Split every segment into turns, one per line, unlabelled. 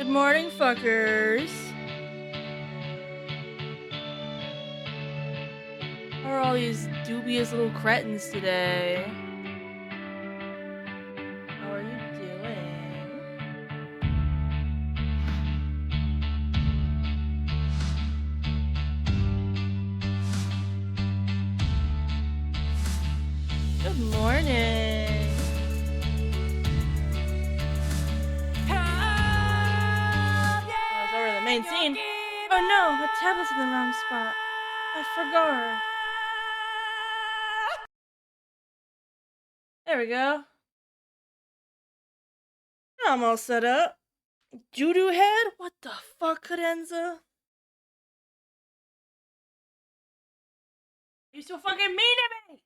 Good morning, fuckers. How are all these dubious little cretins today? How are you doing? Good morning. I was over the main scene. Oh no, my tablet's in the wrong spot. I forgot. There we go. I'm all set up. Judo head? What the fuck, Cadenza? You so fucking mean to me!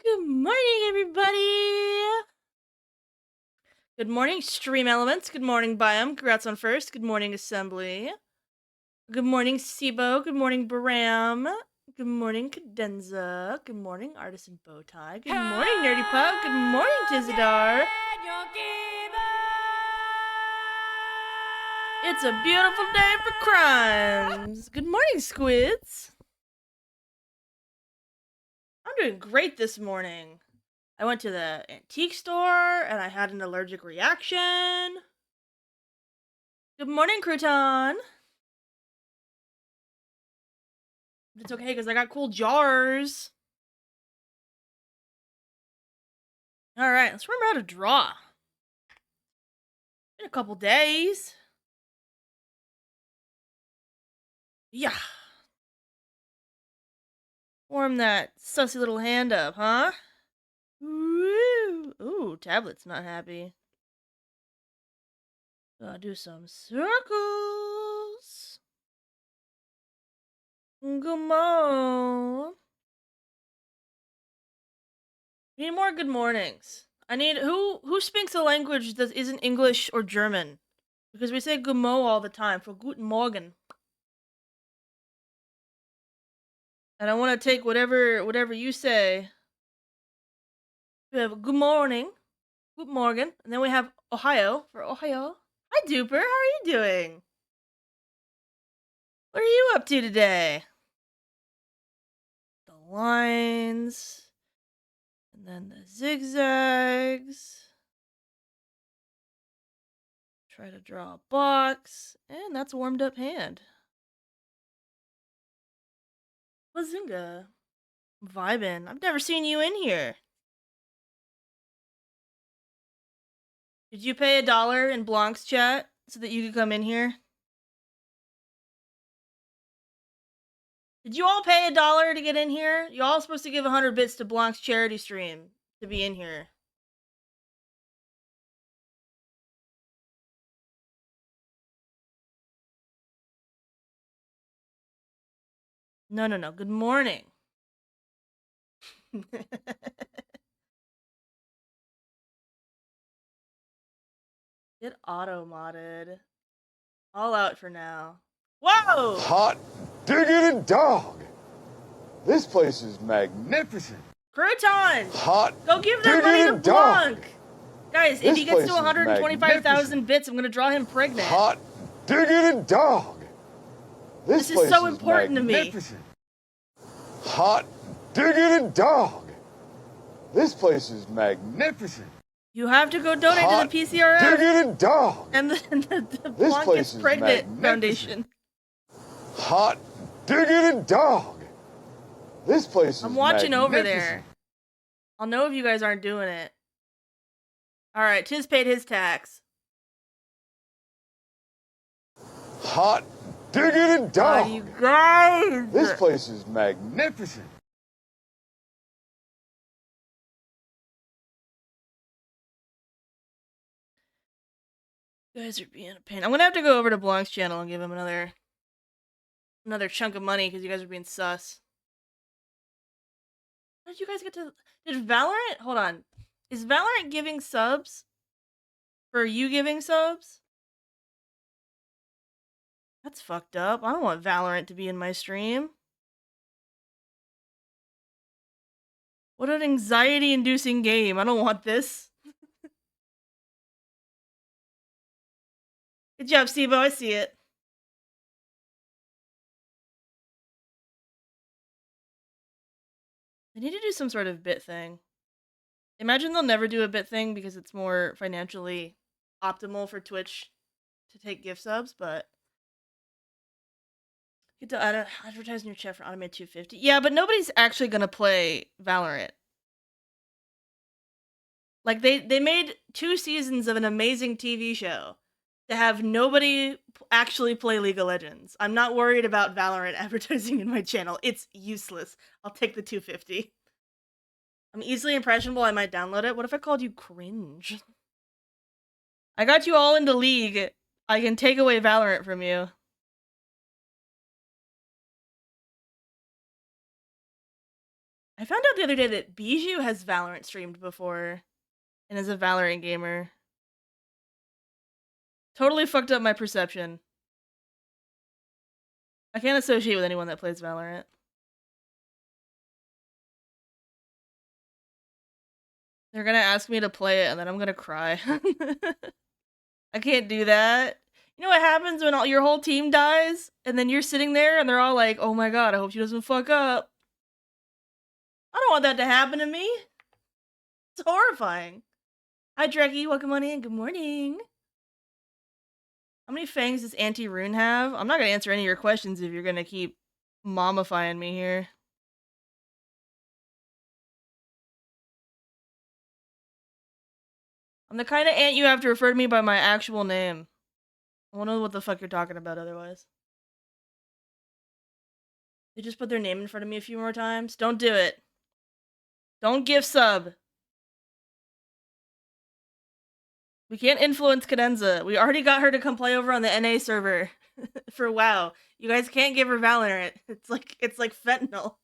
Good morning, everybody! Good morning, Stream Elements. Good morning, Biome. Congrats on first. Good morning, Assembly. Good morning, Sibo. Good morning, Baram. Good morning, Cadenza. Good morning, Artisan Bowtie. Good morning, Nerdy Pug. Good morning, Tizadar. It's a beautiful day for crimes. Good morning, Squids. I'm doing great this morning. I went to the antique store and I had an allergic reaction. Good morning, Crouton. It's okay because I got cool jars. Alright, let's remember how to draw. In a couple days. Yeah. Warm that sussy little hand up, huh? Woo! Ooh, tablet's not happy. Gotta do some circles. Come on. Need more good mornings. I need who speaks a language that isn't English or German? Because we say good mo all the time for guten morgen. And I want to take whatever you say. We have good morning, good morgen, and then we have Ohio for Ohio. Hi, Duper. How are you doing? What are you up to today? The lines, and then the zigzags. Try to draw a box, and that's a warmed up hand. Bazinga. Vibin'. I've never seen you in here. Did you pay $1 in Blanc's chat so that you could come in here? Did you all pay $1 to get in here? You all supposed to give 100 bits to Blanc's charity stream to be in here. No. Good morning. Get auto-modded. All out for now. Whoa!
Hot diggity dog! This place is magnificent.
Crouton!
Hot
Go give that money to
diggity dog!
Blanc! Guys, if
This
he gets
place
to
is
125,000 bits, I'm gonna draw him pregnant.
Hot diggity dog!
This is
place
so important to me.
magnificent. Hot diggity dog! This place is magnificent.
You have to go donate
Hot
to the PCRF
diggity dog!
and the
This
Blanc
place
Gets
is
Pregnant
magnificent.
Foundation.
Hot diggity dog! This place is
I'm watching over
magnificent.
there. I'll know if you guys aren't doing it. Alright, Tiz paid his tax.
Hot diggity dog!
Oh, you guys!
This place is magnificent.
You guys are being a pain. I'm gonna have to go over to Blanc's channel and give him another chunk of money because you guys are being sus. How did you guys get to... Did Valorant... Hold on. Is Valorant giving subs? For you giving subs? That's fucked up. I don't want Valorant to be in my stream. What an anxiety-inducing game. I don't want this. Good job, Steve-O. I see it. They need to do some sort of bit thing. Imagine they'll never do a bit thing because it's more financially optimal for Twitch to take gift subs, but get to advertise in your chat for automated 250. Yeah, but nobody's actually gonna play Valorant. Like they made 2 seasons of an amazing TV show to have nobody actually play League of Legends. I'm not worried about Valorant advertising in my channel. It's useless. I'll take the 250. I'm easily impressionable. I might download it. What if I called you cringe? I got you all into League. I can take away Valorant from you. I found out the other day that Bijou has Valorant streamed before and is a Valorant gamer. Totally fucked up my perception. I can't associate with anyone that plays Valorant. They're gonna ask me to play it and then I'm gonna cry. I can't do that. You know what happens when your whole team dies and then you're sitting there and they're all like, oh my god, I hope she doesn't fuck up. I don't want that to happen to me. It's horrifying. Hi, Dreggy. Welcome on in. Good morning. How many fangs does Auntie Rune have? I'm not gonna answer any of your questions if you're gonna keep mommifying me here. I'm the kind of aunt you have to refer to me by my actual name. I won't know what the fuck you're talking about otherwise. They just put their name in front of me a few more times. Don't do it. Don't gift sub. We can't influence Cadenza. We already got her to come play over on the NA server for WoW. You guys can't give her Valorant. It's like fentanyl.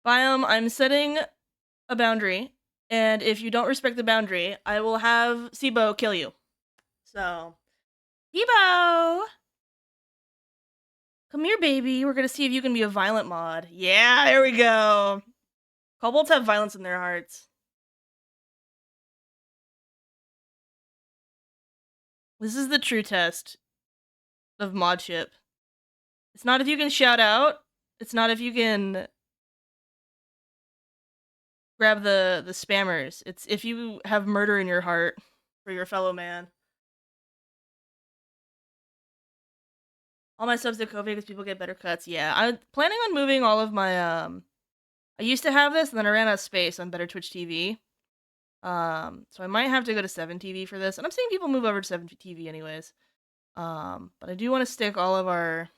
Biome, I'm setting a boundary, and if you don't respect the boundary, I will have Sibo kill you. So, Sibo! Come here, baby. We're gonna see if you can be a violent mod. Yeah, there we go. Kobolds have violence in their hearts. This is the true test of modship. It's not if you can shout out. It's not if you can grab the spammers. It's if you have murder in your heart for your fellow man. All my subs to COVID because people get better cuts. Yeah, I'm planning on moving all of my I used to have this and then I ran out of space on Better Twitch TV. So I might have to go to 7 TV for this. And I'm seeing people move over to 7 TV anyways. But I do want to stick all of our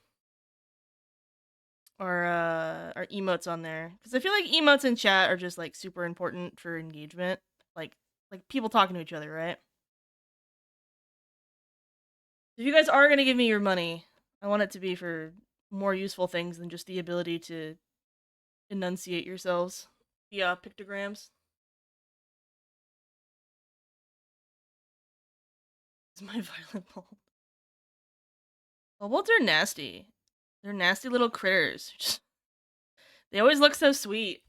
emotes on there because I feel like emotes in chat are just like super important for engagement. Like people talking to each other, right? If you guys are gonna give me your money, I want it to be for more useful things than just the ability to enunciate yourselves via pictograms. It's my violent bulb. Kobolds are nasty. They're nasty little critters. They always look so sweet.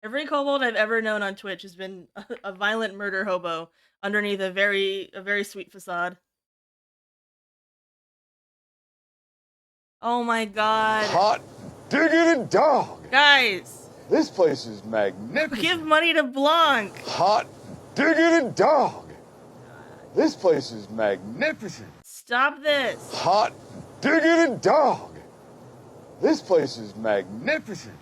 Every kobold I've ever known on Twitch has been a violent murder hobo underneath a very sweet facade. Oh my god.
Hot diggity dog.
Guys.
This place is magnificent.
Give money to Blanc.
Hot diggity dog. This place is magnificent.
Stop this.
Hot diggity dog. This place is magnificent.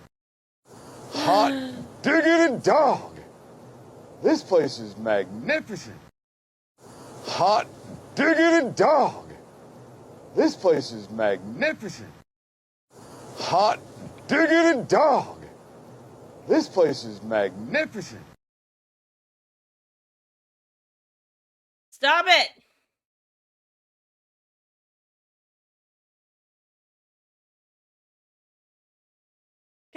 Hot diggity dog. This place is magnificent. Hot diggity dog. This place is magnificent. Hot diggity dog. This place is magnificent.
Stop it.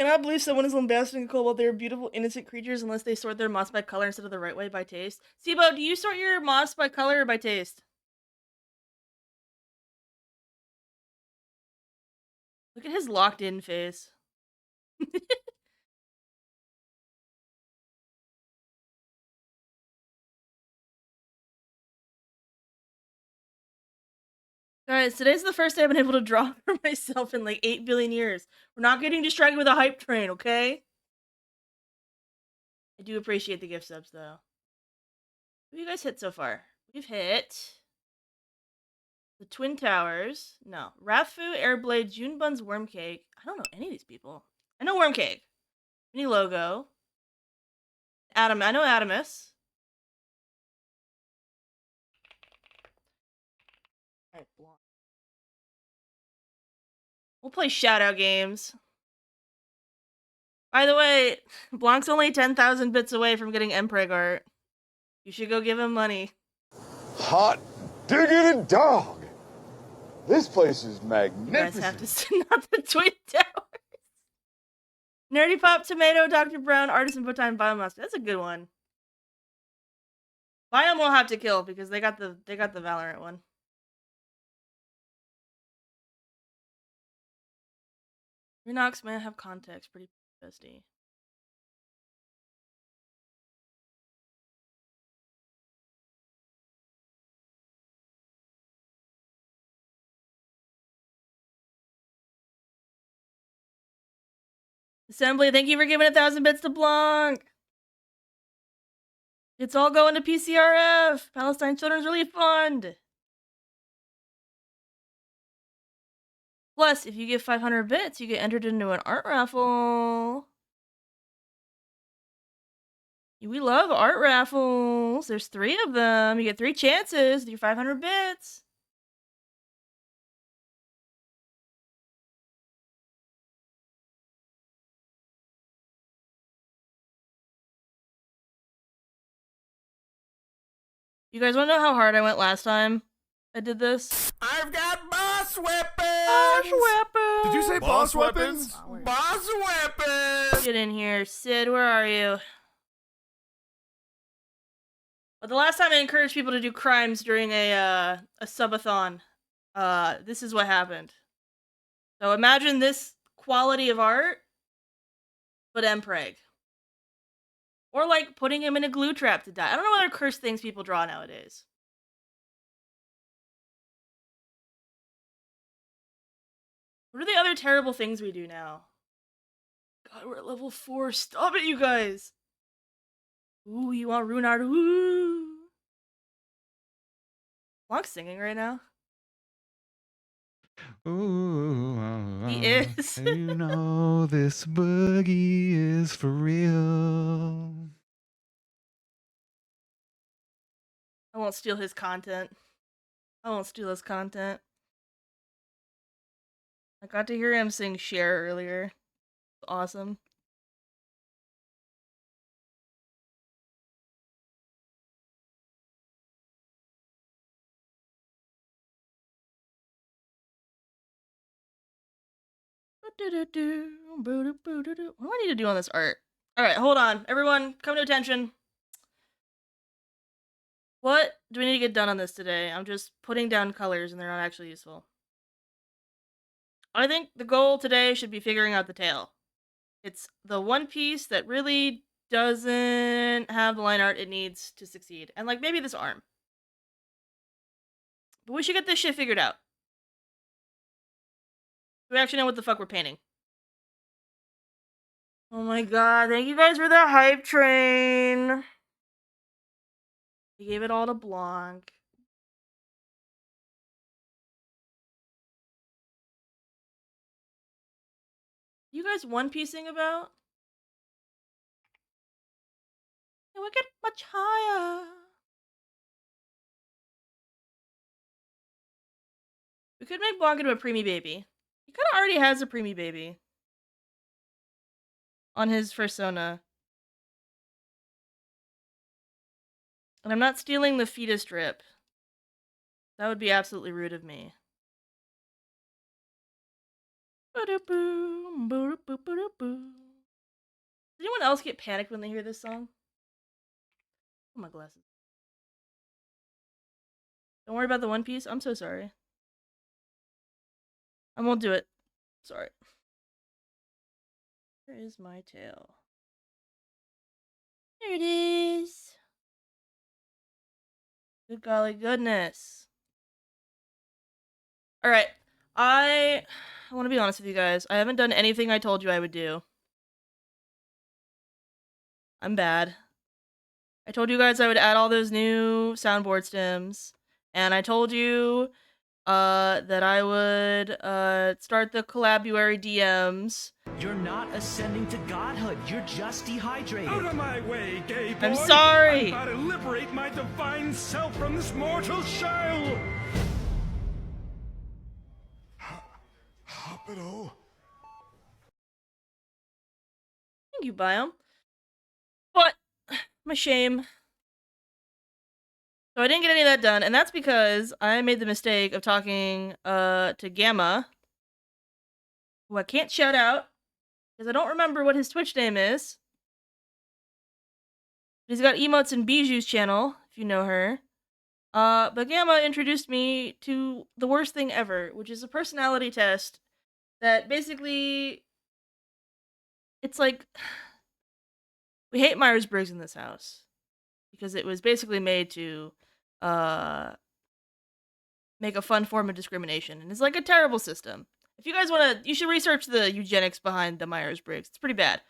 cannot believe someone is lambasting a cobalt. They are beautiful, innocent creatures unless they sort their moss by color instead of the right way by taste. Sibo, do you sort your moss by color or by taste? Look at his locked-in face. Guys, today's the first day I've been able to draw for myself in like 8 billion years. We're not getting distracted with a hype train, okay? I do appreciate the gift subs, though. What have you guys hit so far? We've hit the Twin Towers. No. Rafu, Airblade, Junebun's Wormcake. I don't know any of these people. I know Wormcake. Mini Logo. Adam. I know Adamus. Alright, Blanc. We'll play shoutout games. By the way, Blanc's only 10,000 bits away from getting Mpreg art. You should go give him money.
Hot diggity dog! This place is
You
magnificent.
guys have to send out the Twin Towers. Nerdy Pop, Tomato, Dr. Brown, Artisan Bowtime, Biomaster. That's a good one. Biome will have to kill because they got the Valorant one. Renox may have context, pretty bestie. Assembly, thank you for giving 1,000 bits to Blanc. It's all going to PCRF. Palestine Children's Relief Fund. Plus, if you give 500 bits, you get entered into an art raffle. We love art raffles. There's 3 of them. You get 3 chances with your 500 bits. You guys want to know how hard I went last time I did this?
I've got boss weapons!
Boss weapons!
Did you say boss weapons?
Flowers.
Boss weapons!
Get in here. Sid, where are you? Well, the last time I encouraged people to do crimes during a subathon, this is what happened. So imagine this quality of art, but Mpreg. Or like putting him in a glue trap to die. I don't know what other cursed things people draw nowadays. What are the other terrible things we do now? God, we're at level 4. Stop it, you guys! Ooh, you want Runard? Ooh! Blanc's singing right now.
Ooh,
He is.
You know this boogie is for real.
I won't steal his content. I won't steal his content. I got to hear him sing Cher earlier. Awesome. What do I need to do on this art? Alright, hold on. Everyone, come to attention. What do we need to get done on this today? I'm just putting down colors and they're not actually useful. I think the goal today should be figuring out the tail. It's the one piece that really doesn't have the line art it needs to succeed. And like maybe this arm. But we should get this shit figured out. We actually know what the fuck we're painting. Oh my god, thank you guys for the hype train. We gave it all to Blanc. You guys one-piecing about? Yeah, we get much higher. We could make Blanc into a preemie baby. He kind of already has a preemie baby. On his persona. And I'm not stealing the fetus strip. That would be absolutely rude of me. Ba-da-boom, ba-da-boo-ba-da-boo. Does anyone else get panicked when they hear this song? Oh, my glasses. Don't worry about the One Piece. I'm so sorry. I won't do it. Sorry. Where is my tail? There it is. Good golly goodness. Alright. I want to be honest with you guys. I haven't done anything I told you I would do. I'm bad. I told you guys I would add all those new soundboard stems. And I told you that I would start the Collabuary DMs.
You're not ascending to godhood. You're just dehydrated.
Out of my way, gay boy!
I'm sorry.
I'm about to liberate my divine self from this mortal shell!
Hospital.
Thank you, Biome. But, my shame. So I didn't get any of that done, and that's because I made the mistake of talking to Gamma, who I can't shout out, because I don't remember what his Twitch name is. He's got emotes in Bijou's channel, if you know her. But Gamma introduced me to the worst thing ever, which is a personality test that basically... It's like... We hate Myers-Briggs in this house. Because it was basically made to make a fun form of discrimination. And it's like a terrible system. If you guys want to... You should research the eugenics behind the Myers-Briggs. It's pretty bad.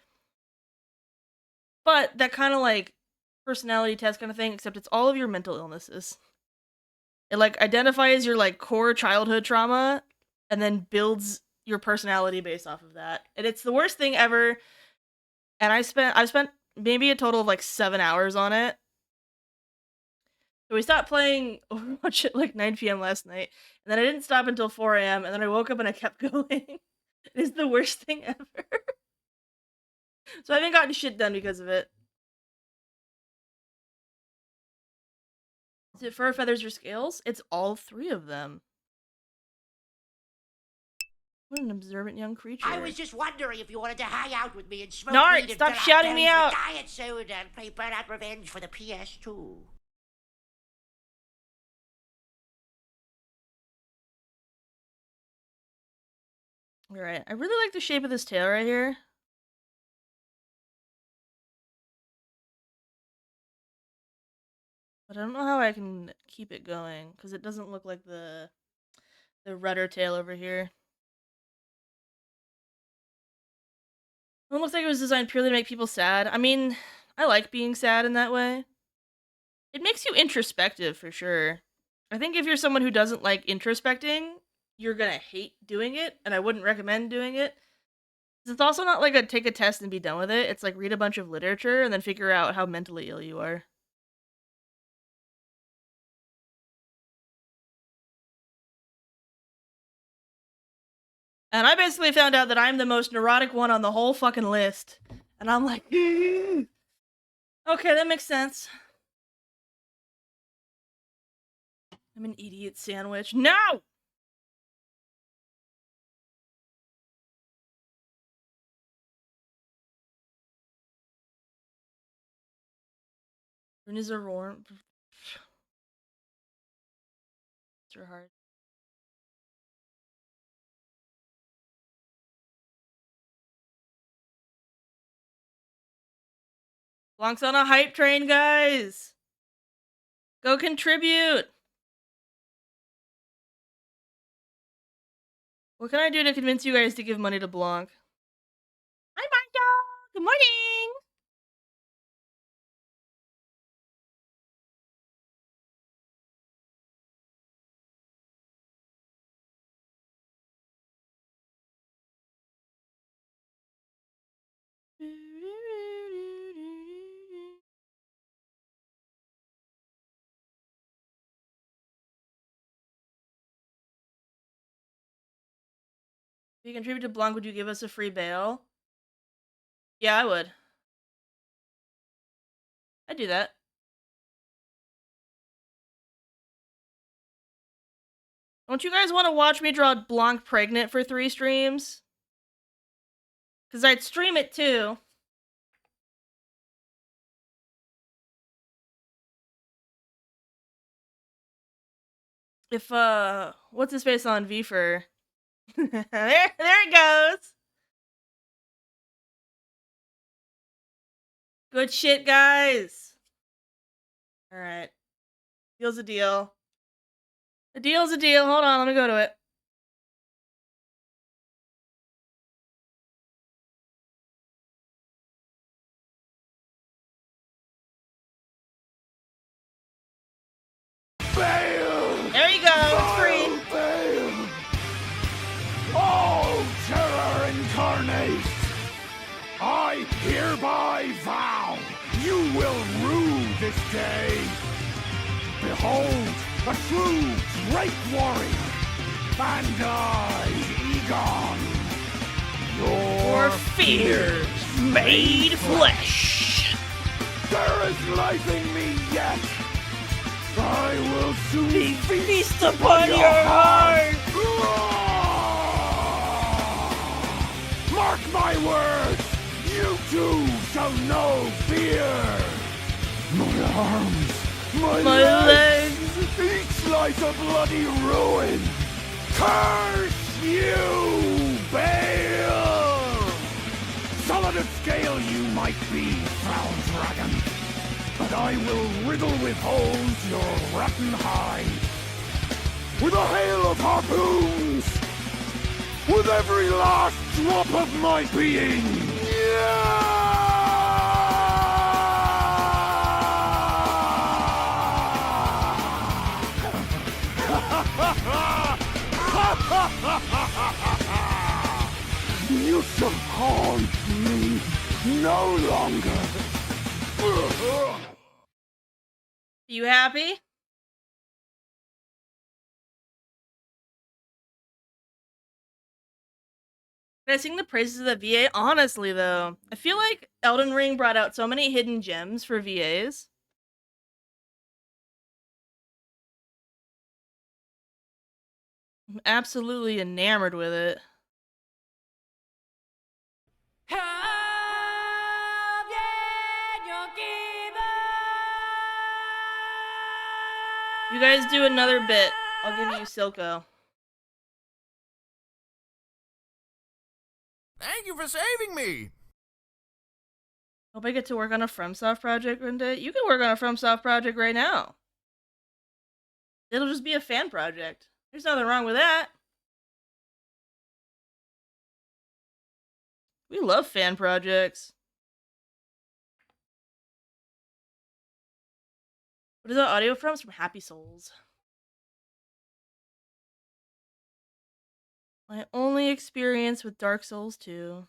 But that kind of like personality test kind of thing, except it's all of your mental illnesses. It like identifies your like core childhood trauma and then builds your personality based off of that. And it's the worst thing ever. And I've spent maybe a total of like 7 hours on it. So we stopped playing Overwatch at like 9 p.m. last night, and then I didn't stop until 4 a.m., and then I woke up and I kept going. It is the worst thing ever. So I haven't gotten shit done because of it. Is it fur, feathers, or scales? It's all 3 of them. What an observant young creature.
I was just wondering if you wanted to hang out with me and smoke
Nart,
weed and
stop
fill out
shouting me
bellies
out.
with diet soda and play Burnout Revenge for the PS2.
Alright, I really like the shape of this tail right here. But I don't know how I can keep it going, because it doesn't look like the rudder tail over here. It looks like it was designed purely to make people sad. I mean, I like being sad in that way. It makes you introspective, for sure. I think if you're someone who doesn't like introspecting, you're gonna hate doing it, and I wouldn't recommend doing it. It's also not like a take a test and be done with it. It's like read a bunch of literature and then figure out how mentally ill you are. And I basically found out that I'm the most neurotic one on the whole fucking list. And I'm like, okay, that makes sense. I'm an idiot sandwich. No! When is a roar? It's hard. Blanc's on a hype train, guys! Go contribute! What can I do to convince you guys to give money to Blanc? Hi, Marco! Good morning! If you contribute to Blanc, would you give us a free bail? Yeah, I would. I'd do that. Don't you guys want to watch me draw Blanc pregnant for 3 streams? Because I'd stream it too. If, what's his face on VFur? there it goes. Good shit, guys. Alright. Deal's a deal. A deal's a deal. Hold on, let me go to it. There you go, it's free.
Bail! All terror incarnate! I hereby vow you will rue this day. Behold, a true great warrior, Bandai Egon.
Your fears made flesh.
There is life in me yet. I will soon
Feast upon your heart.
Mark my words, you too shall know fear. My arms, my
legs.
each lies a bloody ruin. Curse you, Bale! Solid of scale you might be, foul dragon, but I will riddle with holes your rotten hide. With a hail of harpoons! With every last drop of my being! You shall haunt me no longer!
You happy? Can I sing the praises of the VA? Honestly, though, I feel like Elden Ring brought out so many hidden gems for VAs. I'm absolutely enamored with it. You guys do another bit. I'll give you Silco.
Thank you for saving me!
Hope I get to work on a FromSoft project one day. You can work on a FromSoft project right now. It'll just be a fan project. There's nothing wrong with that. We love fan projects. What is that audio from? It's from Happy Souls. My only experience with Dark Souls 2.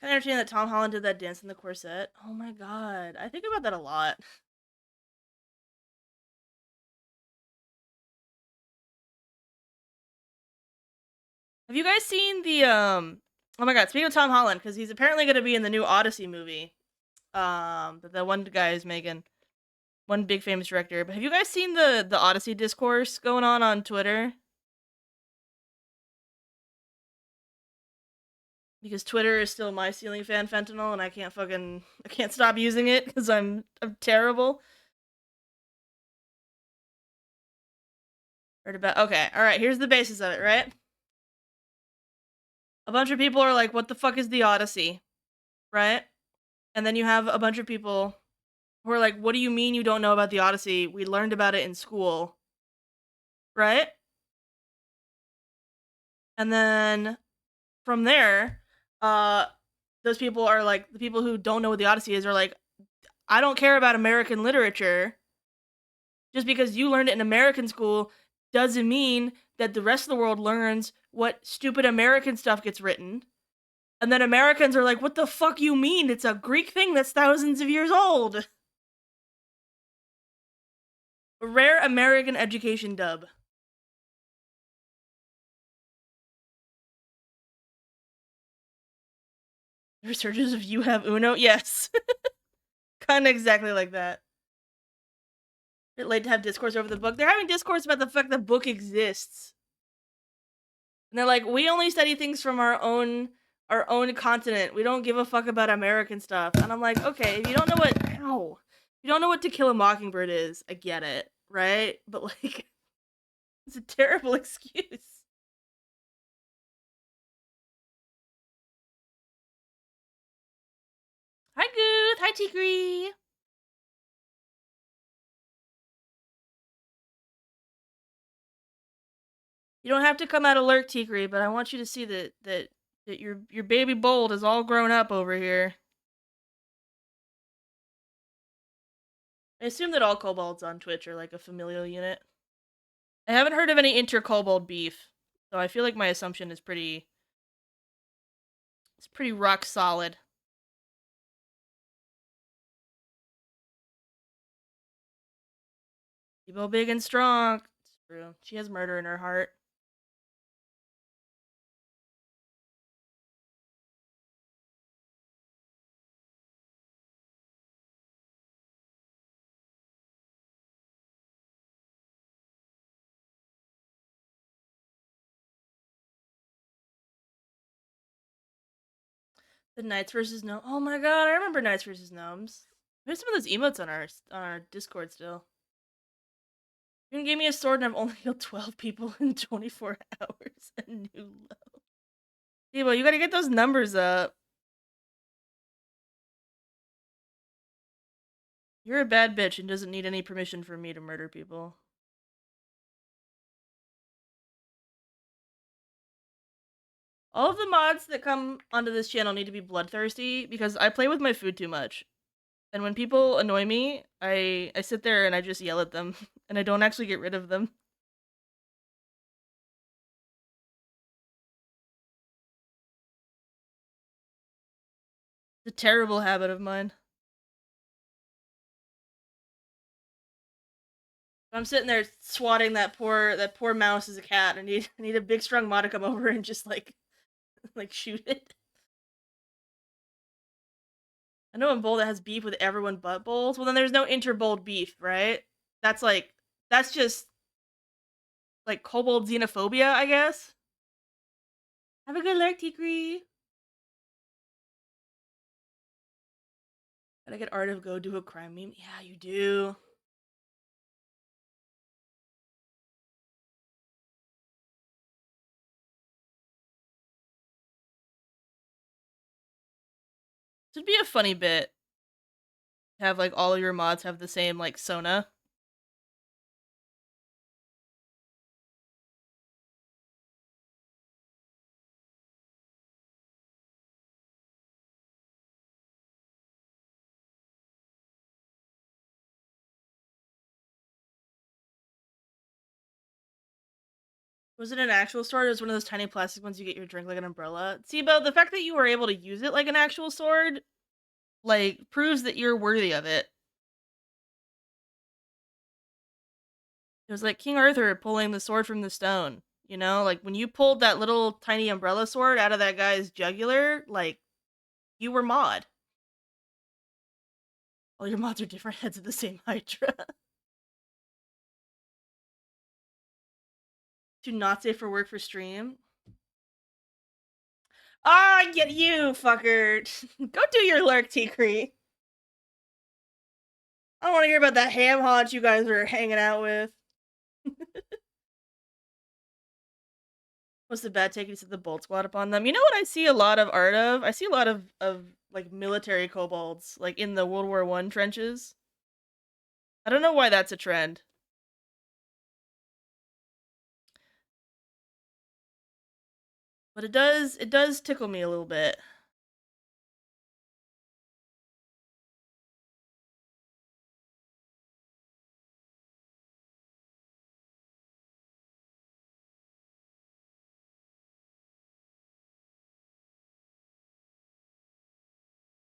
Kind of entertaining that Tom Holland did that dance in the corset. Oh my god, I think about that a lot. Have you guys seen the Oh my god, speaking of Tom Holland, because he's apparently going to be in the new Odyssey movie. That the one guy is making, one big famous director. But have you guys seen the Odyssey discourse going on Twitter? Because Twitter is still my ceiling fan fentanyl, and I can't stop using it because I'm terrible. Heard about okay, all right. Here's the basis of it, right? A bunch of people are like, "What the fuck is the Odyssey?" Right? And then you have a bunch of people who are like, "What do you mean you don't know about the Odyssey? We learned about it in school." Right? And then from there, uh those people are like, the people who don't know what the Odyssey is are like, "I don't care about American literature. Just because you learned it in American school doesn't mean that the rest of the world learns what stupid American stuff gets written." And then Americans are like, "What the fuck you mean? It's a Greek thing that's thousands of years old." A rare American education dub. Researchers of You Have Uno? Yes. Kinda exactly like that. Bit late to have discourse over the book. They're having discourse about the fact the book exists. And they're like, "We only study things from our own continent. We don't give a fuck about American stuff." And I'm like, okay, if you don't know if you don't know what To Kill a Mockingbird is, I get it, right? But like, it's a terrible excuse. Hi Gooth, hi Tigri. You don't have to come out alert, Tigri, but I want you to see that your baby bold is all grown up over here. I assume that all kobolds on Twitch are like a familial unit. I haven't heard of any inter-kobold beef, so I feel like my assumption is pretty rock solid. Ebo big and strong. It's true. She has murder in her heart. The Knights versus Gnomes. Oh my god, I remember Knights versus Gnomes. There's some of those emotes on our Discord still. You can give me a sword and I've only killed 12 people in 24 hours. A new low. Ebo, you gotta get those numbers up. You're a bad bitch and doesn't need any permission from me to murder people. All of the mods that come onto this channel need to be bloodthirsty because I play with my food too much. And when people annoy me, I sit there and I just yell at them and I don't actually get rid of them. It's a terrible habit of mine. I'm sitting there swatting that poor mouse as a cat. I need a big strong mod to come over and just like shoot it. I know in Bold that has beef with everyone but Bold. Well, then there's no inter-Bold beef, right? That's just like kobold xenophobia, I guess. Have a good luck, Tikri. Gotta get Art of Go do a crime meme. Yeah, you do. This would be a funny bit. Have like all of your mods have the same like sona. Was it an actual sword? Or was it one of those tiny plastic ones you get your drink like an umbrella? Sibo, the fact that you were able to use it like an actual sword, like, proves that you're worthy of it. It was like King Arthur pulling the sword from the stone. You know, like when you pulled that little tiny umbrella sword out of that guy's jugular, like, you were Maud. All your mods are different heads of the same Hydra. Do not safe for work for stream. Ah, get you, fucker. Go do your lurk, T-Cree. I don't want to hear about that ham haunch you guys are hanging out with. What's the bad take? He said the bolt squad upon them. You know what I see a lot of art of? I see a lot of like military kobolds, like in the World War I trenches. I don't know why that's a trend. But it does tickle me a little bit.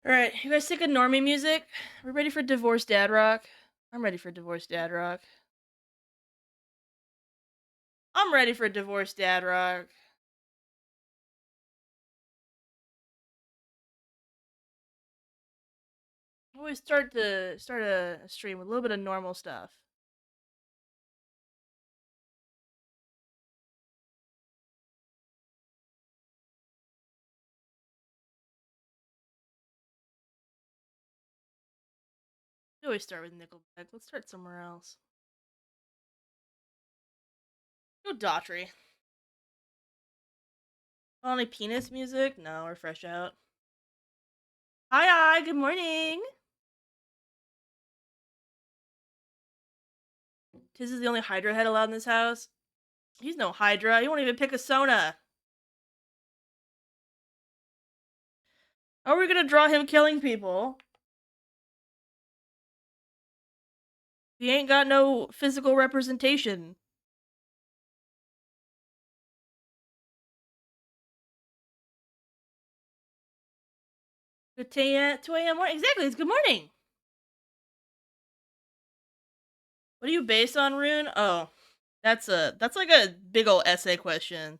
Alright, you guys sick of normie music? We're ready for divorced dad rock? I'm ready for divorced dad rock. I'm ready for divorced dad rock. Always start a stream with a little bit of normal stuff. We always start with Nickelback. Let's start somewhere else. Go Daughtry. Only penis music? No, we're fresh out. Hi, good morning. Tiz is the only Hydra head allowed in this house. He's no Hydra. He won't even pick a Sona. How are we gonna draw him killing people? He ain't got no physical representation. Good 2 a.m. morning. Exactly, it's good morning. What are you based on, Rune? Oh, that's like a big ol' essay question.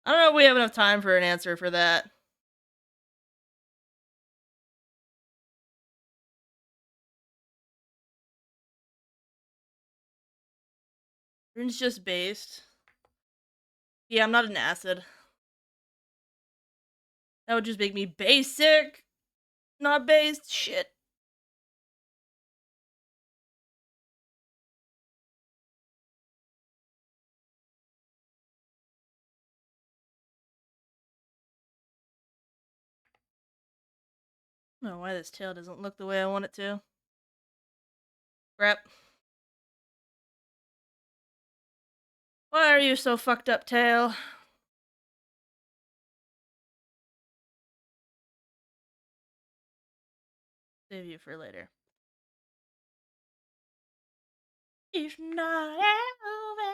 I don't know if we have enough time for an answer for that. Rune's just based. Yeah, I'm not an acid. That would just make me basic. Not based. Shit. I don't know why this tail doesn't look the way I want it to. Crap. Why are you so fucked up, tail? Save you for later. It's not over.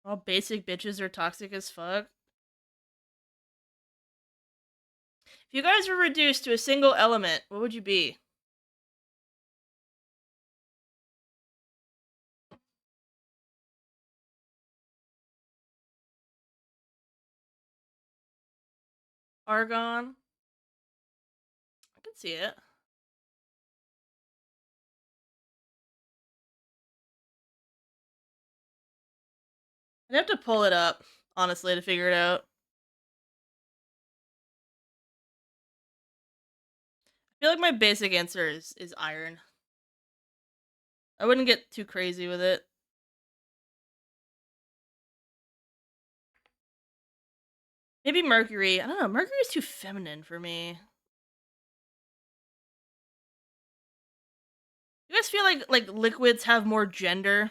All basic bitches are toxic as fuck. If you guys were reduced to a single element, what would you be? Argon? I can see it. I'd have to pull it up, honestly, to figure it out. I feel like my basic answer is iron. I wouldn't get too crazy with it. Maybe mercury. I don't know. Mercury's too feminine for me. You guys feel like liquids have more gender?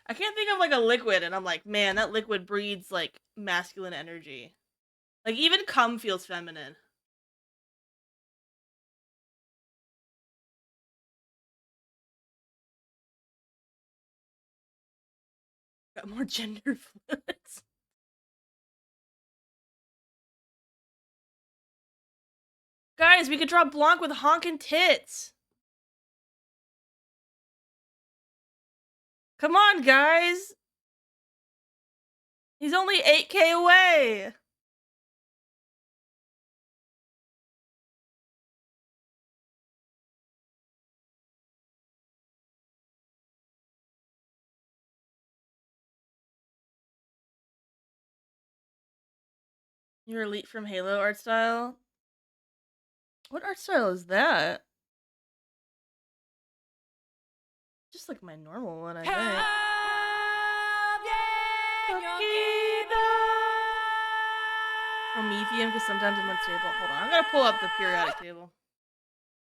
I can't think of like a liquid and I'm like, man, that liquid breeds like masculine energy. Like, even cum feels feminine. Got more gender fluids. Guys, we could draw Blanc with honkin' tits. Come on, guys. He's only 8K away. You're elite from Halo art style? What art style is that? Just like my normal one, I think. Prometheum, because sometimes I'm unstable. Hold on, I'm gonna pull up the periodic table.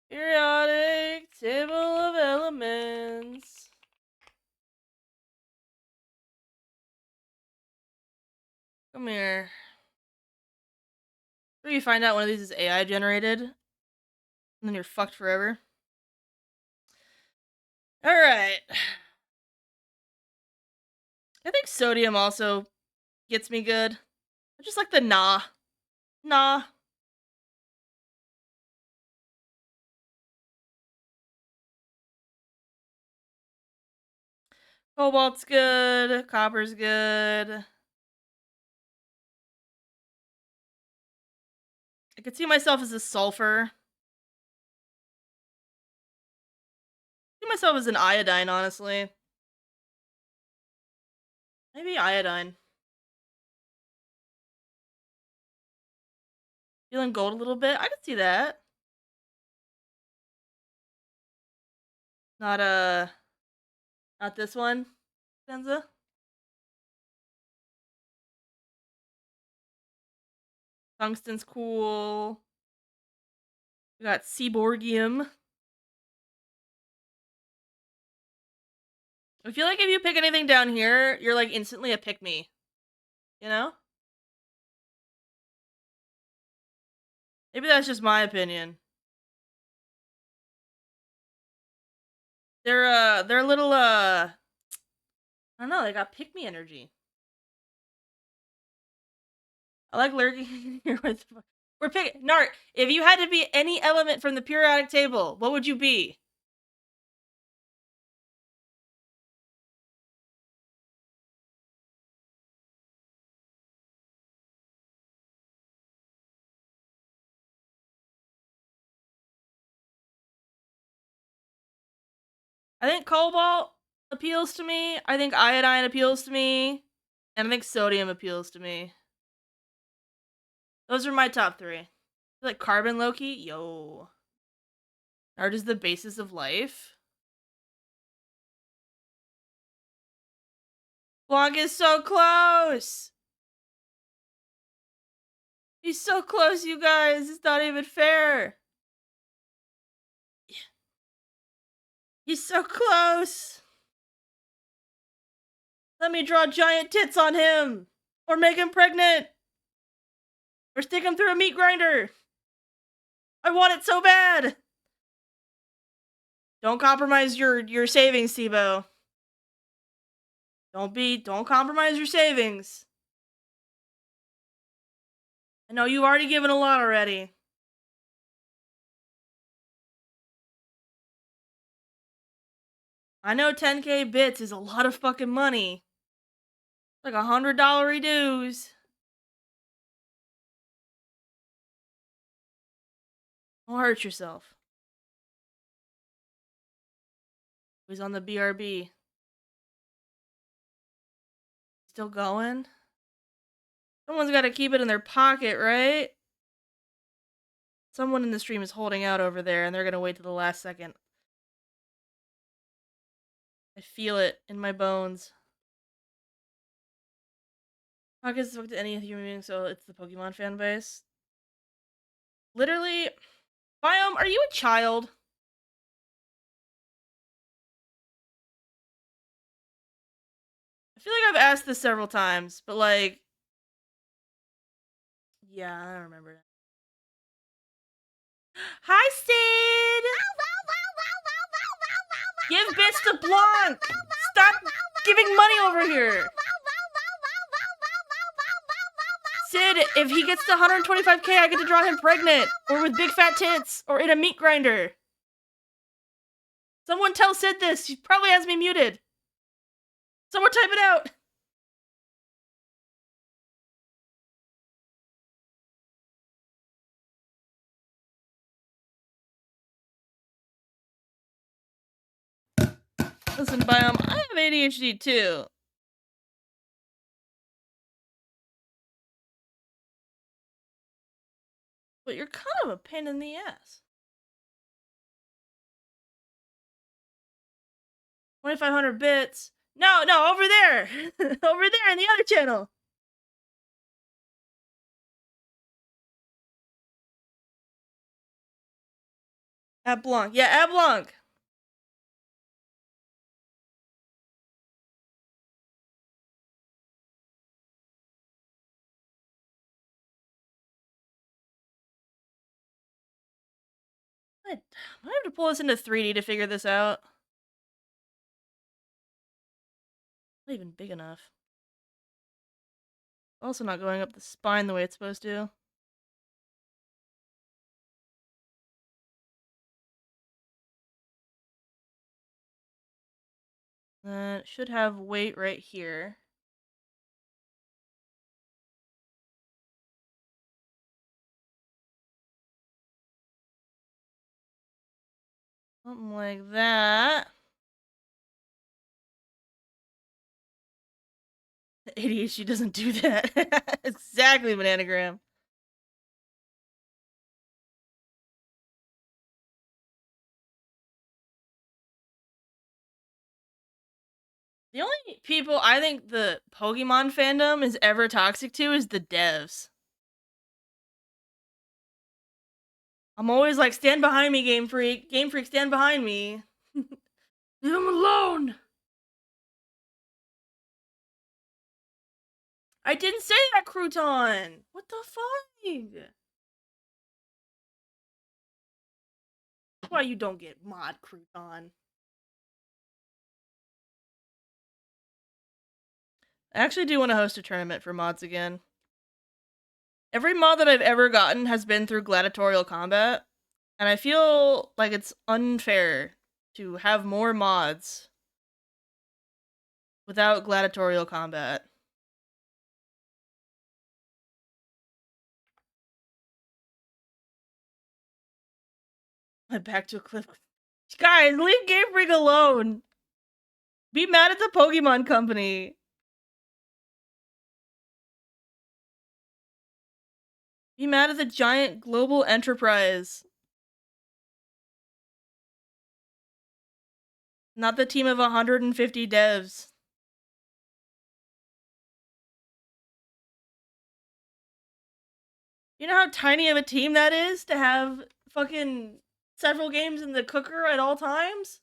Periodic table of elements. Come here. Where you find out one of these is AI generated, and then you're fucked forever. Alright. I think sodium also gets me good. I just like the nah. Nah. Cobalt's good. Copper's good. I could see myself as a sulfur. I see myself as an iodine, honestly. Maybe iodine. Feeling gold a little bit. I could see that. Not not this one, Senza. Tungsten's cool. We got Seaborgium. I feel like if you pick anything down here, you're like instantly a pick me. You know? Maybe that's just my opinion. They're a little I don't know, they got pick me energy. I like lurking here with we're picking Nart, if you had to be any element from the periodic table, what would you be? I think cobalt appeals to me. I think iodine appeals to me. And I think sodium appeals to me. Those are my top three. Like carbon Loki? Yo. Art is the basis of life. Blanc is so close! He's so close, you guys. It's not even fair. He's so close. Let me draw giant tits on him. Or make him pregnant. Or stick him through a meat grinder. I want it so bad. Don't compromise your savings, Sibo. Don't compromise your savings. I know you've already given a lot already. I know 10K bits is a lot of fucking money. Like $100 dues. Don't hurt yourself. He's on the BRB. Still going? Someone's got to keep it in their pocket, right? Someone in the stream is holding out over there, and they're going to wait to the last second. I feel it in my bones. Pockets spoke to any human being, so it's the Pokemon fan base. Literally, Biome, are you a child? I feel like I've asked this several times, but like, Yeah, I remember that. Hi, Sid! Give bits to Blanc! Stop giving money over here! Sid, if he gets to 125k, I get to draw him pregnant, or with big fat tits, or in a meat grinder. Someone tell Sid this. He probably has me muted. Someone type it out. Listen, Biome, I have ADHD too. But you're kind of a pain in the ass. 2,500 bits. No, over there. Over there in the other channel. At Blanc. Yeah, at Blanc. I have to pull this into 3D to figure this out. Not even big enough. Also not going up the spine the way it's supposed to. It should have weight right here. Something like that. ADHD doesn't do that. Exactly, Bananagram. The only people I think the Pokemon fandom is ever toxic to is the devs. I'm always like, stand behind me, Game Freak. Game Freak, stand behind me. Leave him alone! I didn't say that, Crouton! What the fuck? That's why you don't get mod, Crouton. I actually do want to host a tournament for mods again. Every mod that I've ever gotten has been through gladiatorial combat, and I feel like it's unfair to have more mods without gladiatorial combat. I'm back to a cliff. Guys, leave Game Freak alone! Be mad at the Pokemon Company! Be mad at the giant global enterprise! Not the team of 150 devs. You know how tiny of a team that is to have fucking several games in the cooker at all times?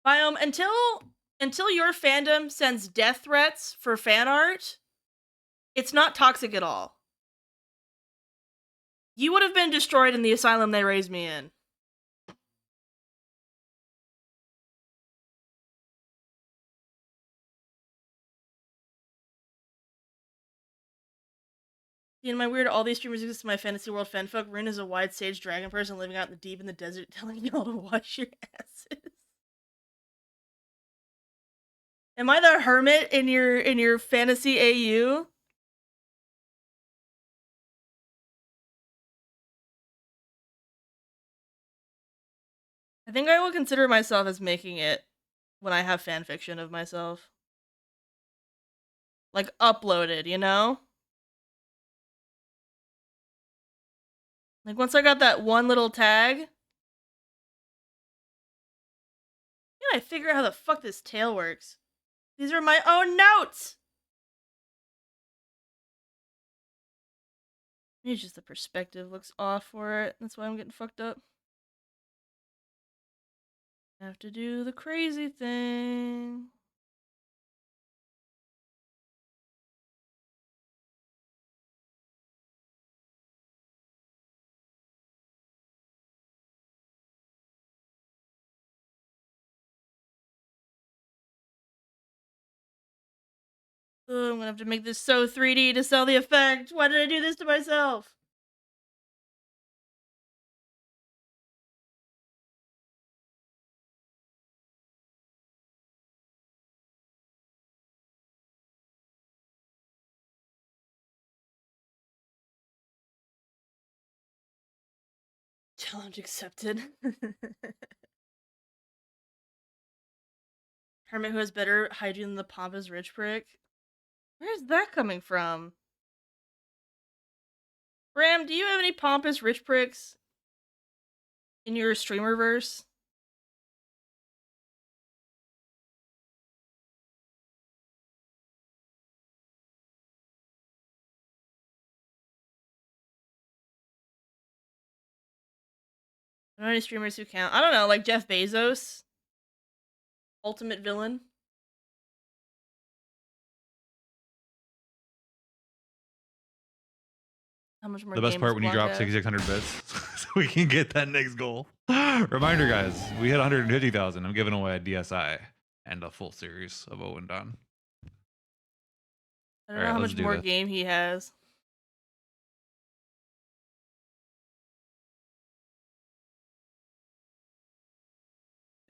Biome, until your fandom sends death threats for fan art, it's not toxic at all. You would have been destroyed in the asylum they raised me in. In my weird, all these streamers exist in my fantasy world fanfolk. Rune is a wide sage dragon person living out in the deep in the desert, telling y'all to wash your asses. Am I the hermit in your fantasy AU? I think I will consider myself as making it when I have fanfiction of myself. Like, uploaded, you know? Like, once I got that one little tag... Yeah, I figure out how the fuck this tail works. These are my own notes! Maybe just the perspective looks off for it. That's why I'm getting fucked up. Have to do the crazy thing. Oh, I'm gonna have to make this so 3D to sell the effect. Why did I do this to myself? Challenge accepted. Hermit who has better hygiene than the pompous rich prick. Where's that coming from? Bram, do you have any pompous rich pricks in your streamer verse? Are there any streamers who count? I don't know, like Jeff Bezos, ultimate villain. How much more?
The best
game
part
does
when you
Blanc
drop
have?
6,600 bits, so we can get that next goal. Reminder, guys, we hit 150,000. I'm giving away a DSI and a full series of Owen Don.
I don't know how
let's
much
do
more
this.
game he has.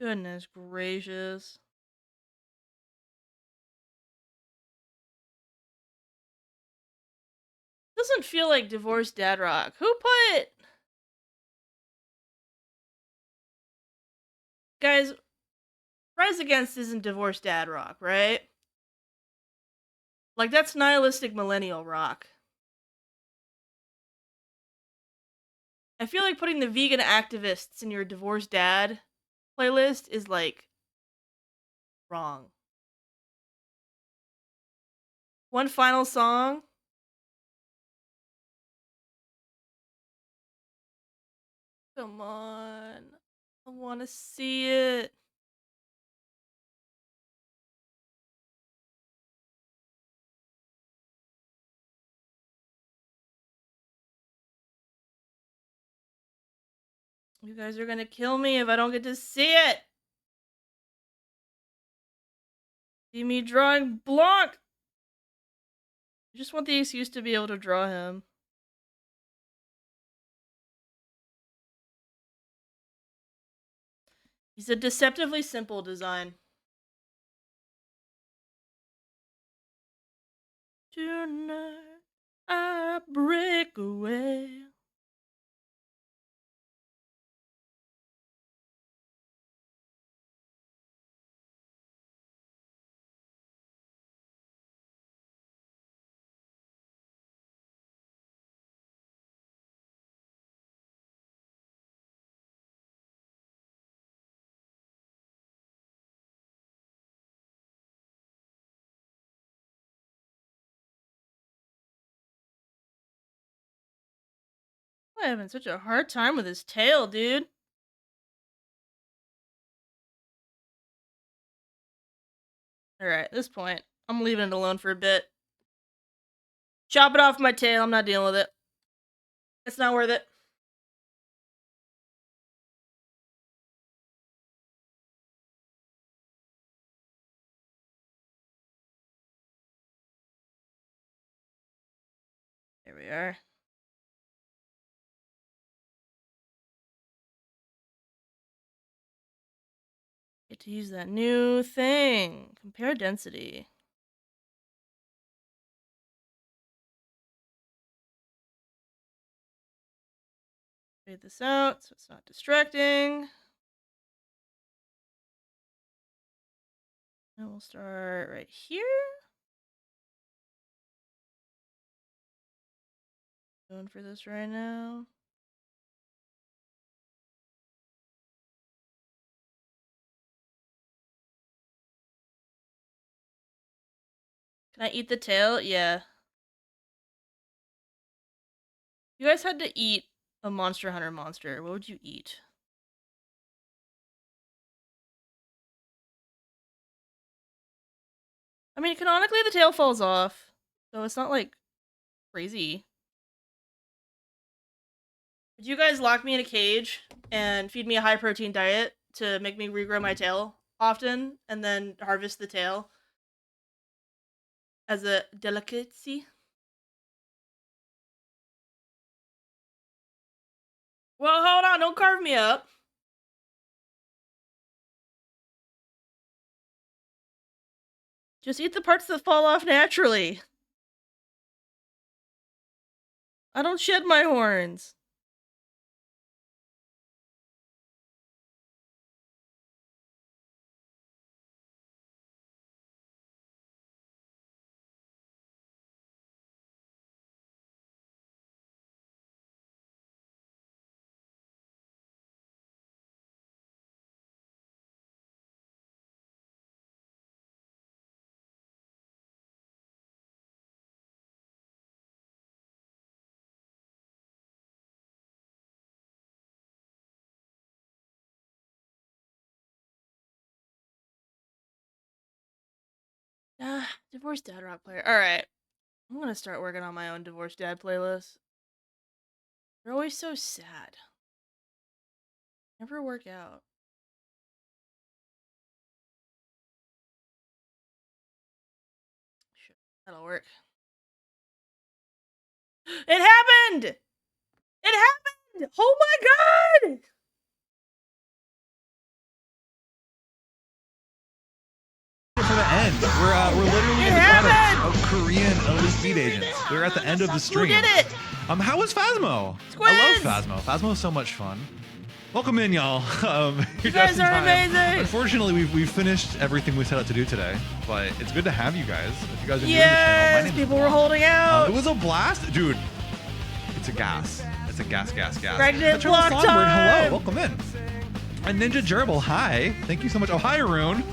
Goodness gracious. Doesn't feel like divorced dad rock. Who put? Guys, Rise Against isn't divorced dad rock, right? Like, that's nihilistic millennial rock. I feel like putting the vegan activists in your divorced dad playlist is, like, wrong. One final song. Come on. I want to see it. You guys are gonna kill me if I don't get to see it. See me drawing Blanc. I just want the excuse to be able to draw him. He's a deceptively simple design. Tonight I break away. I'm having such a hard time with his tail, dude. Alright, at this point, I'm leaving it alone for a bit. Chop it off my tail, I'm not dealing with it. It's not worth it. There we are. Get to use that new thing. Compare density. Fade this out so it's not distracting. And we'll start right here. Going for this right now. Can I eat the tail? Yeah. You guys had to eat a Monster Hunter monster. What would you eat? I mean, canonically the tail falls off, so it's not like crazy. Would you guys lock me in a cage and feed me a high protein diet to make me regrow my tail often and then harvest the tail as a delicacy? Well, hold on, don't carve me up. Just eat the parts that fall off naturally. I don't shed my horns. Divorced dad rock player. Alright. I'm gonna start working on my own divorced dad playlist. They're always so sad. Never work out. Sure, that'll work. It happened! It happened! Oh my god!
For the end, we're literally in the credits of Korean elite beat agents. We're at the end of the stream.
Who did it?
How was Phasmo?
Squiz!
I love Phasmo. Phasmo is so much fun. Welcome in, y'all.
You guys are amazing.
Unfortunately, we've finished everything we set out to do today, but it's good to have you guys. If you guys are new to the channel, my
Yes,
name is
people were
Blanc.
holding out.
It was a blast, dude. It's a gas. It's a gas.
Pregnant
Eternal
block
Songbird,
time.
hello, welcome in. And Ninja Gerbil, hi. Thank you so much. Oh, hi, Rune.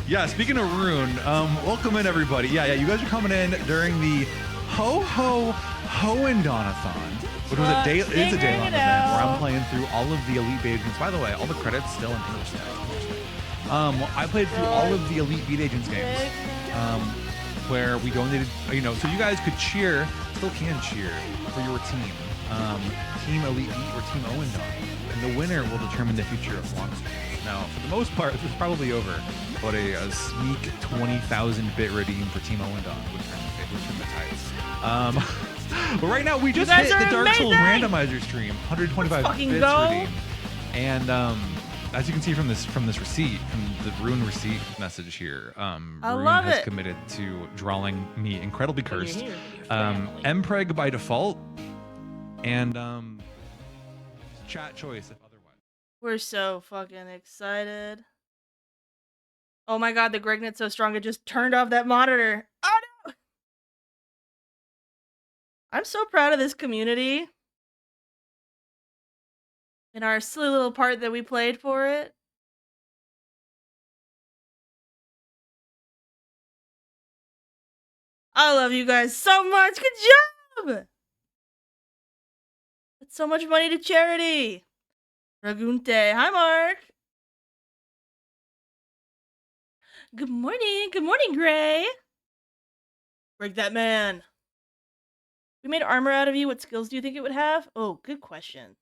Yeah, speaking of Rune, welcome in everybody. Yeah, you guys are coming in during the Hoendonathon, which was a day. It is a day-long event where I'm playing through all of the elite beat agents. By the way, all the credits still in English. I played through all of the elite beat agents games, where we donated, so you guys could cheer, still can cheer for your team, Team Elite Beat or Team Owendon, and the winner will determine the future of Long Streams. Now, for the most part, this is probably over, but a sneak 20,000-bit redeem for Team Owendon would turn the tides. But right now, we just hit the Dark Souls randomizer stream, 125 bits redeem, and as you can see from this receipt, from the Rune receipt message here, Rune has committed to drawing me incredibly cursed, Mpreg by default, and chat choice if otherwise.
We're so fucking excited. Oh my god, the Gregnet's so strong it just turned off that monitor. Oh no! I'm so proud of this community. And our silly little part that we played for it. I love you guys so much. Good job! That's so much money to charity. Ragunte. Hi, Mark. Good morning. Good morning, Gray. Break that man. We made armor out of you. What skills do you think it would have? Oh, good question.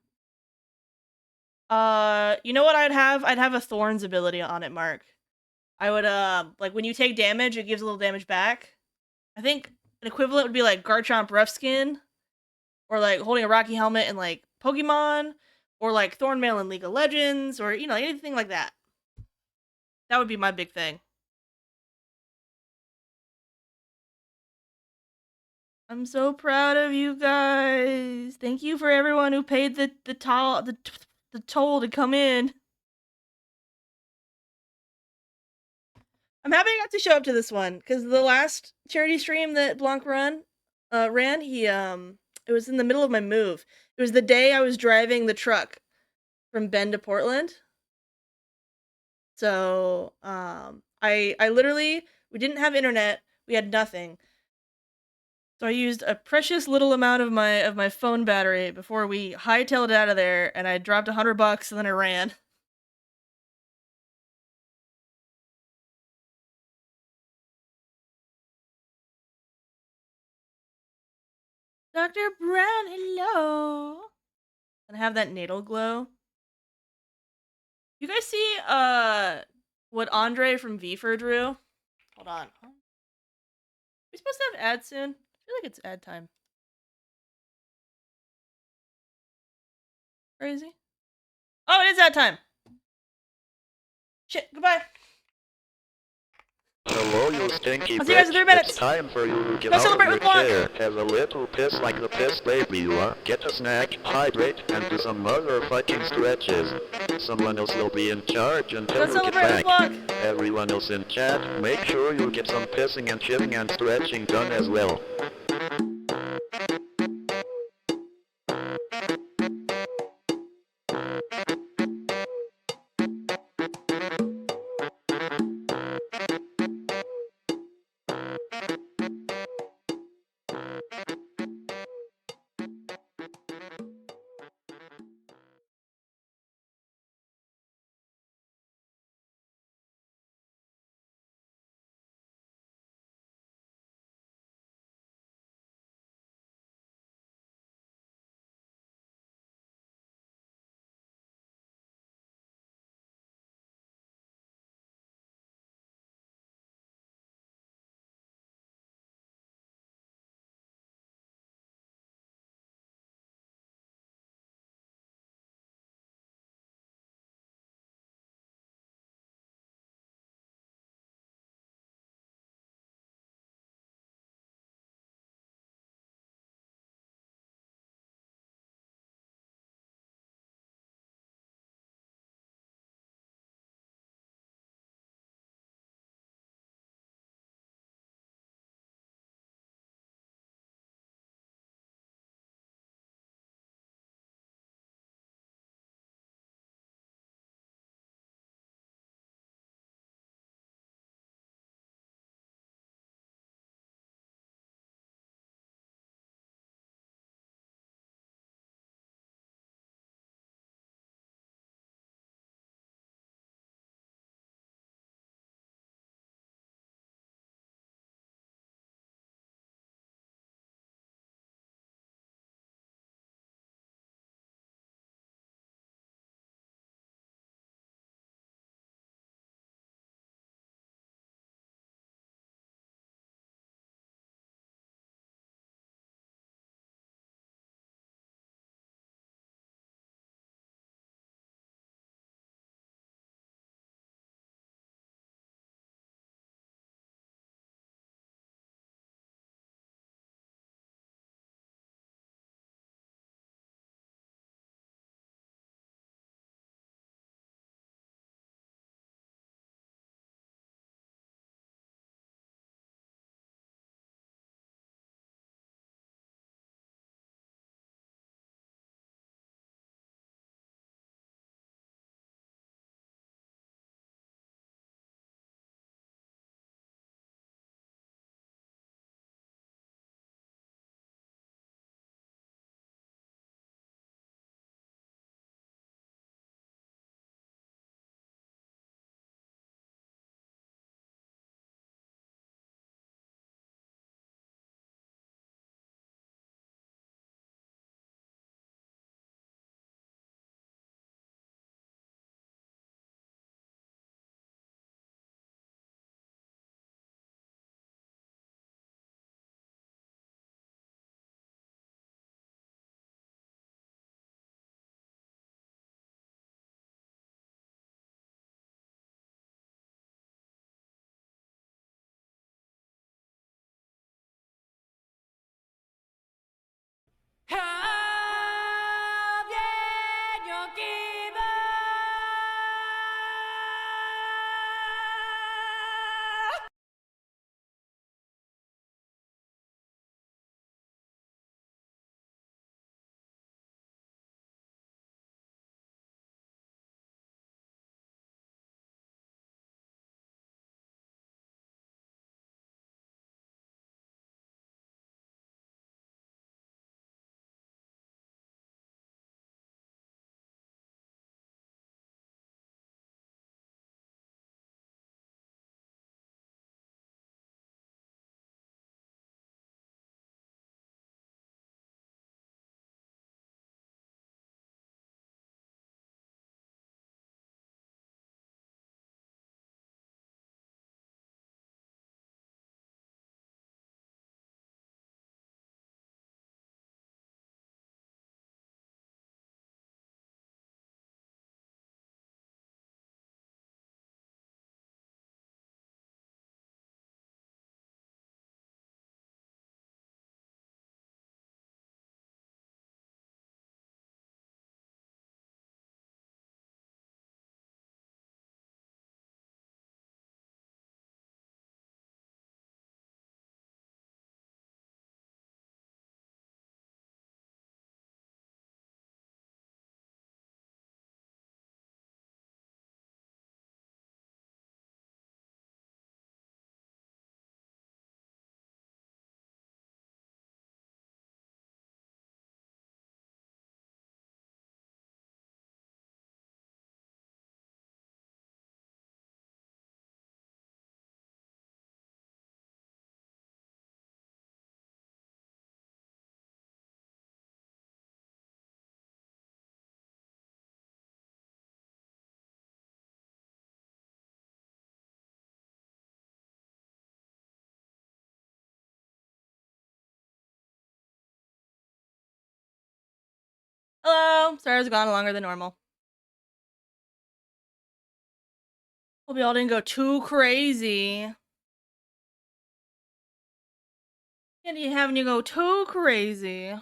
You know what I'd have? I'd have a Thorns ability on it, Mark. I would, like when you take damage, it gives a little damage back. I think an equivalent would be like Garchomp Rough Skin, or like holding a Rocky Helmet in like Pokemon, or like Thornmail in League of Legends, or anything like that. That would be my big thing. I'm so proud of you guys. Thank you for everyone who paid the toll to come in. I'm happy I got to show up to this one because the last charity stream that Blanc ran, he it was in the middle of my move. It was the day I was driving the truck from Bend to Portland. So I literally, we didn't have internet. We had nothing. So I used a precious little amount of my phone battery before we hightailed it out of there, and I dropped $100 and then I ran. Dr. Brown, hello. And have that natal glow. You guys see what Andre from VFR drew? Hold on. We supposed to have ads soon? I feel like it's ad time. Crazy. Oh, it is ad time. Shit, goodbye.
Hello, you stinky
I'll see you guys in 3
bitch.
minutes.
It's time for you to get
Go
out of
celebrate
your
with Blanc.
chair. Have a little piss like the piss baby you are. Get a snack, hydrate, and do some motherfucking stretches. Someone else will be in charge until
Go
you get
celebrate with
back.
Blanc.
Everyone else in chat, make sure you get some pissing and shitting and stretching done as well.
Hello. Sarah's gone longer than normal. Hope y'all didn't go too crazy. Can't you having you go too crazy?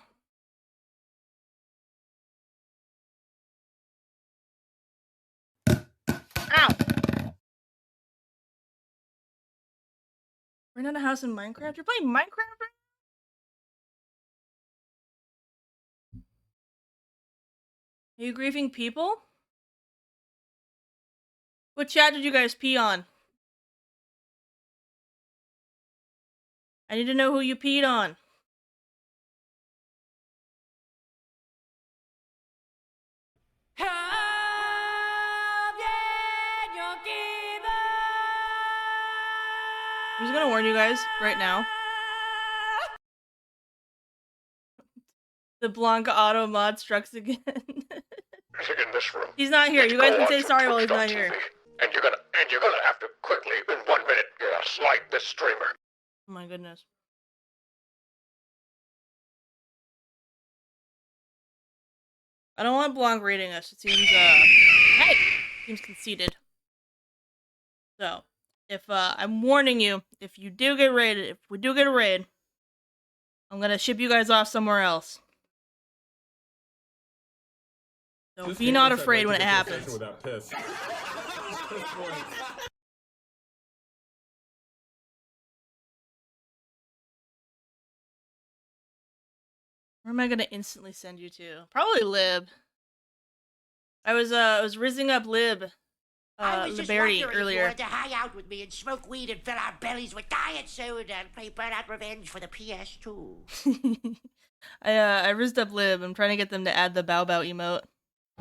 Ow! We're not a house in Minecraft? You're playing Minecraft right now? Are you grieving people? What chat did you guys pee on? I need to know who you peed on. I'm just gonna warn you guys right now. The Blanca auto mod strikes again.
In this room.
He's not here. You guys can say sorry while he's not here.
And you're gonna have to quickly, in 1 minute, slide this streamer.
Oh my goodness. I don't want Blanc reading us. It seems, hey! Seems conceited. So, if, I'm warning you, if you do get raided, if we do get a raid, I'm gonna ship you guys off somewhere else. So be not afraid when it happens. Where am I gonna instantly send you to? Probably Lib. I was rizzing up Lib,
I was just
Liberty
wondering if you
earlier.
wanted to hang out with me and smoke weed and fill our bellies with diet soda and play Burnout Revenge for the PS2.
I rizzed up Lib. I'm trying to get them to add the bow bow emote.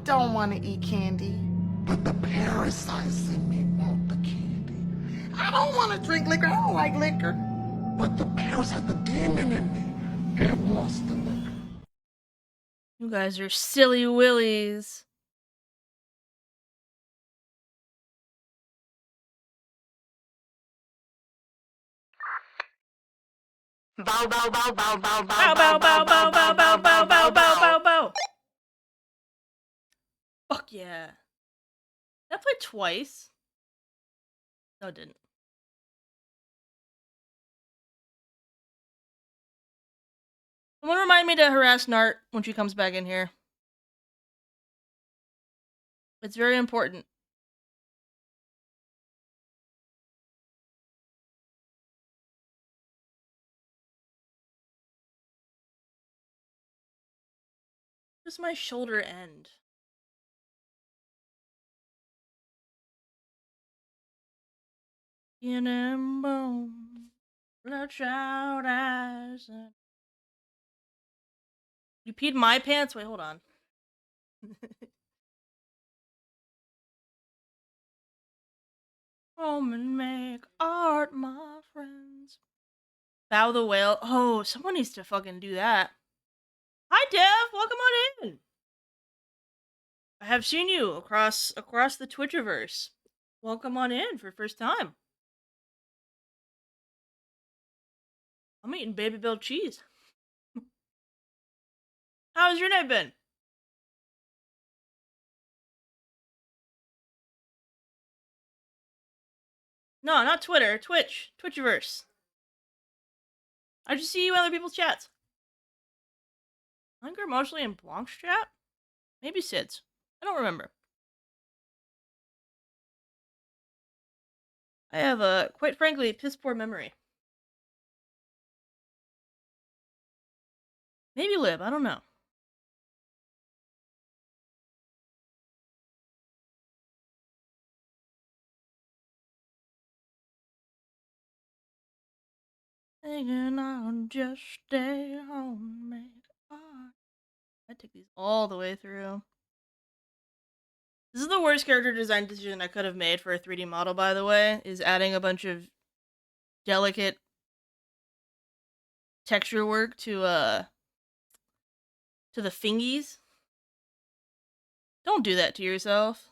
Don't want to eat candy.
But the parasites in me want the candy.
I don't want to drink liquor. I don't like liquor.
But the parasite, the demon in me, it wants the liquor.
You guys are silly willies.
Bow, bow, bow, bow, bow,
Bow bow bow bow bow bow bow bow bow bow bow. Fuck yeah. Did I play twice? No, it didn't. Someone remind me to harass Nart when she comes back in here. It's very important. Where's my shoulder end? In and bone, bloodshot eyes. You peed my pants? Wait, hold on. Home and make art, my friends. Bow the whale. Oh, someone needs to fucking do that. Hi, Dev. Welcome on in. I have seen you across the Twitchiverse. Welcome on in for first time. I'm eating baby bell cheese. How's your night been? No, not Twitter. Twitch. Twitchiverse. I just see you in other people's chats. I think we're mostly in Blanc's chat. Maybe Sid's. I don't remember. I have a, quite frankly, piss poor memory. Maybe Lib, I don't know. Thinking I'll just stay home and make art. I took these all the way through. This is the worst character design decision I could have made for a 3D model, by the way, is adding a bunch of delicate texture work to the fingies. Don't do that to yourself.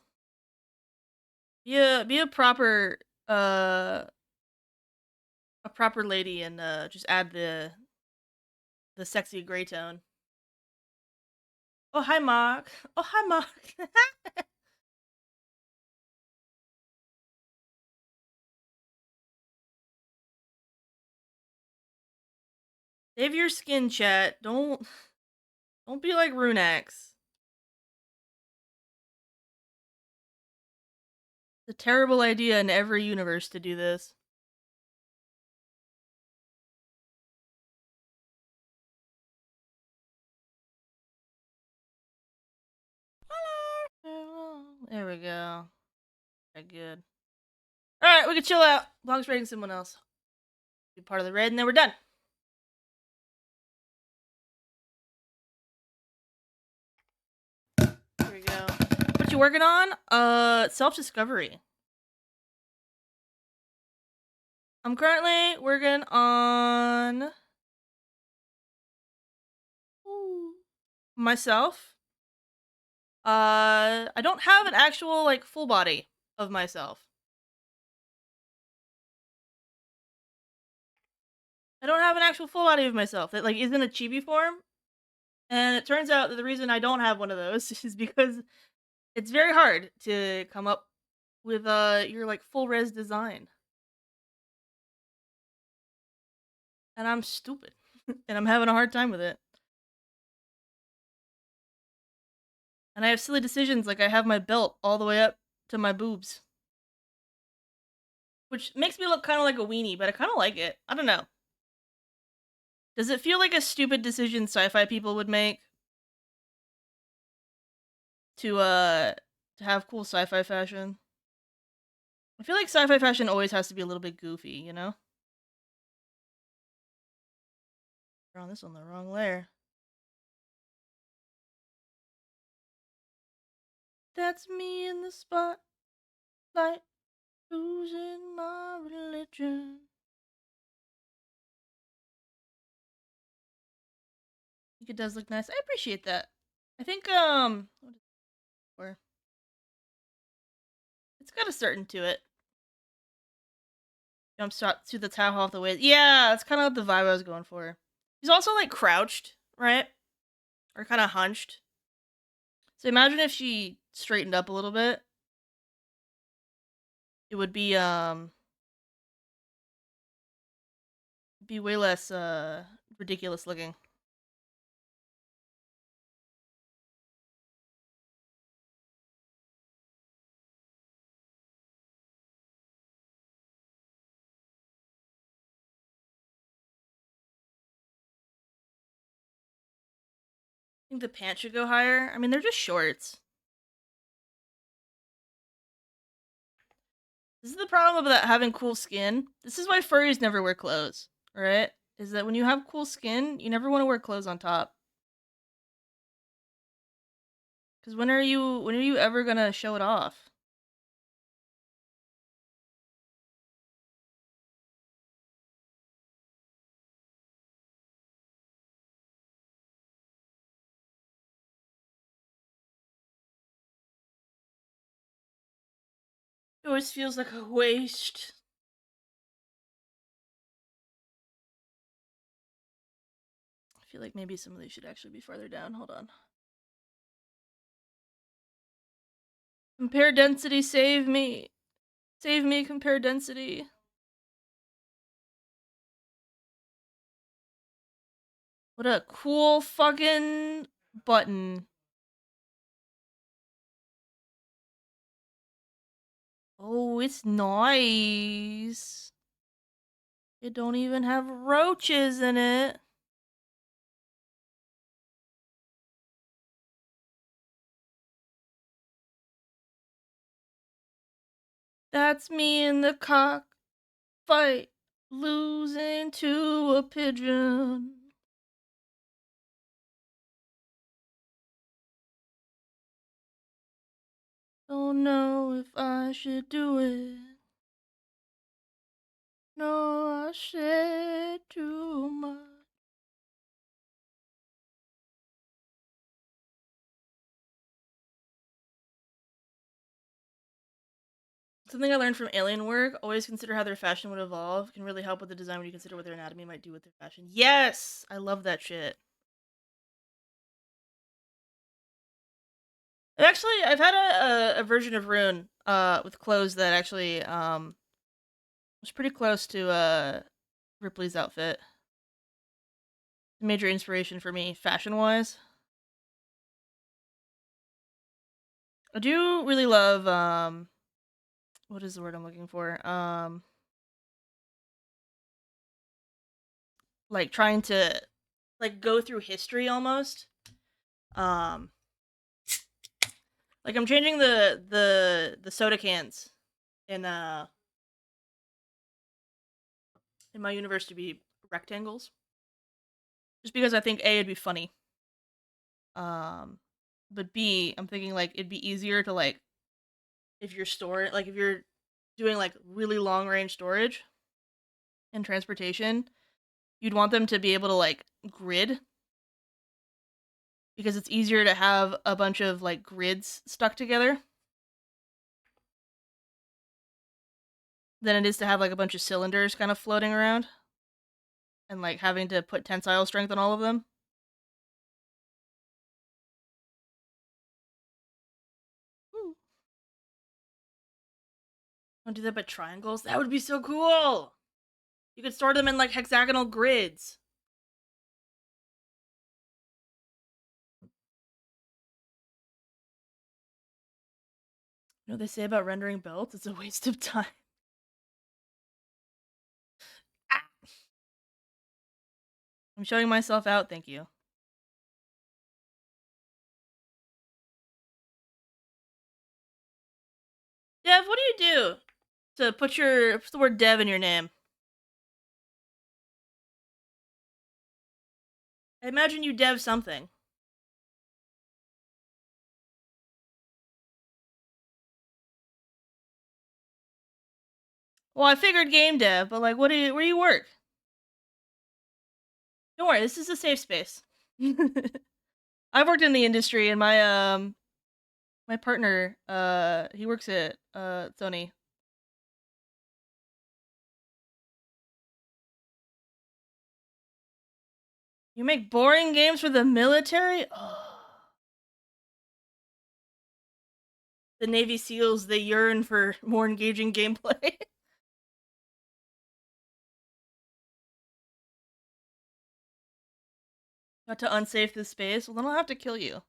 Be a proper lady and just add the sexy gray tone. Oh, hi, Mark. Oh, hi, Mark. Save your skin, chat. Don't be like Runex. It's a terrible idea in every universe to do this. There we go. Okay, good. Alright, we can chill out. Long's rating someone else. Be part of the raid, and then we're done. Here we go. What you working on? Self-discovery. I'm currently working on myself. I don't have an actual like full body of myself. I don't have an actual full body of myself that like is in a chibi form. And it turns out that the reason I don't have one of those is because it's very hard to come up with your like full res design. And I'm stupid. And I'm having a hard time with it. And I have silly decisions like I have my belt all the way up to my boobs. Which makes me look kind of like a weenie, but I kind of like it. I don't know. Does it feel like a stupid decision sci-fi people would make? To have cool sci-fi fashion? I feel like sci-fi fashion always has to be a little bit goofy, you know? Drawn this on the wrong layer. That's me in the spotlight, losing my religion. I think it does look nice. I appreciate that. I think what is it for? It's got a certain to it. Jump shot to the Tau off the way. Yeah, that's kind of the vibe I was going for. He's also like crouched, right? Or kind of hunched. So imagine if she straightened up a little bit. It would be way less ridiculous looking. I think the pants should go higher. I mean, they're just shorts. This is the problem about having cool skin. This is why furries never wear clothes, right? Is that when you have cool skin, you never want to wear clothes on top. Because when are you ever gonna show it off? It always feels like a waste. I feel like maybe some of these should actually be farther down. Hold on. Compare density, save me. Save me, compare density. What a cool fucking button. Oh, it's nice. It don't even have roaches in it. That's me in the cockfight, losing to a pigeon. Don't know if I should do it. No, I said too much. Something I learned from alien work, always consider how their fashion would evolve. Can really help with the design when you consider what their anatomy might do with their fashion. Yes! I love that shit. Actually, I've had a version of Rune with clothes that actually was pretty close to Ripley's outfit. Major inspiration for me, fashion-wise. I do really love what is the word I'm looking for? Like trying to like go through history almost. Um like I'm changing the soda cans in my universe to be rectangles. Just because I think A, it'd be funny. But B, I'm thinking like it'd be easier to like if you're doing like really long range storage and transportation, you'd want them to be able to like grid because it's easier to have a bunch of like grids stuck together than it is to have like a bunch of cylinders kind of floating around and like having to put tensile strength on all of them. Don't do that by triangles. That would be so cool. You could store them in like hexagonal grids. You know what they say about rendering belts? It's a waste of time. Ah! I'm showing myself out, thank you. Dev, what do you do to put the word dev in your name? I imagine you dev something. Well, I figured game dev, but like, where do you work? Don't worry, this is a safe space. I've worked in the industry, and my partner, he works at Sony. You make boring games for the military? Oh. The Navy SEALs, they yearn for more engaging gameplay. Got to unsafe this space? Well, then I'll have to kill you.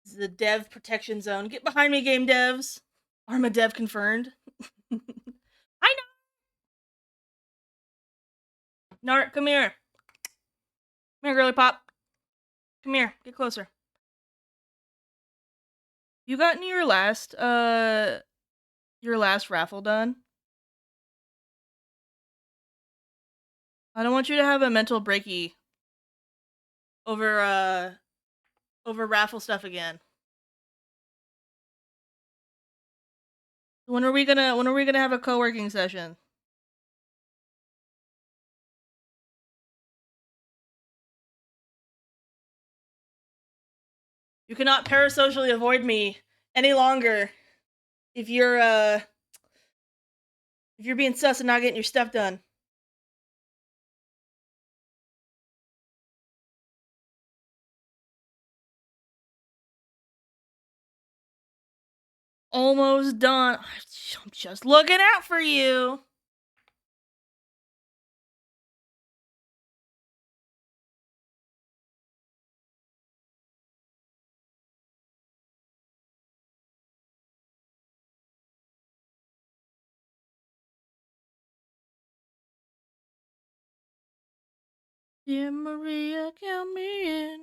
This is the dev protection zone. Get behind me, game devs. Arma dev confirmed. I know. Nart, come here. Come here, girly pop. Come here. Get closer. You gotten your last raffle done? I don't want you to have a mental breaky over raffle stuff again. When are we gonna have a co-working session? You cannot parasocially avoid me any longer if you're being sus and not getting your stuff done. Almost done. I'm just looking out for you. Dear Maria, count me in.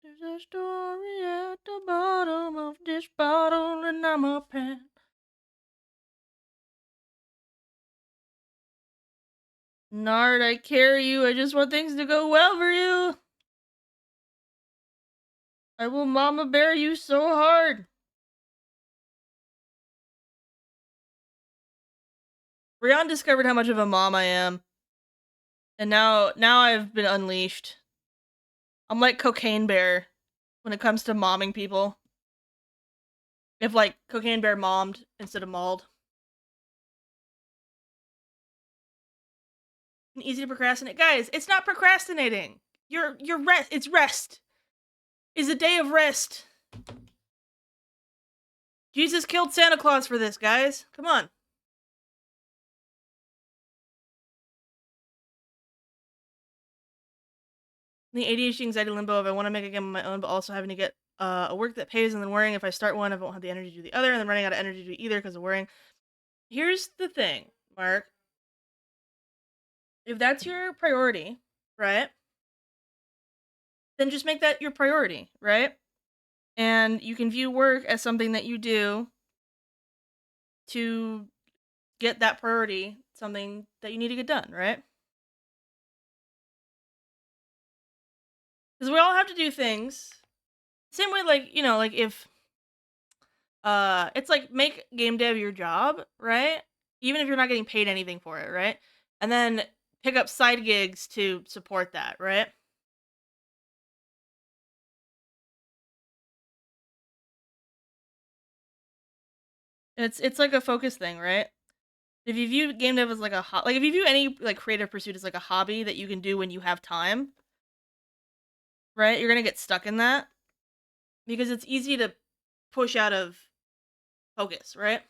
There's a story at the bottom of this bottle, and I'm a pen. Nard, I care you. I just want things to go well for you. I will mama bear you so hard. Rian discovered how much of a mom I am. And now I've been unleashed. I'm like Cocaine Bear when it comes to momming people. If like Cocaine Bear mommed instead of mauled. and easy to procrastinate. Guys, it's not procrastinating. You're rest. It's rest. It's a day of rest. Jesus killed Santa Claus for this, guys. Come on. The ADHD anxiety limbo of I want to make a game on my own, but also having to get a work that pays and then worrying if I start one, I won't have the energy to do the other, and then running out of energy to do either because of worrying. Here's the thing, Mark. If that's your priority, right? Then just make that your priority, right? And you can view work as something that you do to get that priority, something that you need to get done, right? Because we all have to do things. Same way, like, you know, like if it's like make game dev your job, right? Even if you're not getting paid anything for it, right? And then pick up side gigs to support that, right? It's like a focus thing, right? If you view game dev as like a like if you view any like creative pursuit as like a hobby that you can do when you have time, right? You're gonna get stuck in that because it's easy to push out of focus, right?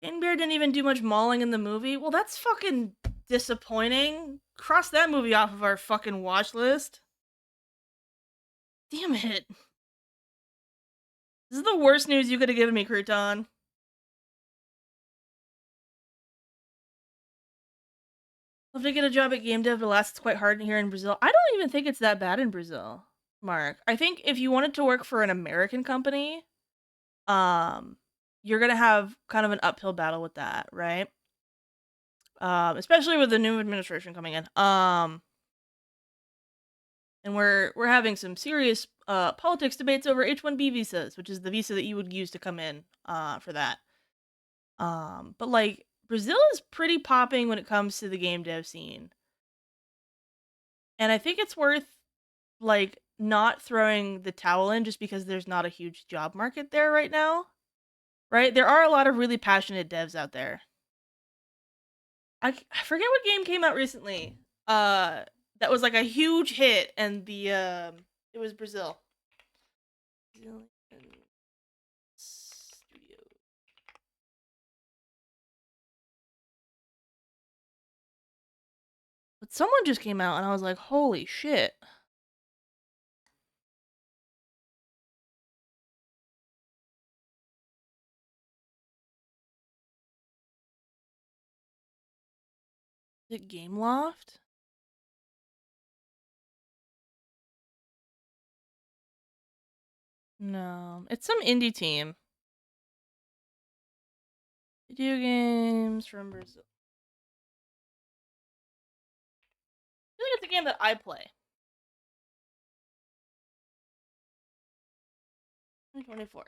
Bear didn't even do much mauling in the movie. Well, that's fucking disappointing. Cross that movie off of our fucking watch list. Damn it. This is the worst news you could have given me, Crouton. If they get a job at game dev, alas, it's quite hard here in Brazil. I don't even think it's that bad in Brazil, Mark. I think if you wanted to work for an American company, you're gonna have kind of an uphill battle with that, right? Especially with the new administration coming in. And we're having some serious politics debates over H-1B visas, which is the visa that you would use to come in for that. But like Brazil is pretty popping when it comes to the game dev scene. And I think it's worth like not throwing the towel in just because there's not a huge job market there right now. Right? There are a lot of really passionate devs out there. I forget what game came out recently. That was like a huge hit and the it was Brazil. Brazilian studio. But someone just came out and I was like, holy shit. Is it Gameloft? No, it's some indie team. Video games from Brazil. I feel like it's a game that I play. 2024.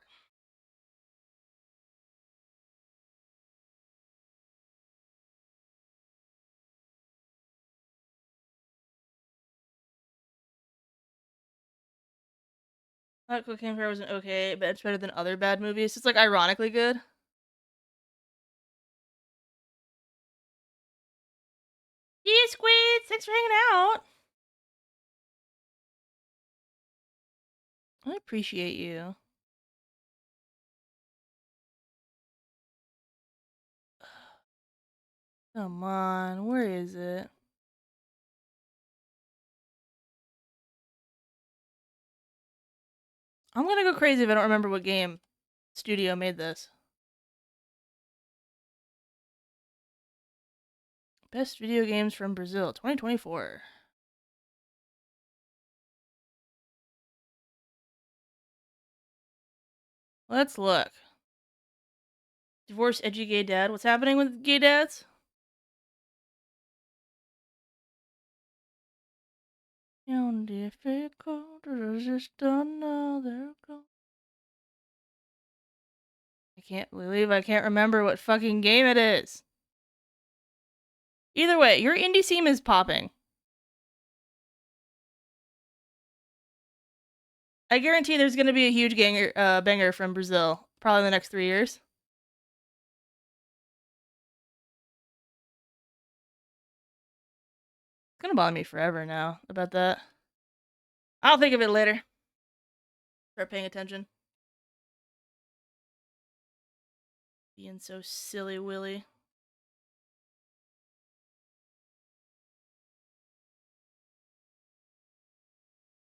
I thought Cocaine Bear wasn't okay, but it's better than other bad movies. It's like ironically good. Yeah, Squid! Thanks for hanging out. I appreciate you. Come on, where is it? I'm gonna go crazy if I don't remember what game studio made this. Best video games from Brazil, 2024. Let's look. Divorced edgy gay dad. What's happening with gay dads? Difficult to resist another go. I can't believe I can't remember what fucking game it is. Either way, your indie scene is popping. I guarantee there's gonna be a huge banger from Brazil, probably in the next 3 years. gonna bother me forever now about that. I'll think of it later. Start paying attention. Being so silly willy.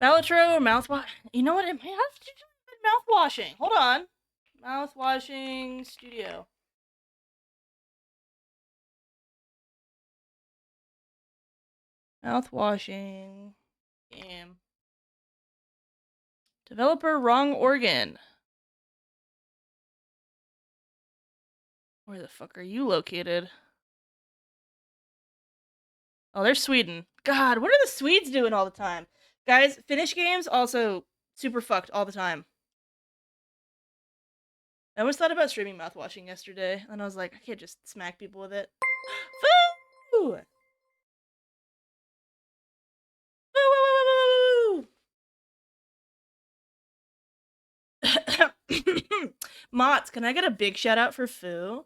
Bellatro or mouthwash? You know what? It might have to do with mouthwashing. Hold on. Mouthwashing studio. Mouthwashing game. Developer wrong organ. Where the fuck are you located? Oh, they're Sweden. God, what are the Swedes doing all the time? Guys, Finnish games also super fucked all the time. I almost thought about streaming mouthwashing yesterday, and I was like, I can't just smack people with it. Foo! Mott's, can I get a big shout out for Foo?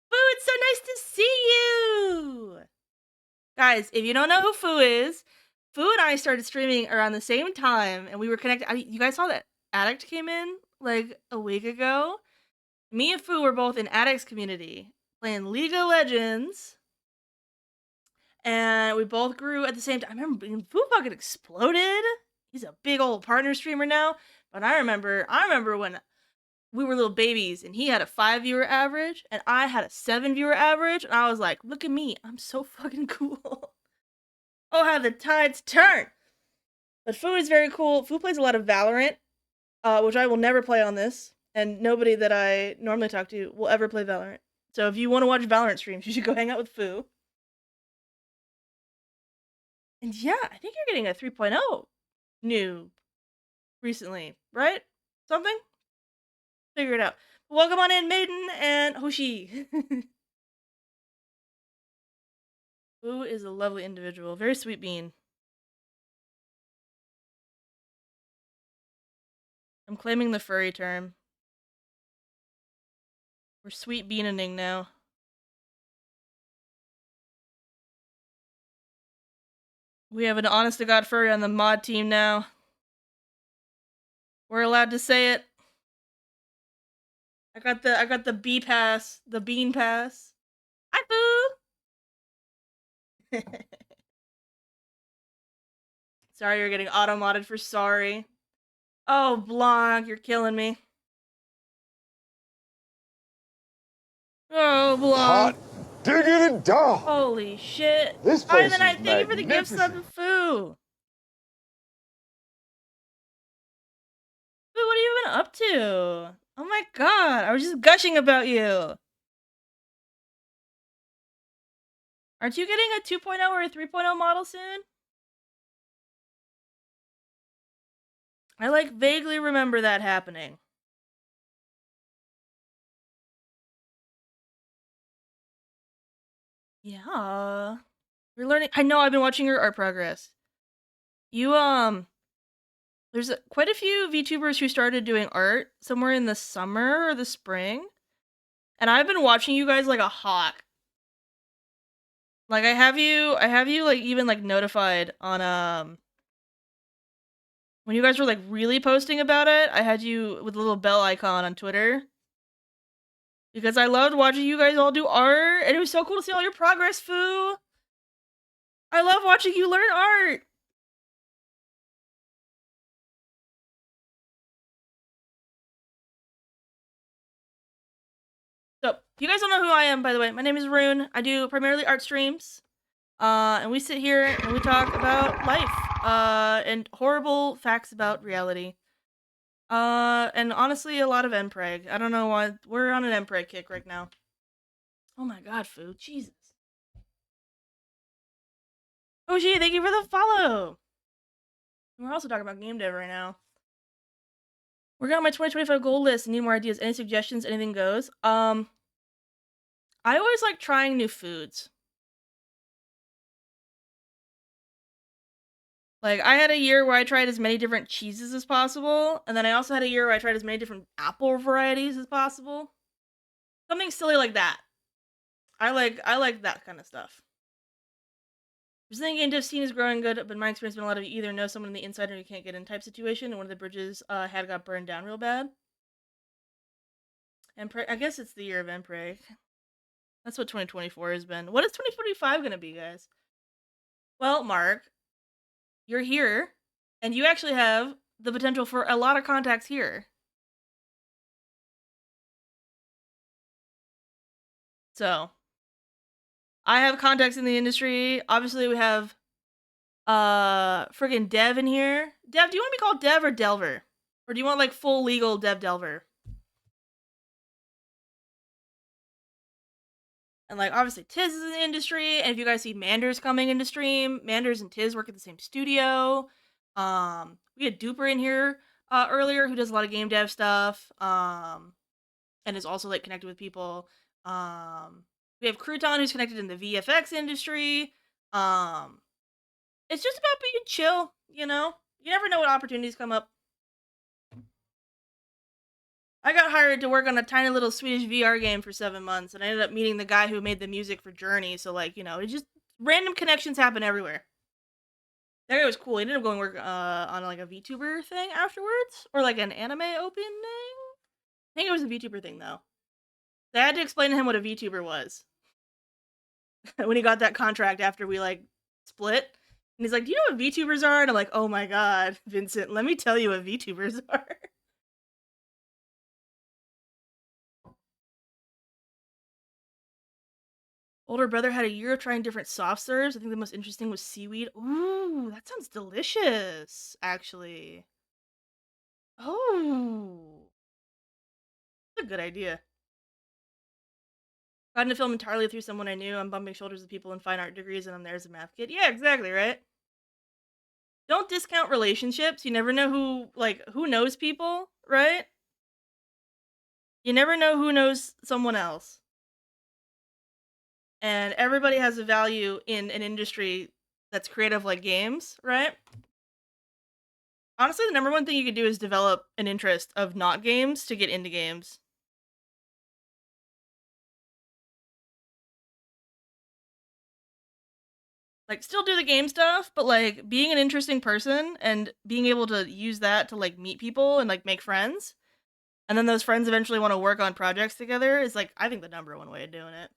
Foo, it's so nice to see you! Guys, if you don't know who Foo is, Foo and I started streaming around the same time, and we were connected. You guys saw that Addict came in like a week ago? Me and Foo were both in Addict's community, playing League of Legends, and we both grew at the same time. I remember Foo fucking exploded. He's a big old partner streamer now, but I remember when we were little babies, and he had a 5-viewer average, and I had a 7-viewer average, and I was like, look at me, I'm so fucking cool. Oh, how the tides turn! But Foo is very cool. Foo plays a lot of Valorant, which I will never play on this, and nobody that I normally talk to will ever play Valorant. So if you want to watch Valorant streams, you should go hang out with Foo. And yeah, I think you're getting a 3.0 new recently, right? Something? Figure it out. Welcome on in, Maiden and Hoshi. Foo is a lovely individual. Very sweet bean. I'm claiming the furry term. We're sweet beaning now. We have an honest to God furry on the mod team now. We're allowed to say it. I got the B pass, the bean pass. Hi, Foo. Sorry, you're getting auto-modded for sorry. Oh, Blanc, you're killing me. Oh, Blanc.
Hot diggity dog.
Holy shit.
This place
Hi,
is
thank you for the gift sub
magnificent.
to Foo. Foo, what have you been up to? Oh my god, I was just gushing about you. Aren't you getting a 2.0 or a 3.0 model soon? I like vaguely remember that happening. Yeah. You're learning. I know, I've been watching your art progress. You, there's quite a few VTubers who started doing art somewhere in the summer or the spring. And I've been watching you guys like a hawk. Like, I have you like even like notified on, when you guys were like really posting about it, I had you with a little bell icon on Twitter. Because I loved watching you guys all do art, and it was so cool to see all your progress, Foo. I love watching you learn art. So, if you guys don't know who I am, by the way, my name is Rune. I do primarily art streams. And we sit here and we talk about life, and horrible facts about reality. And honestly, a lot of Mpreg. I don't know why. We're on an Mpreg kick right now. Oh my god, Foo. Jesus. Oshi, thank you for the follow. We're also talking about game dev right now. Working on my 2025 goal list. Need more ideas. Any suggestions? Anything goes. I always like trying new foods. Like, I had a year where I tried as many different cheeses as possible, and then I also had a year where I tried as many different apple varieties as possible. Something silly like that. I like that kind of stuff. Just thinking game dev scene is growing good, but in my experience, been a lot of you either know someone on the inside or you can't get in type situation, and one of the bridges had got burned down real bad. And I guess it's the year of Empreg. That's what 2024 has been. What is 2025 gonna be, guys? Well, Mark, you're here, and you actually have the potential for a lot of contacts here. So, I have contacts in the industry. Obviously, we have friggin' Dev in here. Dev, do you want to be called Dev or Delver? Or do you want like full legal Dev Delver? And like obviously Tiz is in the industry, and if you guys see Manders coming into stream, Manders and Tiz work at the same studio. We had Duper in here earlier who does a lot of game dev stuff. And is also like connected with people. We have Crouton who's connected in the VFX industry. It's just about being chill, you know? You never know what opportunities come up. I got hired to work on a tiny little Swedish VR game for 7 months, and I ended up meeting the guy who made the music for Journey, so like, you know, it just random connections happen everywhere. That guy was cool. He ended up going work on like a VTuber thing afterwards, or like an anime opening. I think it was a VTuber thing though. I had to explain to him what a VTuber was when he got that contract after we like split. And he's like, "Do you know what VTubers are?" And I'm like, "Oh my god, Vincent, let me tell you what VTubers are." Older brother had a year of trying different soft serves. I think the most interesting was seaweed. Ooh, that sounds delicious, actually. Oh, that's a good idea. Got into film entirely through someone I knew. I'm bumping shoulders with people in fine art degrees, and I'm there as a math kid. Yeah, exactly, right? Don't discount relationships. You never know who knows people, right? You never know who knows someone else. And everybody has a value in an industry that's creative like games, right? Honestly, the number one thing you could do is develop an interest of not games to get into games. Like, still do the game stuff, but like being an interesting person and being able to use that to like meet people and like make friends, and then those friends eventually want to work on projects together is like, I think, the number one way of doing it.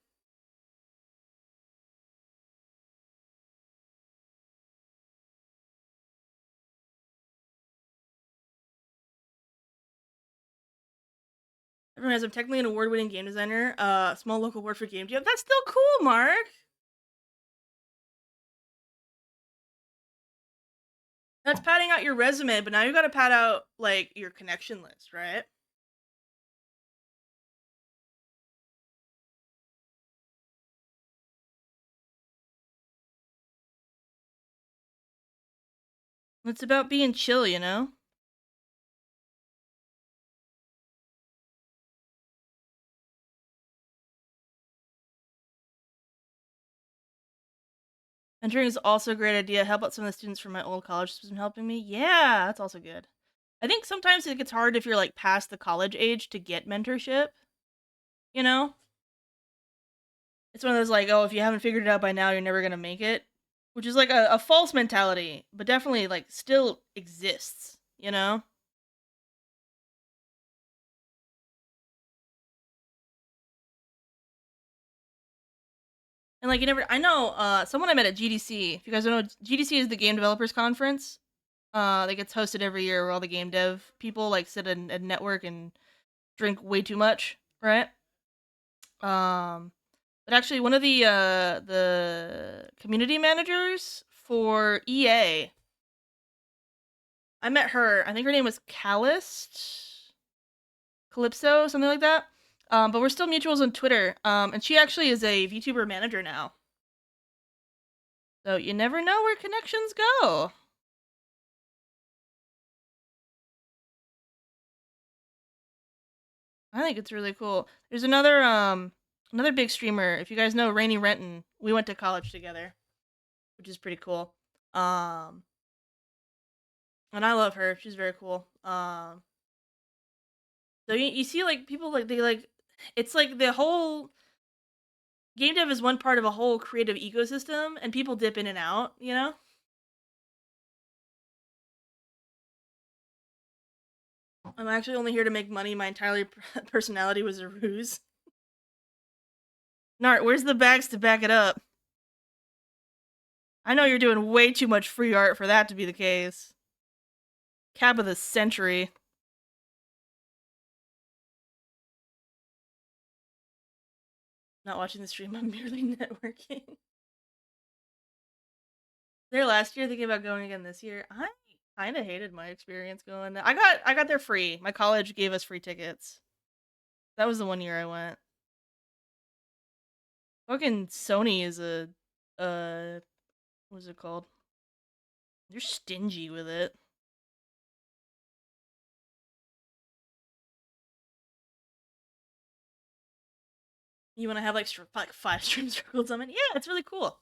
Everyone has, I'm technically an award-winning game designer. Small local award for game jam. That's still cool, Mark. That's padding out your resume, but now you gotta pad out like your connection list, right? It's about being chill, you know? Mentoring is also a great idea. How about some of the students from my old college who's been helping me? Yeah, that's also good. I think sometimes it gets hard if you're like past the college age to get mentorship. You know? It's one of those like, oh, if you haven't figured it out by now, you're never gonna make it. Which is like a false mentality, but definitely like still exists, you know? And like you never, I know someone I met at GDC. If you guys don't know, GDC is the Game Developers Conference. That gets hosted every year where all the game dev people like sit in a network and drink way too much, right? But actually one of the community managers for EA, I met her. I think her name was Calypso, something like that. But we're still mutuals on Twitter. And she actually is a VTuber manager now. So you never know where connections go. I think it's really cool. There's another big streamer. If you guys know Rainy Renton, we went to college together, which is pretty cool. And I love her. She's very cool. So you see like people like they like, it's like the whole game dev is one part of a whole creative ecosystem, and people dip in and out, you know? I'm actually only here to make money. My entire personality was a ruse. Nart, where's the bags to back it up? I know you're doing way too much free art for that to be the case. Cap of the century. Not watching the stream, I'm merely networking. There last year, thinking about going again this year. I kind of hated my experience going. I got there free. My college gave us free tickets. That was the one year I went. Fucking Sony is a what's it called? They're stingy with it. You want to have like 5 stream circles on it? Yeah, it's really cool.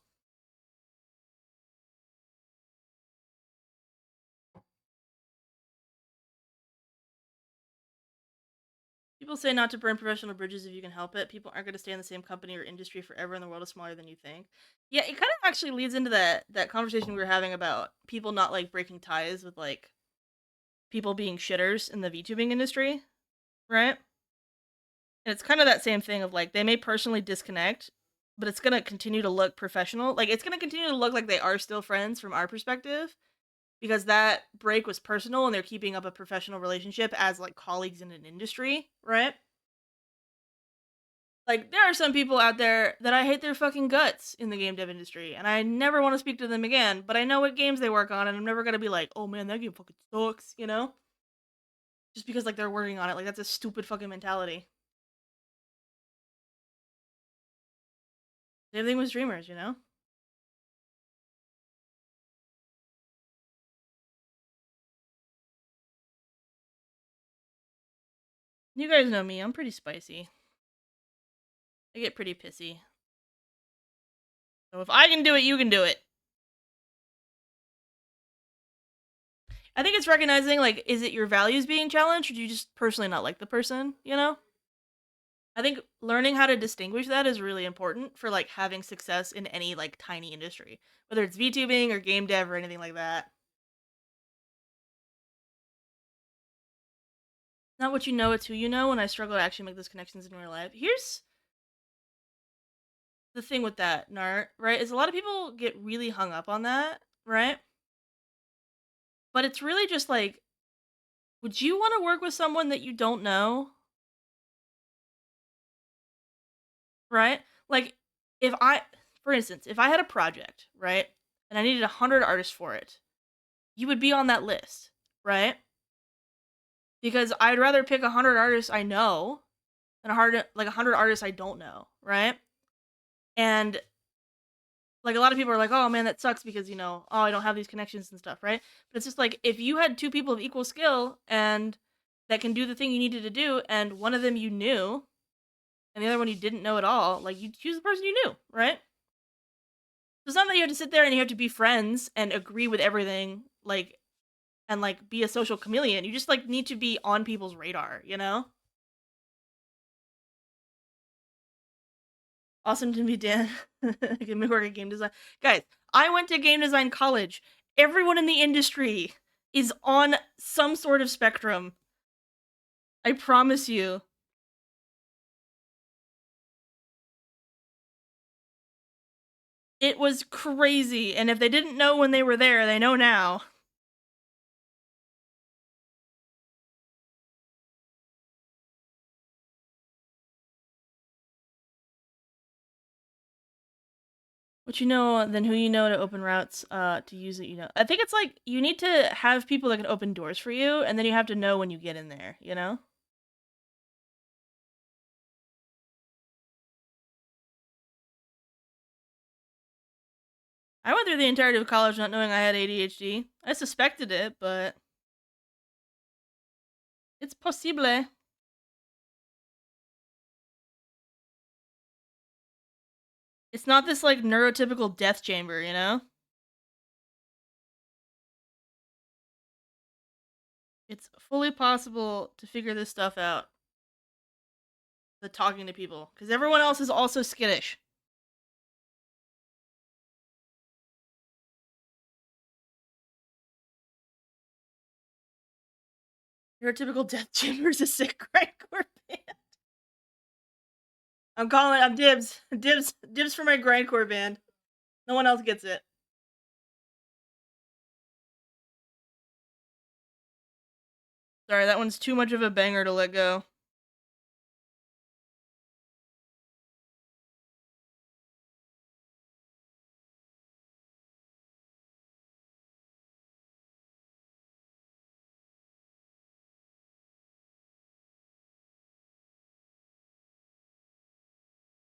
People say not to burn professional bridges if you can help it. People aren't going to stay in the same company or industry forever, and the world is smaller than you think. Yeah, it kind of actually leads into that conversation we were having about people not like breaking ties with like people being shitters in the VTubing industry, right? And it's kind of that same thing of like they may personally disconnect, but it's gonna continue to look professional. Like it's gonna continue to look like they are still friends from our perspective, because that break was personal and they're keeping up a professional relationship as like colleagues in an industry, right? Like there are some people out there that I hate their fucking guts in the game dev industry, and I never want to speak to them again, but I know what games they work on, and I'm never gonna be like, oh man, that game fucking sucks, you know? Just because like they're working on it. Like that's a stupid fucking mentality. Same thing with streamers, you know? You guys know me, I'm pretty spicy. I get pretty pissy. So if I can do it, you can do it. I think it's recognizing, like, is it your values being challenged, or do you just personally not like the person, you know? I think learning how to distinguish that is really important for, like, having success in any, like, tiny industry. Whether it's VTubing or game dev or anything like that. Not what you know, it's who you know, and I struggle to actually make those connections in real life. Here's the thing with that, Nart, right? Is a lot of people get really hung up on that, right? But it's really just like, would you want to work with someone that you don't know? Right? Like, for instance, if I had a project, right, and I needed 100 artists for it, you would be on that list, right? Because I'd rather pick 100 artists I know than 100 artists I don't know, right? And like a lot of people are like, oh man, that sucks because, you know, oh, I don't have these connections and stuff, right? But it's just like, if you had 2 people of equal skill and that can do the thing you needed to do, and one of them you knew, and the other one you didn't know at all, like, you choose the person you knew, right? So it's not that you have to sit there and you have to be friends and agree with everything, like, and, like, be a social chameleon. You just, like, need to be on people's radar, you know? Awesome to be Dan. I can work at game design. Guys, I went to game design college. Everyone in the industry is on some sort of spectrum. I promise you. It was crazy, and if they didn't know when they were there, they know now. What you know, then who you know to open routes to use it, you know. I think it's like, you need to have people that can open doors for you, and then you have to know when you get in there, you know? I went through the entirety of college not knowing I had ADHD. I suspected it, but it's possible. It's not this, like, neurotypical death chamber, you know? It's fully possible to figure this stuff out. The talking to people. Because everyone else is also skittish. Your typical Death Chamber's a sick grindcore band. I'm dibs. Dibs for my grindcore band. No one else gets it. Sorry, that one's too much of a banger to let go.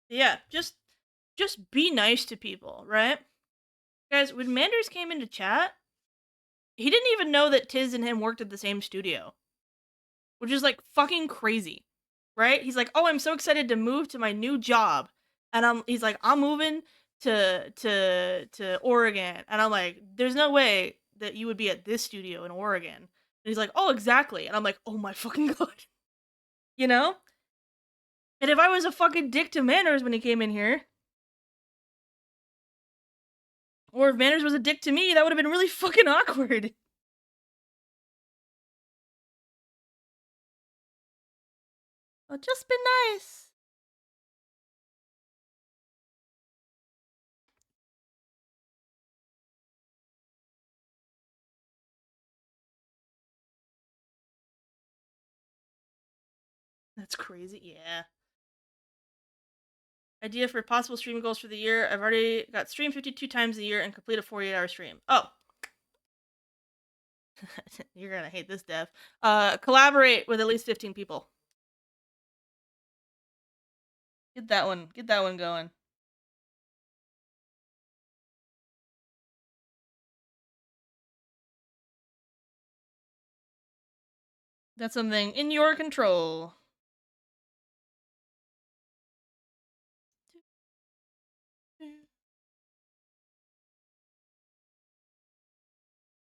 Yeah, just be nice to people, right? Guys, when Manders came into chat, he didn't even know that Tiz and him worked at the same studio. Which is like fucking crazy. Right? He's like, "Oh, I'm so excited to move to my new job." And he's like, "I'm moving to Oregon." And I'm like, "There's no way that you would be at this studio in Oregon." And he's like, "Oh, exactly." And I'm like, "Oh my fucking god." You know? And if I was a fucking dick to Manners when he came in here, or if Manners was a dick to me, that would have been really fucking awkward. Oh, just be nice. That's crazy. Yeah. Idea for possible stream goals for the year. I've already got stream 52 times a year and complete a 48-hour stream. Oh. You're gonna hate this, Dev. Collaborate with at least 15 people. Get that one going. That's something in your control.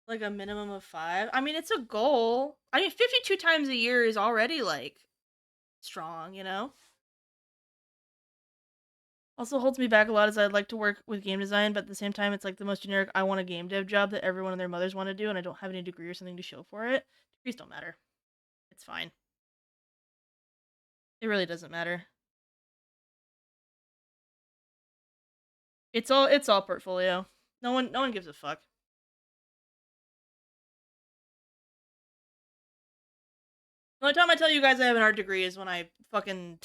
Like a minimum of 5. I mean, it's a goal. I mean, 52 times a year is already like strong, you know? Also holds me back a lot as I'd like to work with game design, but at the same time it's like the most generic I want a game dev job that everyone and their mothers want to do, and I don't have any degree or something to show for it. Degrees don't matter. It's fine. It really doesn't matter. It's all portfolio. No one gives a fuck. The only time I tell you guys I have an art degree is when I fucking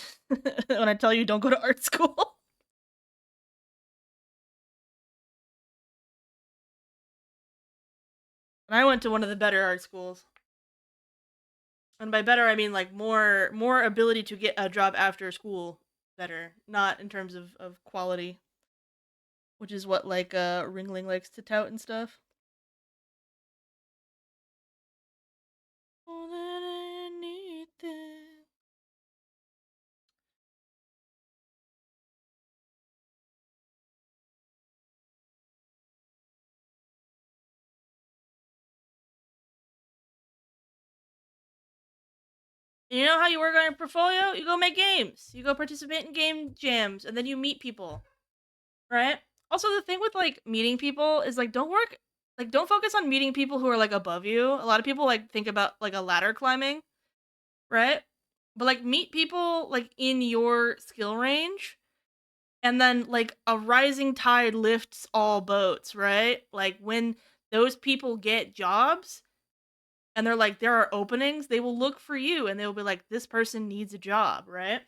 when I tell you don't go to art school. And I went to one of the better art schools. And by better I mean like more ability to get a job after school better, not in terms of quality. Which is what like Ringling likes to tout and stuff. More than anything. You know how you work on your portfolio? You go make games. You go participate in game jams, and then you meet people. Right? Also, the thing with like meeting people is like don't focus on meeting people who are like above you. A lot of people like think about like a ladder climbing, right? But like meet people like in your skill range, and then like a rising tide lifts all boats, right? Like when those people get jobs and they're like there are openings, they will look for you and they'll be like this person needs a job, right?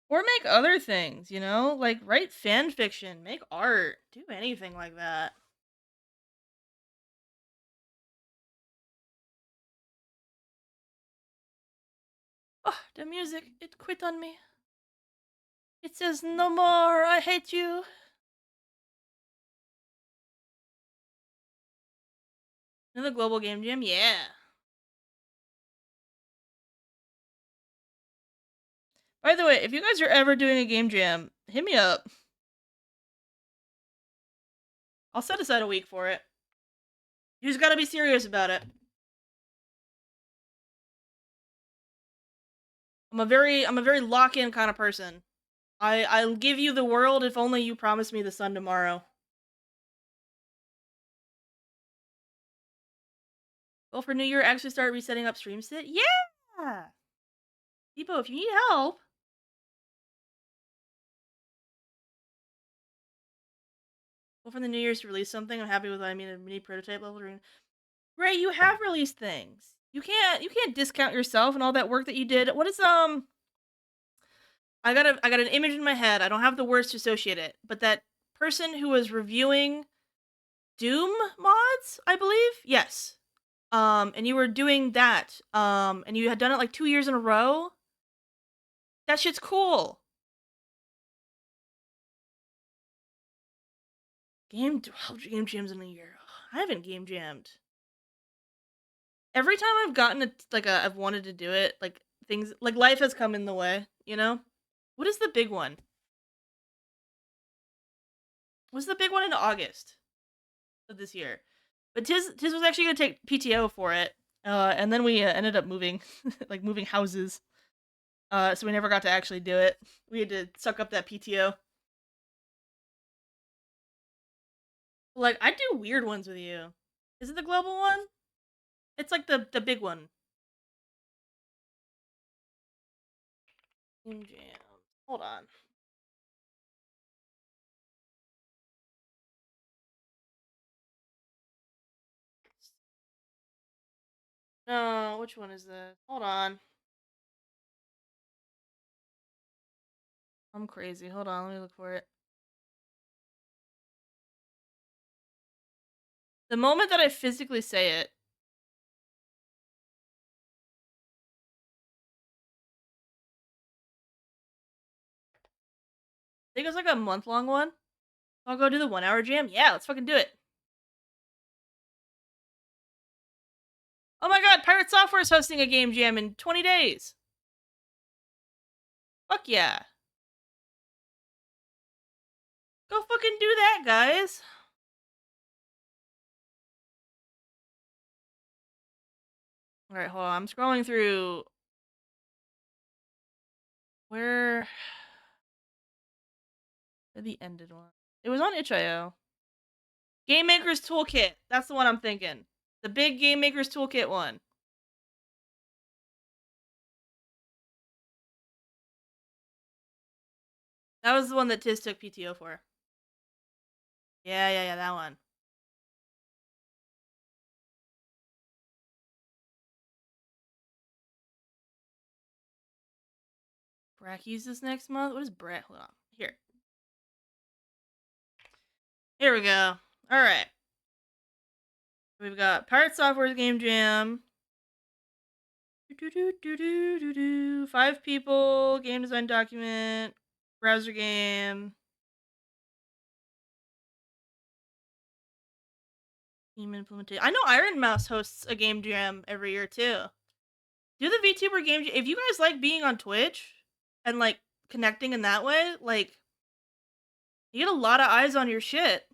Or make other things, you know? Like write fan fiction, make art, do anything like that. Oh, the music, it quit on me. It says no more, I hate you. Another global game jam? Yeah. By the way, if you guys are ever doing a game jam, hit me up. I'll set aside a week for it. You just gotta be serious about it. I'm a very lock-in kind of person. I'll give you the world if only you promise me the sun tomorrow. Well, for New Year, actually start resetting up stream sit? Yeah! Depot, if you need help. Well, for the New Year's to release something, I'm happy with what I mean a mini prototype level. Ray, you have released things. You can't discount yourself and all that work that you did. What is I got an image in my head. I don't have the words to associate it, but that person who was reviewing Doom mods, I believe? Yes. And you were doing that. And you had done it like 2 years in a row. That shit's cool. Game jams in a year. I haven't game jammed. Every time I've gotten I've wanted to do it, like things like life has come in the way, you know? What is the big one? What's the big one in August of this year? But Tiz was actually gonna take PTO for it, and then we ended up moving, like moving houses. So we never got to actually do it. We had to suck up that PTO. Like I do weird ones with you. Is it the global one? It's like the big one. Game jam. Hold on. No, which one is this? Hold on. I'm crazy. Hold on, let me look for it. The moment that I physically say it. I think it's like a month-long one. I'll go do the 1 hour jam. Yeah, let's fucking do it. Oh my god, Pirate Software is hosting a game jam in 20 days. Fuck yeah. Go fucking do that, guys. Alright, hold on. I'm scrolling through. Where the ended one? It was on itch.io. Game Maker's Toolkit. That's the one I'm thinking. The big Game Maker's Toolkit one. That was the one that Tiz took PTO for. Yeah, that one. Bracky's this next month? What is Brack? Hold on. Here. Here we go. Alright. We've got Pirate Software's Game Jam. 5 people, game design document, browser game. Team implementation. I know Iron Mouse hosts a game jam every year too. Do the VTuber game jam. If you guys like being on Twitch and like connecting in that way, like you get a lot of eyes on your shit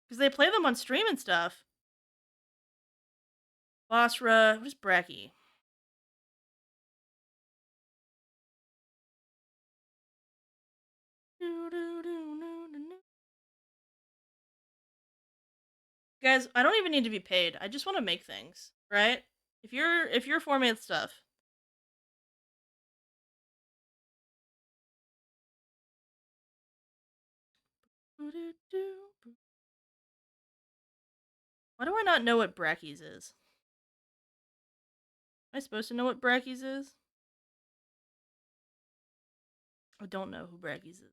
because they play them on stream and stuff. Basra, who's Bracky? Guys, I don't even need to be paid. I just want to make things, right? If you're for me with stuff. Why do I not know what Brackies is? Am I supposed to know what Brackies is? I don't know who Brackies is.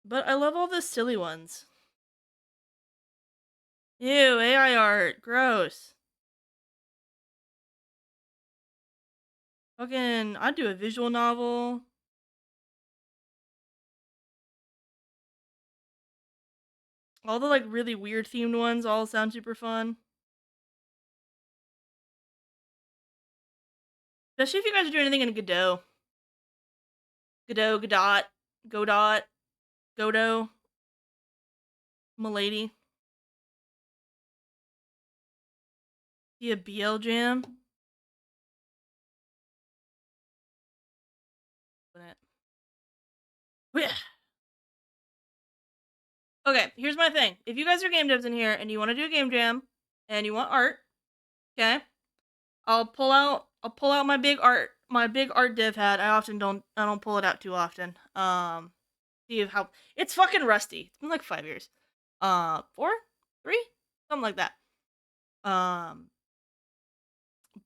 But I love all the silly ones. Ew, AI art. Gross. Fucking, I'd do a visual novel. All the, like, really weird themed ones all sound super fun. Especially if you guys are doing anything in Godot. Godot, Milady. See a BL jam? Okay, here's my thing. If you guys are game devs in here and you want to do a game jam and you want art, okay, I'll pull out my big art dev hat. I don't pull it out too often. See how it's fucking rusty. It's been like 5 years. 4, 3, something like that.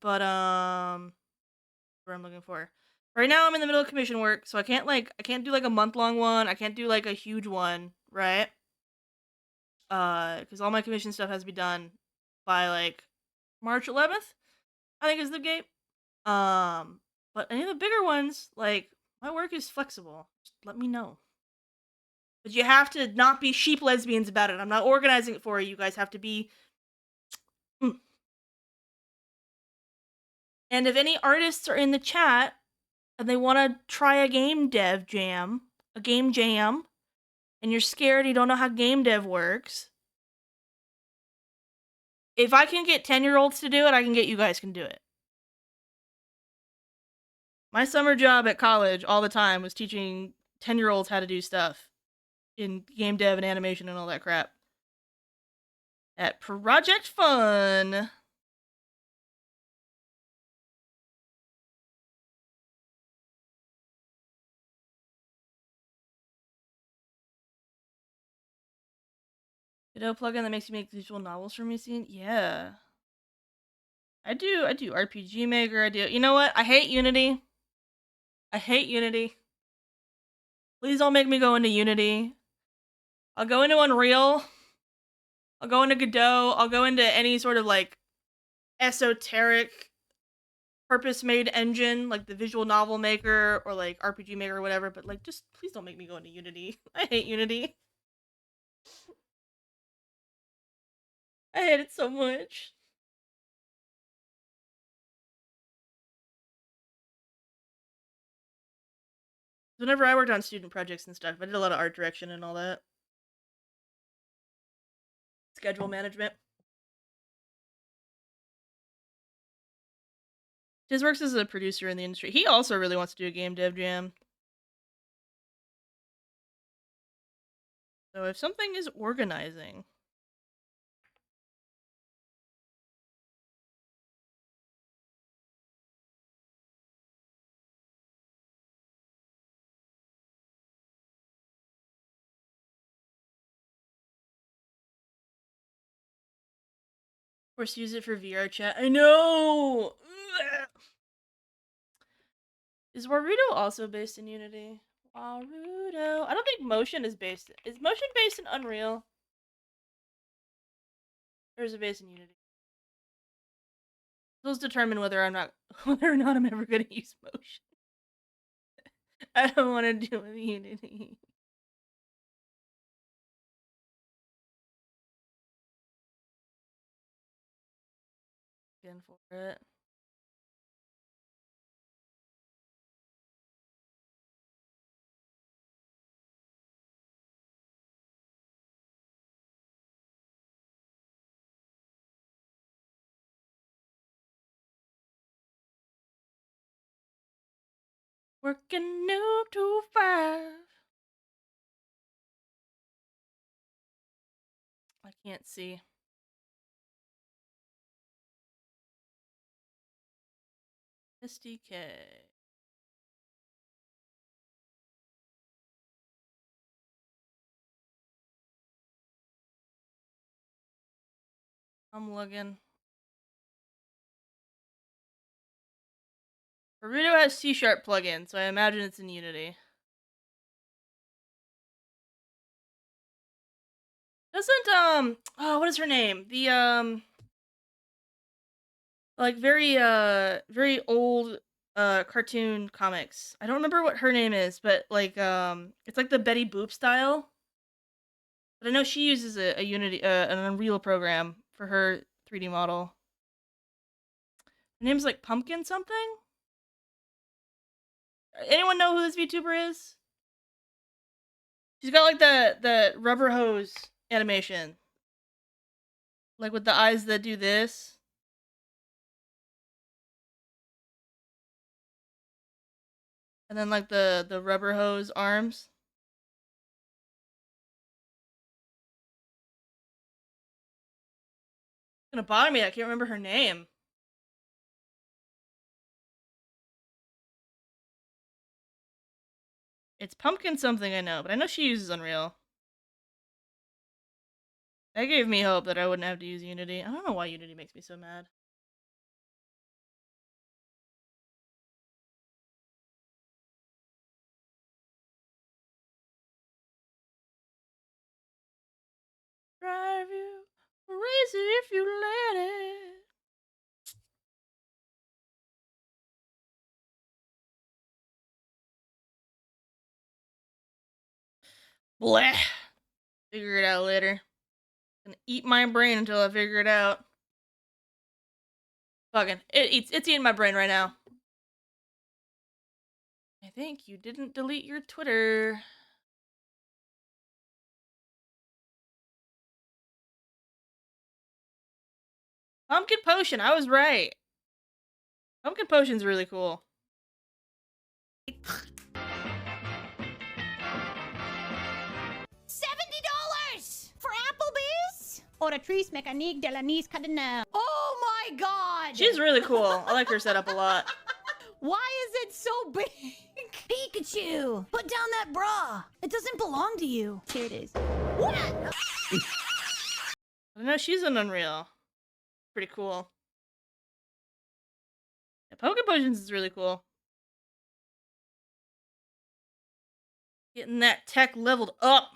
But what I'm looking for. Right now I'm in the middle of commission work, so I can't do like a month-long one. I can't do like a huge one, right? Cuz all my commission stuff has to be done by like March 11th, I think is the gate. But any of the bigger ones, like my work is flexible. Just let me know. But you have to not be sheep lesbians about it. I'm not organizing it for you. You guys have to be And if any artists are in the chat and they want to try a game jam, and you're scared you don't know how game dev works, if I can get 10-year-olds to do it, I can get you guys can do it. My summer job at college all the time was teaching 10-year-olds how to do stuff in game dev and animation and all that crap. At Project Fun. Video plugin that makes you make visual novels for me scene? Yeah. I do RPG Maker, you know what? I hate Unity. Please don't make me go into Unity. I'll go into Unreal. I'll go into Godot. I'll go into any sort of like esoteric purpose-made engine, like the Visual Novel Maker or like RPG Maker or whatever, but like just please don't make me go into Unity. I hate Unity. I hate it so much. Whenever I worked on student projects and stuff, I did a lot of art direction and all that. Schedule management. His works as a producer in the industry. He also really wants to do a game dev jam. So if something is organizing, of course, use it for VR chat. I know! Ugh. Is Warudo also based in Unity? Warudo. I don't think motion is based. Is motion based in Unreal? Or is it based in Unity? Those determine whether or not I'm ever gonna use motion. I don't want to do it with Unity. Again for it. Working noob to 5. I can't see. SDK. I'm looking. Naruto has C# plugin, so I imagine it's in Unity. Doesn't what is her name? The like very old cartoon comics. I don't remember what her name is, but like it's like the Betty Boop style. But I know she uses a Unity an Unreal program for her 3D model. Her name's like Pumpkin something? Anyone know who this VTuber is? She's got like the rubber hose animation. Like with the eyes that do this. And then like the rubber hose arms. gonna bother me. I can't remember her name. It's Pumpkin something, I know, but I know she uses Unreal. That gave me hope that I wouldn't have to use Unity. I don't know why Unity makes me so mad. Drive you crazy if you let it. Bleh. Figure it out later. Gonna eat my brain until I figure it out. Fucking, it's eating my brain right now. I think you didn't delete your Twitter. Pumpkin Potion, I was right. Pumpkin Potion's really cool.
$70 for Applebee's? Oratrice mécanique de la niece Cadenas. Oh my god!
She's really cool. I like her setup a lot.
Why is it so big? Pikachu! Put down that bra! It doesn't belong to you. Here it is. What?
I know she's an Unreal. Pretty cool. Yeah, Pumpkin Potions is really cool. Getting that tech leveled up.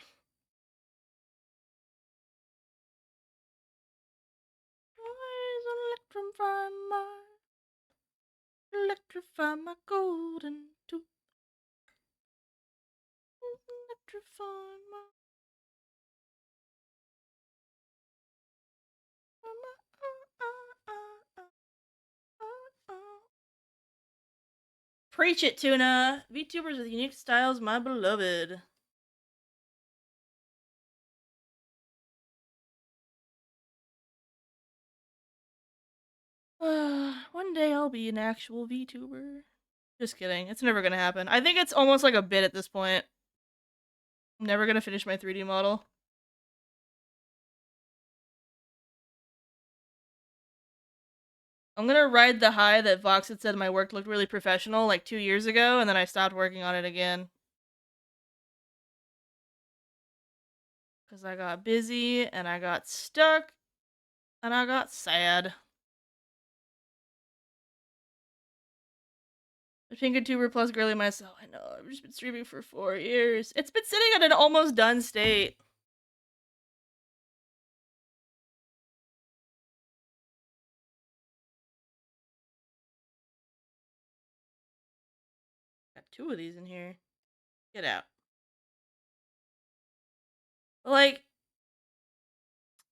Electrify my golden tooth. Electrify my... Preach it, Tuna. VTubers with unique styles, my beloved. One day I'll be an actual VTuber. Just kidding. It's never gonna happen. I think it's almost like a bit at this point. I'm never gonna finish my 3D model. I'm gonna ride the high that Vox had said my work looked really professional like 2 years ago, and then I stopped working on it again. Because I got busy, and I got stuck, and I got sad. The Pinkertuber plus girly myself. I know, I've just been streaming for 4 years. It's been sitting at an almost done state. Got 2 of these in here. Get out. Like,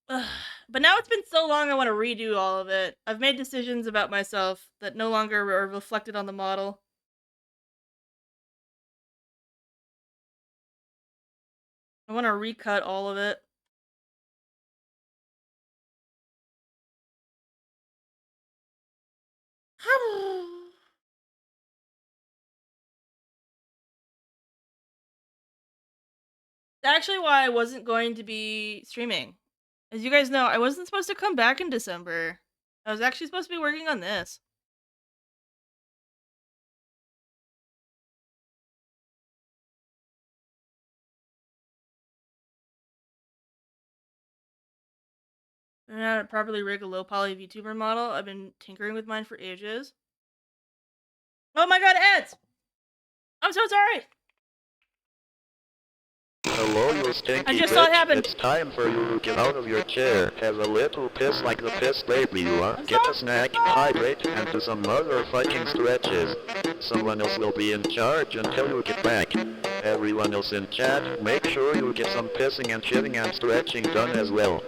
but now it's been so long I want to redo all of it. I've made decisions about myself that no longer are reflected on the model. I want to recut all of it. That's actually why I wasn't going to be streaming. As you guys know, I wasn't supposed to come back in December. I was actually supposed to be working on this. I know how to properly rig a low poly VTuber model. I've been tinkering with mine for ages. Oh my god, ads! I'm so sorry!
Hello, you stinky
I just saw it
bitch.
happen.
It's time for you to get out of your chair. Have a little piss like the piss baby you are. Get a snack, hydrate, and do some motherfucking stretches. Someone else will be in charge until you get back. Everyone else in chat, make sure you get some pissing and shitting and stretching done as well.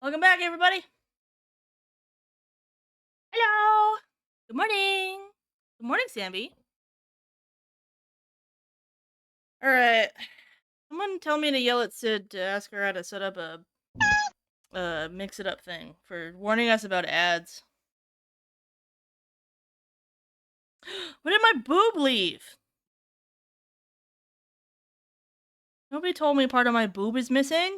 Welcome back, everybody. Hello. Good morning. Good morning, Samby. All right. Someone tell me to yell at Sid to ask her how to set up a mix it up thing for warning us about ads. Where did my boob leave? Nobody told me part of my boob is missing.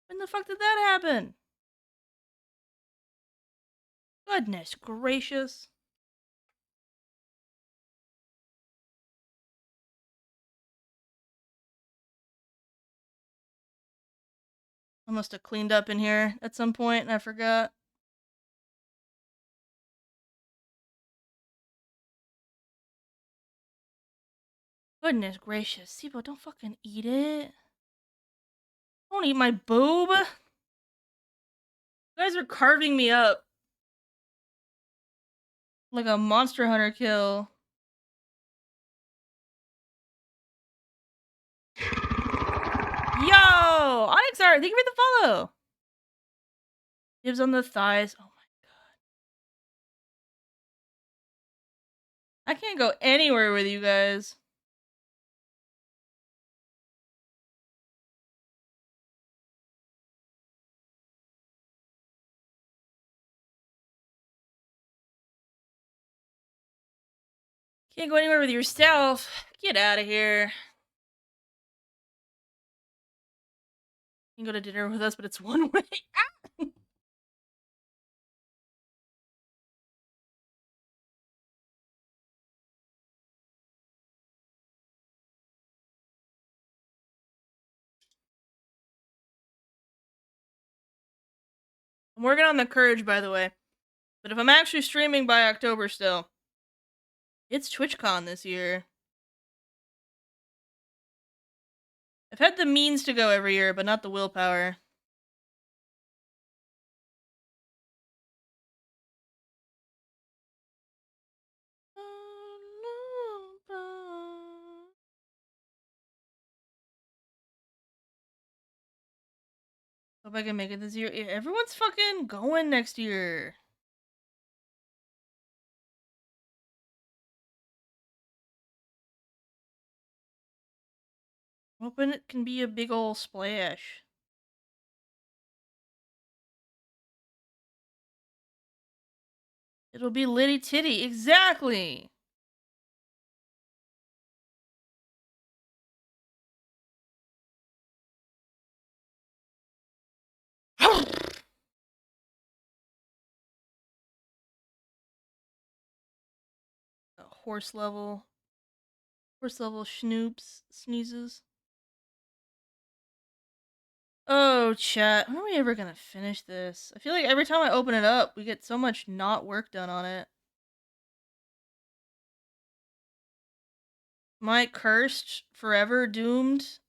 When the fuck did that happen? Goodness gracious. I must have cleaned up in here at some point and I forgot. Goodness gracious. Sibo, don't fucking eat it. Don't eat my boob. You guys are carving me up. Like a Monster Hunter kill. Yo! Onyxart, thank you for the follow! Dibs on the thighs. Oh my god. I can't go anywhere with you guys. Can't go anywhere with yourself. Get out of here. You can go to dinner with us, but it's one way. Ah! I'm working on the courage, by the way. But if I'm actually streaming by October still, it's TwitchCon this year. I've had the means to go every year, but not the willpower. Hope I can make it this year. Everyone's fucking going next year. Hoping it can be a big ol' splash. It'll be litty titty. Exactly! Horse level sneezes. Oh, chat. When are we ever gonna finish this? I feel like every time I open it up, we get so much not work done on it. Am I cursed? Forever doomed?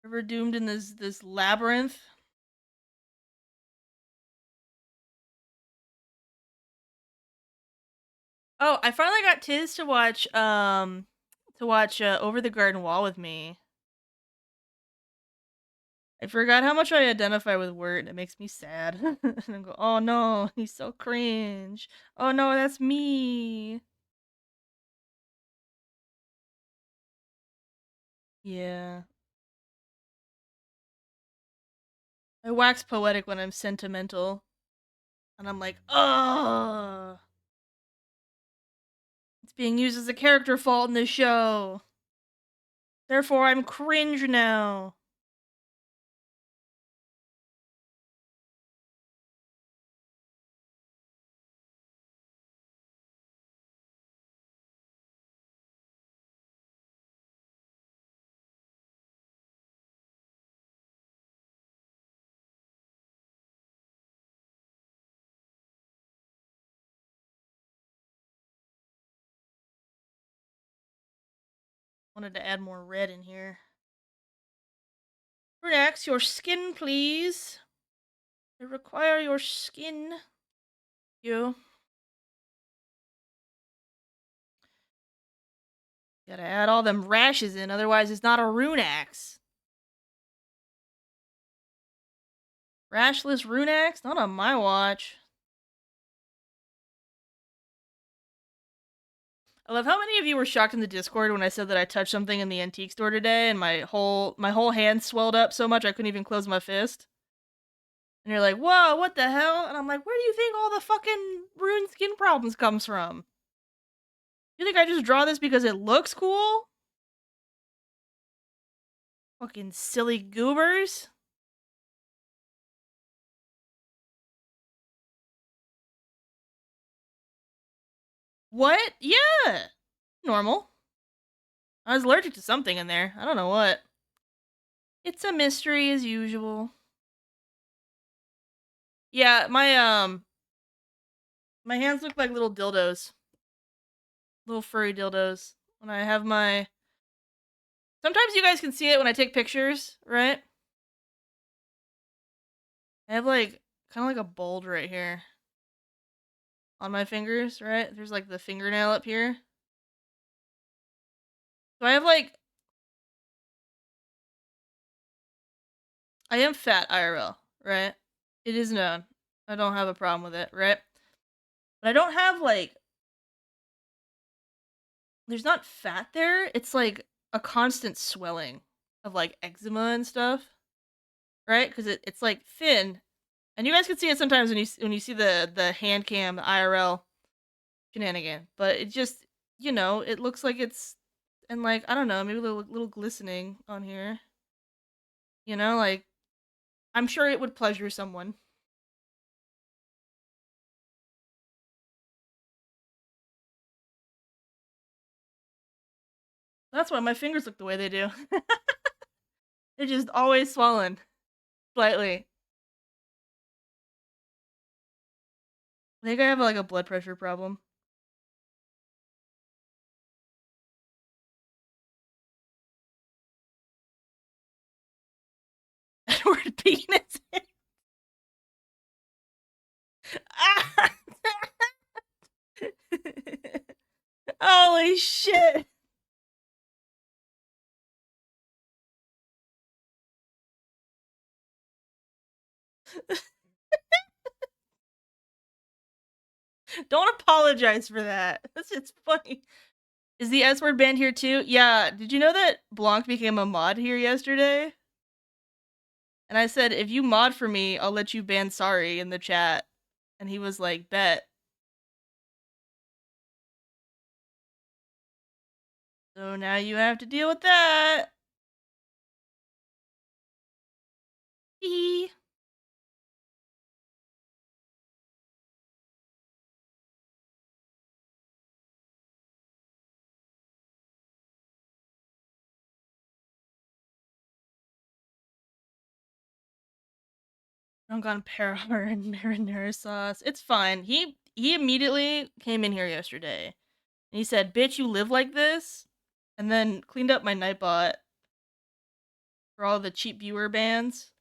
Forever doomed in this labyrinth? Oh, I finally got Tiz to watch Over the Garden Wall with me. I forgot how much I identify with Wirt, and it makes me sad. And I go, oh no, he's so cringe. Oh no, that's me. Yeah. I wax poetic when I'm sentimental. And I'm like, ugh. It's being used as a character fault in this show. Therefore, I'm cringe now. Wanted to add more red in here. Brunax, your skin, please. I require your skin. You. Gotta add all them rashes in, otherwise it's not a rune axe. Rashless rune axe? Not on my watch. I love how many of you were shocked in the Discord when I said that I touched something in the antique store today and my whole hand swelled up so much I couldn't even close my fist. And you're like, whoa, what the hell? And I'm like, where do you think all the fucking rune skin problems comes from? You think I just draw this because it looks cool? Fucking silly goobers. What? Yeah. Normal. I was allergic to something in there. I don't know what. It's a mystery as usual. Yeah, my hands look like little dildos. Little furry dildos. When I have my... Sometimes you guys can see it when I take pictures, right? I have like, kind of like a bulge right here. On my fingers, right? There's like the fingernail up here. So I have like... I am fat IRL, right? It is known. I don't have a problem with it, right? But I don't have like... There's not fat there. It's like a constant swelling of like eczema and stuff, right? Because it's like thin, and you guys can see it sometimes when you see the hand cam, the IRL shenanigan. But it just, you know, it looks like it's, and like I don't know, maybe a little glistening on here. You know, like I'm sure it would pleasure someone. That's why my fingers look the way they do. They're just always swollen, slightly. I think I have like a blood pressure problem. Edward penis. Holy shit. Don't apologize for that. That's just funny. Is the S word banned here too? Yeah. Did you know that Blanc became a mod here yesterday? And I said, if you mod for me, I'll let you ban sorry in the chat. And he was like, bet. So now you have to deal with that. Hee. I'm gone parar and marinara sauce. It's fine. He immediately came in here yesterday. And he said, bitch, you live like this? And then cleaned up my Nightbot for all the cheap viewer bans.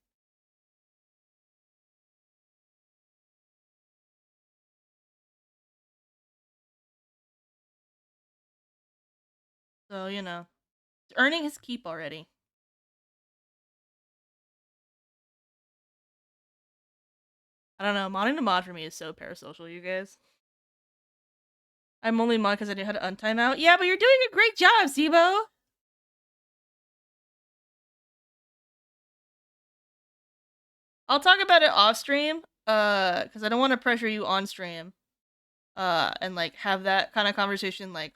So, you know, he's earning his keep already. I don't know, modding to mod for me is so parasocial, you guys. I'm only mod because I knew how to untime out. Yeah, but you're doing a great job, Sibo! I'll talk about it off stream, because I don't want to pressure you on stream. And like have that kind of conversation like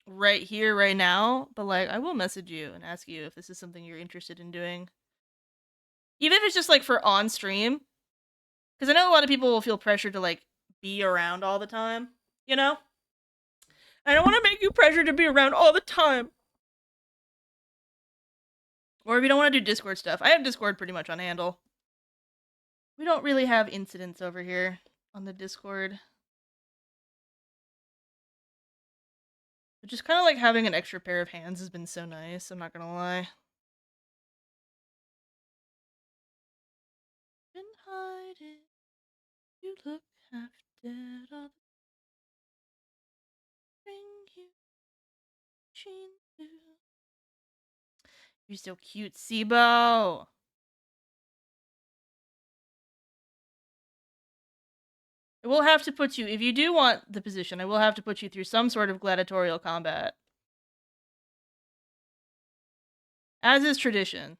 right here, right now. But like I will message you and ask you if this is something you're interested in doing. Even if it's just like for on stream. Because I know a lot of people will feel pressured to like be around all the time, you know? I don't want to make you pressure to be around all the time. Or if you don't want to do Discord stuff. I have Discord pretty much on handle. We don't really have incidents over here on the Discord. But just kind of like having an extra pair of hands has been so nice, I'm not gonna lie. Been hiding. You look half dead on the bring you You're so cute, Sibo. I will have to put you, if you do want the position, I will have to put you through some sort of gladiatorial combat. As is tradition.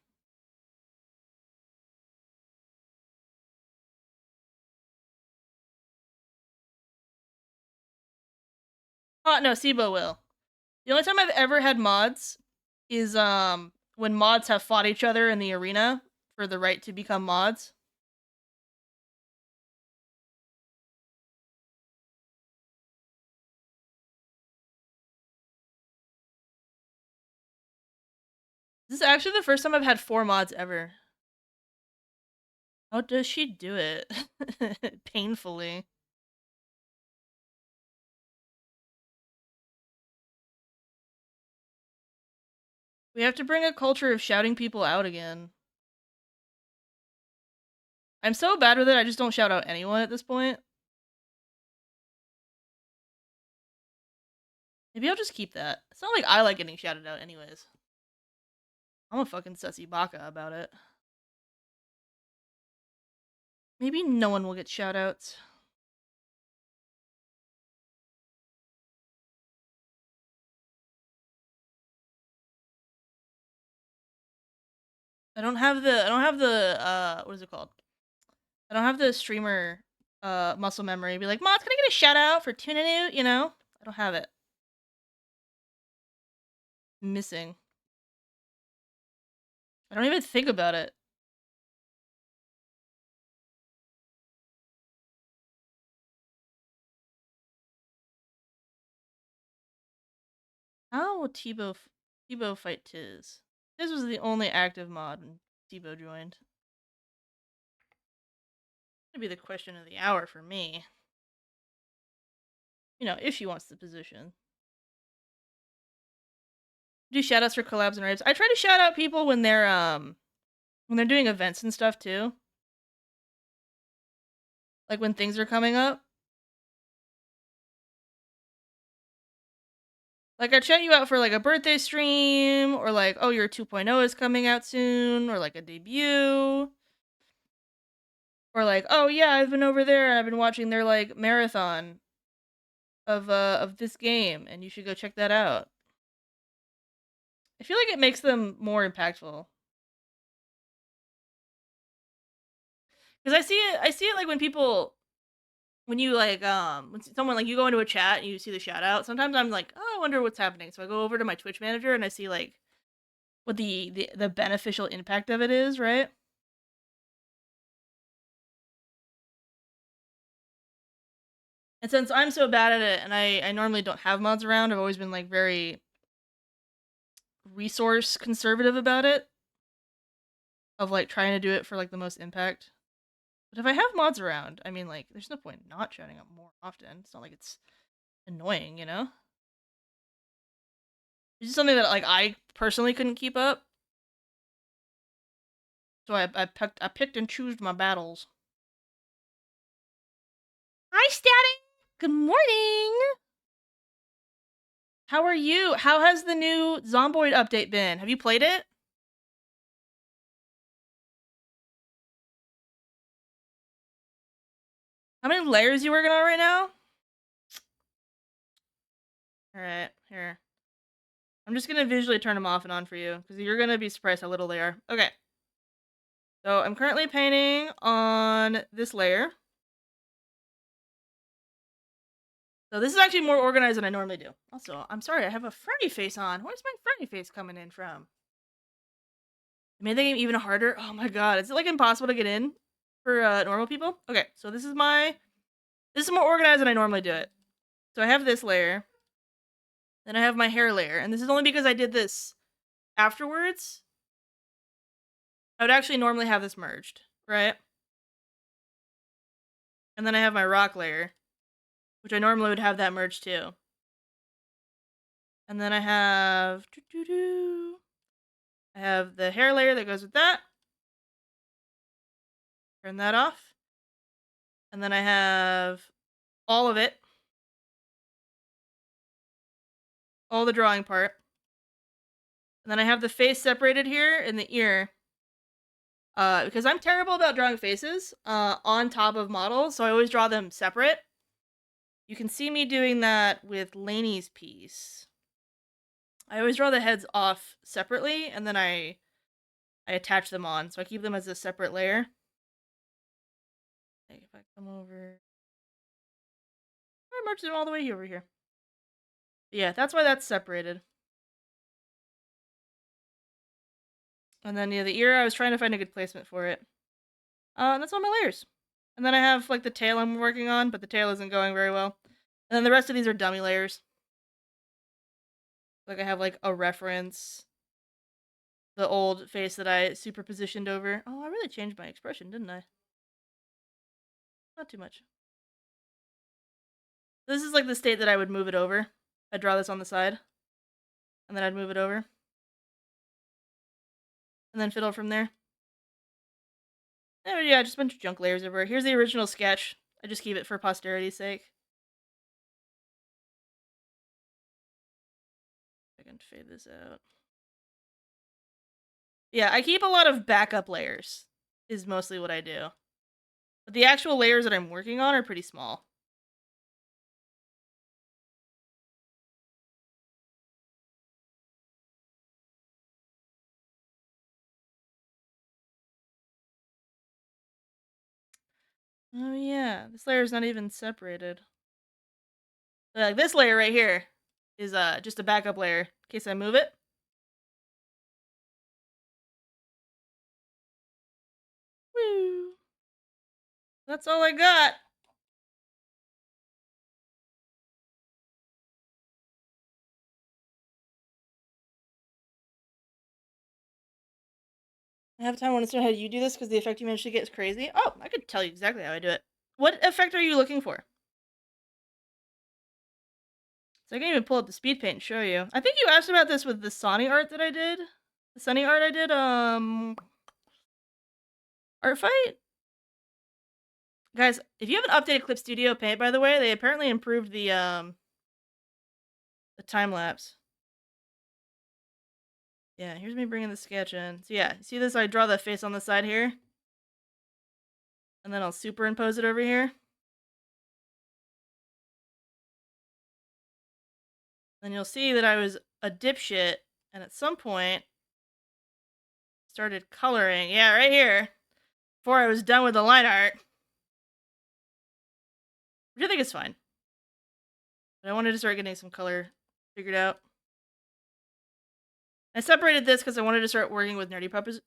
Oh, no, Sibo will. The only time I've ever had mods is when mods have fought each other in the arena for the right to become mods. This is actually the first time I've had 4 mods ever. How does she do it? Painfully. We have to bring a culture of shouting people out again. I'm so bad with it, I just don't shout out anyone at this point. Maybe I'll just keep that. It's not like I like getting shouted out anyways. I'm a fucking sussy baka about it. Maybe no one will get shoutouts. I don't have the what is it called? I don't have the streamer muscle memory. Be like, Mods, can I get a shout out for tuning in? You know? I don't have it. Missing. I don't even think about it. How will Tebow fight Tiz? Tiz was the only active mod when Tebow joined. That'd be the question of the hour for me. You know, if she wants the position. Do shoutouts for collabs and raves. I try to shout out people when they're doing events and stuff too. Like when things are coming up. Like I chat you out for like a birthday stream, or like, oh, your 2.0 is coming out soon, or like a debut. Or like, oh yeah, I've been over there and I've been watching their like marathon of this game, and you should go check that out. I feel like it makes them more impactful. Because I see it like when people, when you like, when someone like you go into a chat and you see the shout out, sometimes I'm like, oh, I wonder what's happening. So I go over to my Twitch manager and I see like what the beneficial impact of it is, right? And since I'm so bad at it and I normally don't have mods around, I've always been like very resource conservative about it. Of like trying to do it for like the most impact. But if I have mods around, I mean, like, there's no point in not shouting out more often. It's not like it's annoying, you know? It's just something that, like, I personally couldn't keep up. So I picked and chose my battles. Hi, Static! Good morning! How are you? How has the new Zomboid update been? Have you played it? How many layers are you working on right now? Alright, here. I'm just gonna visually turn them off and on for you, because you're gonna be surprised how little they are. Okay. So I'm currently painting on this layer. So this is actually more organized than I normally do. Also, I'm sorry, I have a frowny face on. Where's my frowny face coming in from? It made the game even harder. Oh my god, is it like impossible to get in for normal people? Okay, so this is more organized than I normally do it. So I have this layer. Then I have my hair layer, and this is only because I did this afterwards. I would actually normally have this merged, right? And then I have my rock layer, which I normally would have that merged too. And then I have I have the hair layer that goes with that. Turn that off. And then I have all of it. All the drawing part. And then I have the face separated here in the ear. Because I'm terrible about drawing faces on top of models, so I always draw them separate. You can see me doing that with Lainey's piece. I always draw the heads off separately, and then I attach them on, so I keep them as a separate layer. Okay, if I come over... I marched them all the way over here. But yeah, that's why that's separated. And then, yeah, the ear, I was trying to find a good placement for it. And that's all my layers. And then I have, like, the tail I'm working on, but the tail isn't going very well. And then the rest of these are dummy layers. Like, I have, like, a reference. The old face that I superpositioned over. Oh, I really changed my expression, didn't I? Not too much. This is, like, the state that I would move it over. I'd draw this on the side. And then I'd move it over. And then fiddle from there. Oh, yeah, just a bunch of junk layers everywhere. Here's the original sketch. I just keep it for posterity's sake. I can fade this out. Yeah, I keep a lot of backup layers, is mostly what I do. But the actual layers that I'm working on are pretty small. Oh yeah, this layer is not even separated. Like this layer right here is just a backup layer in case I move it. Woo! That's all I got. I have time. I want to know how you do this because the effect you managed to get is crazy. Oh, I could tell you exactly how I do it. What effect are you looking for? So I can even pull up the speed paint and show you. I think you asked about this with the Sonny art that I did. The Sunny art I did, art fight? Guys, if you have an updated Clip Studio Paint, by the way, they apparently improved the time lapse. Yeah, here's me bringing the sketch in. So yeah, see this? I draw the face on the side here. And then I'll superimpose it over here. Then you'll see that I was a dipshit, and at some point, started coloring. Yeah, right here. Before I was done with the line art. Which I think is fine. But I wanted to start getting some color figured out. I separated this because I wanted to start working with popsicles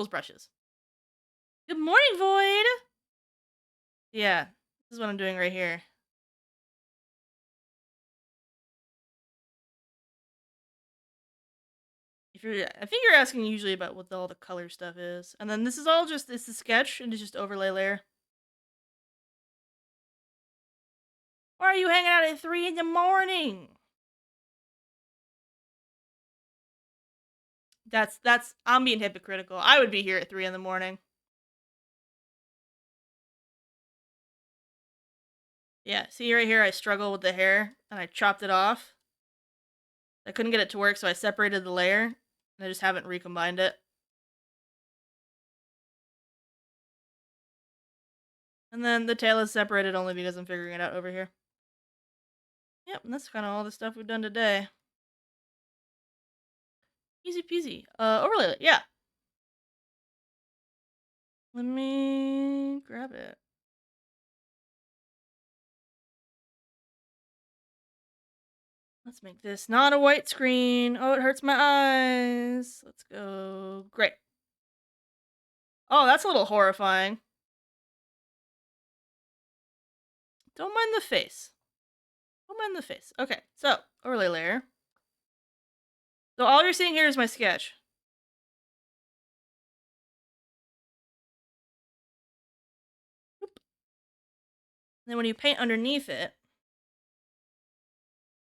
brushes. Good morning, Void! Yeah, this is what I'm doing right here. I think you're asking usually about what all the color stuff is. And then this is all just, it's a sketch and it's just overlay layer. Why are you hanging out at 3 in the morning? I'm being hypocritical. I would be here at 3 in the morning. Yeah, see right here, I struggle with the hair and I chopped it off. I couldn't get it to work, so I separated the layer and I just haven't recombined it. And then the tail is separated only because I'm figuring it out over here. Yep, and that's kind of all the stuff we've done today. Easy peasy. Overlay it, yeah. Let me grab it. Let's make this not a white screen. Oh, it hurts my eyes. Let's go. Great. Oh, that's a little horrifying. Don't mind the face. Don't mind the face. Okay, so overlay layer. So all you're seeing here is my sketch. Oop. Then when you paint underneath it,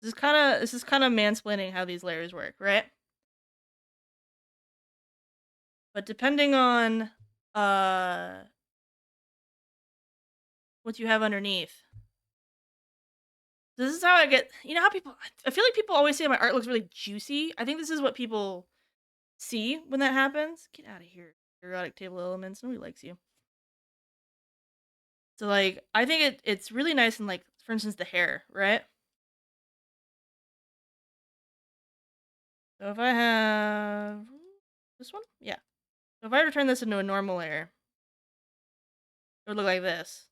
this is kind of mansplaining how these layers work, right? But depending on what you have underneath. This is how I get, you know how people, I feel like people always say my art looks really juicy. I think this is what people see when that happens. Get out of here, periodic table elements. Nobody likes you. So like, I think it's really nice and like, for instance, the hair, right? So if I have this one, yeah. So if I were to turn this into a normal layer, it would look like this.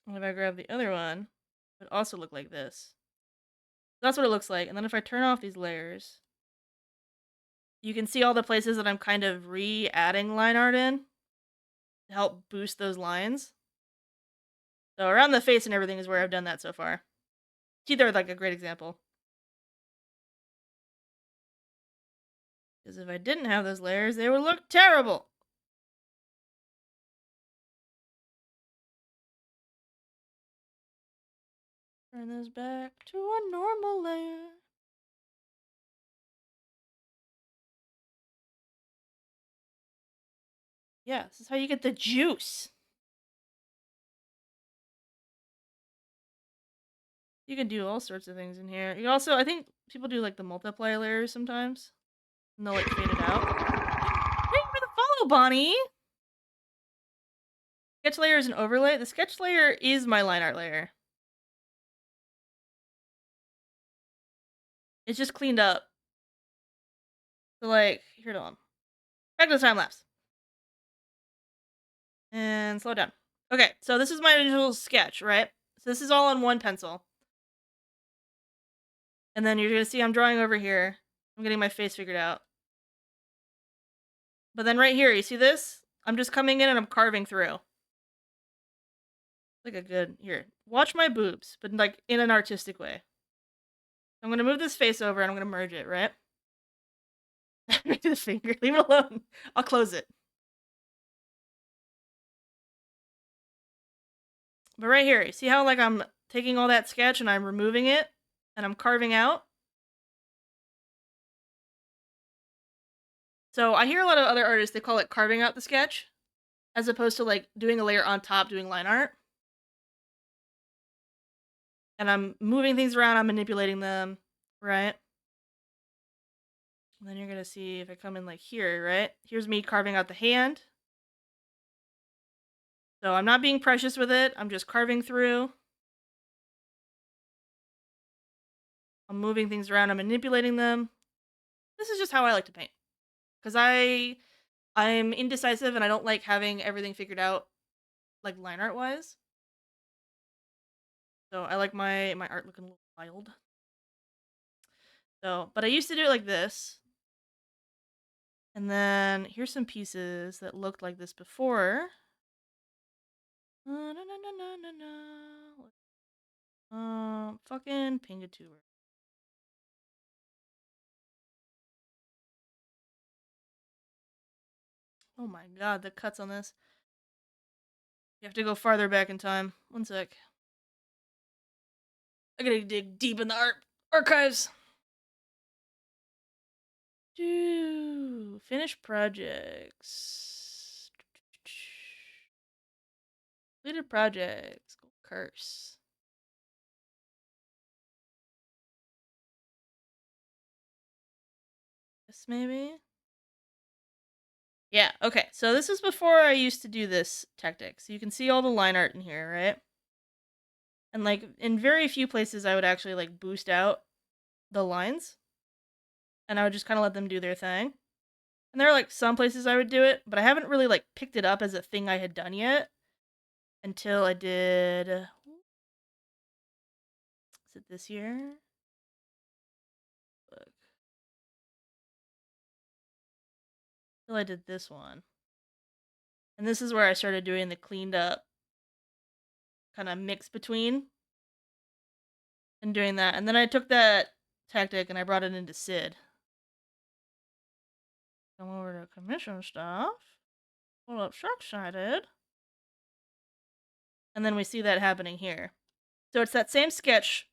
And if I grab the other one, it would also look like this. That's what it looks like. And then if I turn off these layers, you can see all the places that I'm kind of re-adding line art in to help boost those lines. So around the face and everything is where I've done that so far. Teeth are like a great example. Because if I didn't have those layers, they would look terrible. Turn this back to a normal layer. Yeah, this is how you get the juice. You can do all sorts of things in here. You also, I think people do like the multiply layers sometimes. And they'll like fade it out. Thank you for the follow, Bonnie! Sketch layer is an overlay. The sketch layer is my line art layer. It's just cleaned up. So like, here it on. Back to the time lapse. And slow down. Okay, so this is my initial sketch, right? So this is all on one pencil. And then you're gonna see I'm drawing over here. I'm getting my face figured out. But then right here, you see this? I'm just coming in and I'm carving through. Like a good, here. Watch my boobs, but like in an artistic way. I'm gonna move this face over and I'm gonna merge it, right? This finger, leave it alone. I'll close it. But right here, you see how like I'm taking all that sketch and I'm removing it and I'm carving out? So I hear a lot of other artists, they call it carving out the sketch, as opposed to like doing a layer on top doing line art. And I'm moving things around, I'm manipulating them, right? And then you're gonna see if I come in like here, right? Here's me carving out the hand. So I'm not being precious with it, I'm just carving through. I'm moving things around, I'm manipulating them. This is just how I like to paint. Because I'm indecisive and I don't like having everything figured out like line art wise. So I like my art looking a little wild. So, but I used to do it like this. And then here's some pieces that looked like this before. Fucking Pingatuber. Oh my god, the cuts on this. You have to go farther back in time. One sec. I gotta dig deep in the archives. Finish projects. Completed projects. Curse. This maybe? Yeah, okay. So this is before I used to do this tactic. So you can see all the line art in here, right? And like in very few places I would actually like boost out the lines. And I would just kind of let them do their thing. And there are like some places I would do it, but I haven't really like picked it up as a thing I had done yet until I did. Is it this year? Look. Until I did this one. And this is where I started doing the cleaned up kind of mix between and doing that. And then I took that tactic and I brought it into Sid. Come over to commission stuff. Pull up short-sighted. And then we see that happening here. So it's that same sketch.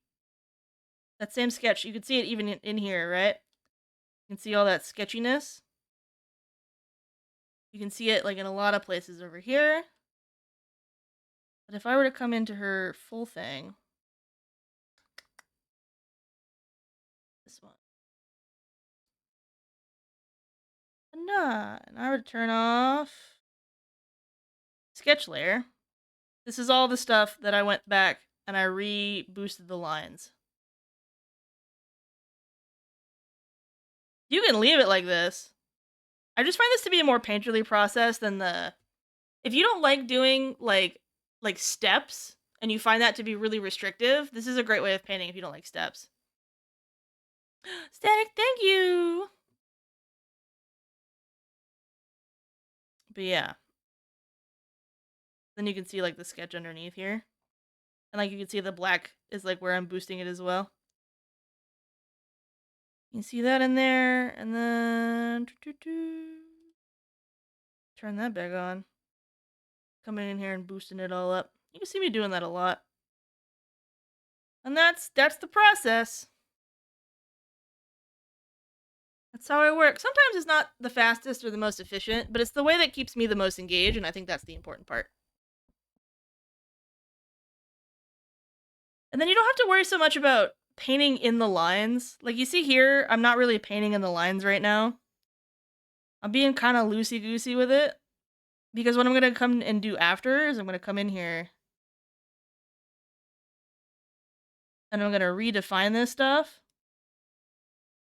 That same sketch. You can see it even in here, right? You can see all that sketchiness. You can see it like in a lot of places over here. But if I were to come into her full thing, this one. And I were to turn off sketch layer. This is all the stuff that I went back and I re-boosted the lines. You can leave it like this. I just find this to be a more painterly process than the... If you don't like doing, like steps, and you find that to be really restrictive, this is a great way of painting if you don't like steps. Static, thank you! But yeah. Then you can see, like, the sketch underneath here. And, like, you can see the black is, like, where I'm boosting it as well. You can see that in there, and then... Turn that back on. Coming in here and boosting it all up. You can see me doing that a lot. And that's the process. That's how I work. Sometimes it's not the fastest or the most efficient, but it's the way that keeps me the most engaged, and I think that's the important part. And then you don't have to worry so much about painting in the lines. Like you see here, I'm not really painting in the lines right now. I'm being kind of loosey-goosey with it. Because what I'm going to come and do after is I'm going to come in here. And I'm going to redefine this stuff.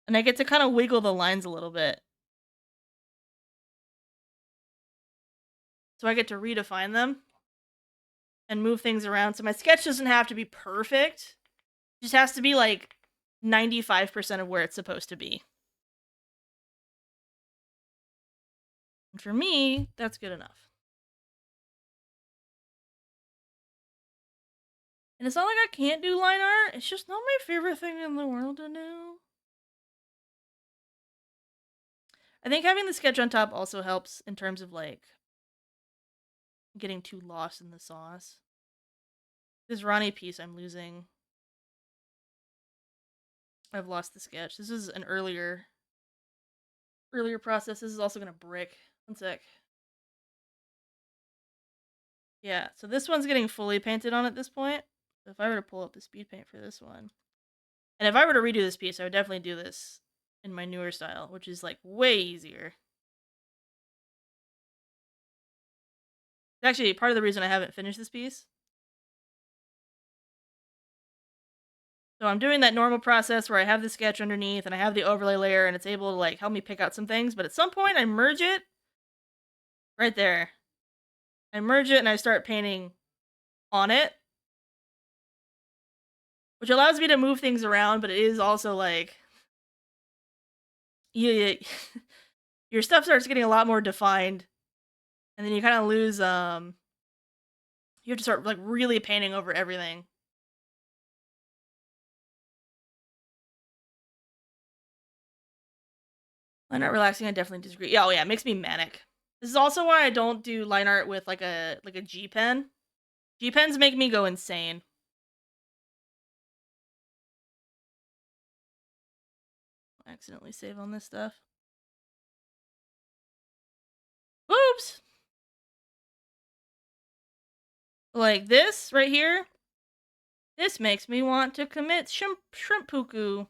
And I get to kind of wiggle the lines a little bit. So I get to redefine them. And move things around. So my sketch doesn't have to be perfect. It just has to be like 95% of where it's supposed to be. And for me, that's good enough. And it's not like I can't do line art. It's just not my favorite thing in the world to do. I think having the sketch on top also helps in terms of, like, getting too lost in the sauce. This Ronnie piece I'm losing. I've lost the sketch. This is an earlier process. This is also gonna brick. One sec. Yeah, so this one's getting fully painted on at this point. So if I were to pull up the speed paint for this one, and if I were to redo this piece, I would definitely do this in my newer style, which is like way easier. It's actually part of the reason I haven't finished this piece. So I'm doing that normal process where I have the sketch underneath and I have the overlay layer and it's able to like help me pick out some things, but at some point I merge it right there. I merge it and I start painting on it, which allows me to move things around, but it is also like your stuff starts getting a lot more defined, and then you kind of lose you have to start like really painting over everything. I'm not relaxing. I definitely disagree. Yeah, oh yeah, it makes me manic. This is also why I don't do line art with like a G pen. G pens make me go insane. I'll accidentally save on this stuff. Oops. Like this right here. This makes me want to commit shrimp puku.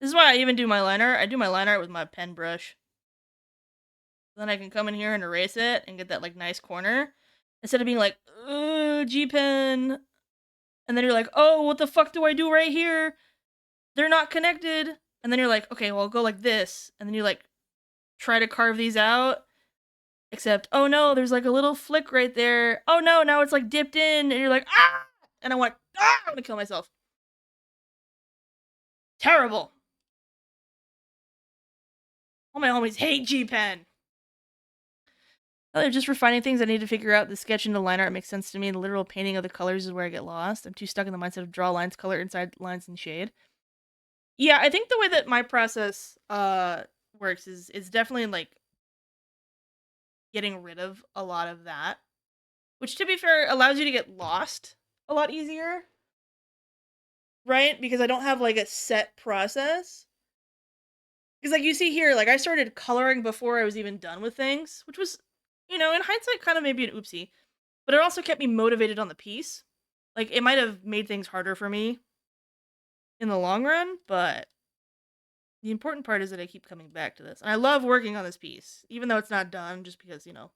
This is why I even do my line art. I do my line art with my pen brush. Then I can come in here and erase it and get that like nice corner. Instead of being like, G-pen. And then you're like, oh, what the fuck do I do right here? They're not connected. And then you're like, okay, well, I'll go like this. And then you like try to carve these out. Except, oh no, there's like a little flick right there. Oh no, now it's like dipped in. And you're like, ah! And I'm gonna kill myself. Terrible. All my homies hate G-pen. They're just refining things. I need to figure out the sketch into line art makes sense to me. The literal painting of the colors is where I get lost. I'm too stuck in the mindset of draw lines, color inside lines, and shade. Yeah, I think the way that my process works is definitely like getting rid of a lot of that. Which, to be fair, allows you to get lost a lot easier. Right? Because I don't have like a set process. Because like you see here, like I started coloring before I was even done with things. Which was, you know, in hindsight kind of maybe an oopsie. but it also kept me motivated on the piece. Like, it might have made things harder for me in the long run, but the important part is that I keep coming back to this. And I love working on this piece, even though it's not done, just because, you know,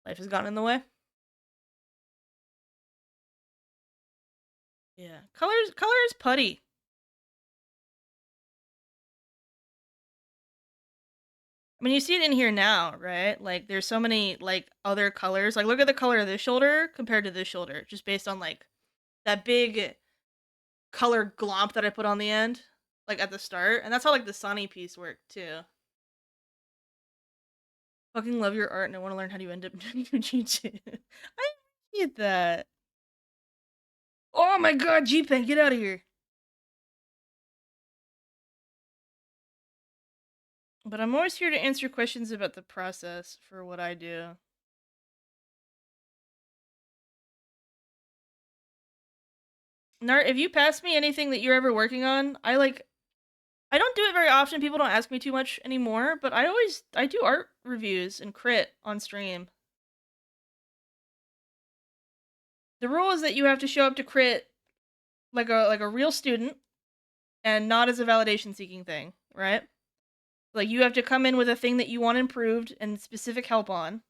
life has gotten in the way. Yeah. Color is putty. I mean, you see it in here now, right? Like, there's so many, like, other colors. Like, look at the color of this shoulder compared to this shoulder, just based on, like, that big color glomp that I put on the end, like, at the start. And that's how, like, the Sunny piece worked, too. Fucking love your art, and I want to learn how to end up doing Jiu-Jitsu. I appreciate that. Oh my god, G-Pen, get out of here. But I'm always here to answer questions about the process for what I do. Nart, if you pass me anything that you're ever working on, I don't do it very often. People don't ask me too much anymore, but I do art reviews and crit on stream. The rule is that you have to show up to crit like a real student and not as a validation seeking thing, right? Like, you have to come in with a thing that you want improved and specific help on,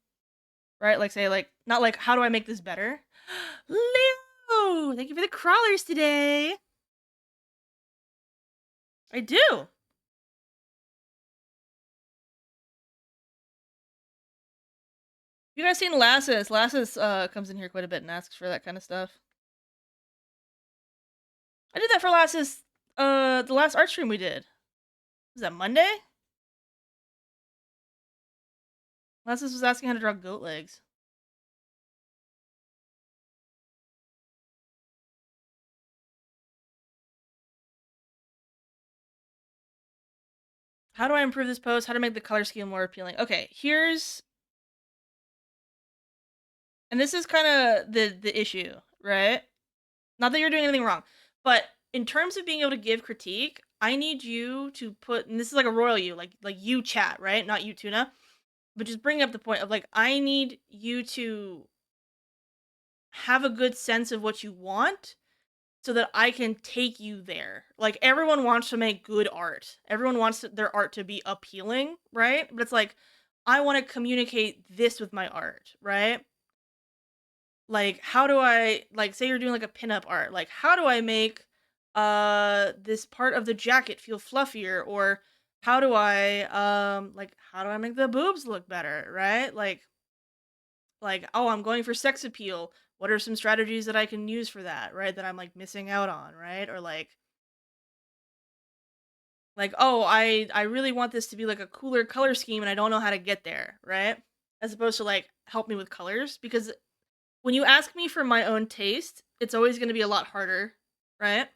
right? Like, say, like, not like, how do I make this better? Leo, thank you for the crawlers today. I do. You guys seen Lassus? Lassus comes in here quite a bit and asks for that kind of stuff. I did that for Lassus, the last art stream we did. Was that Monday? Lassus was asking how to draw goat legs. How do I improve this pose? How to make the color scheme more appealing? Okay, and this is kind of the issue, right? Not that you're doing anything wrong, but in terms of being able to give critique, I need you to put, and this is like a royal you, like you chat, right? Not you, Tuna. But just bringing up the point of, like, I need you to have a good sense of what you want so that I can take you there. Like, everyone wants to make good art. Everyone wants their art to be appealing, right? But it's like, I want to communicate this with my art, right? Like, how do I, like, say you're doing like a pinup art, like, how do I make this part of the jacket feel fluffier, or how do I how do I make the boobs look better, right? Like, oh, I'm going for sex appeal. What are some strategies that I can use for that, right? That I'm like missing out on, right? Or like, oh, I really want this to be like a cooler color scheme and I don't know how to get there, right? As opposed to like, help me with colors, because when you ask me for my own taste, it's always going to be a lot harder, right?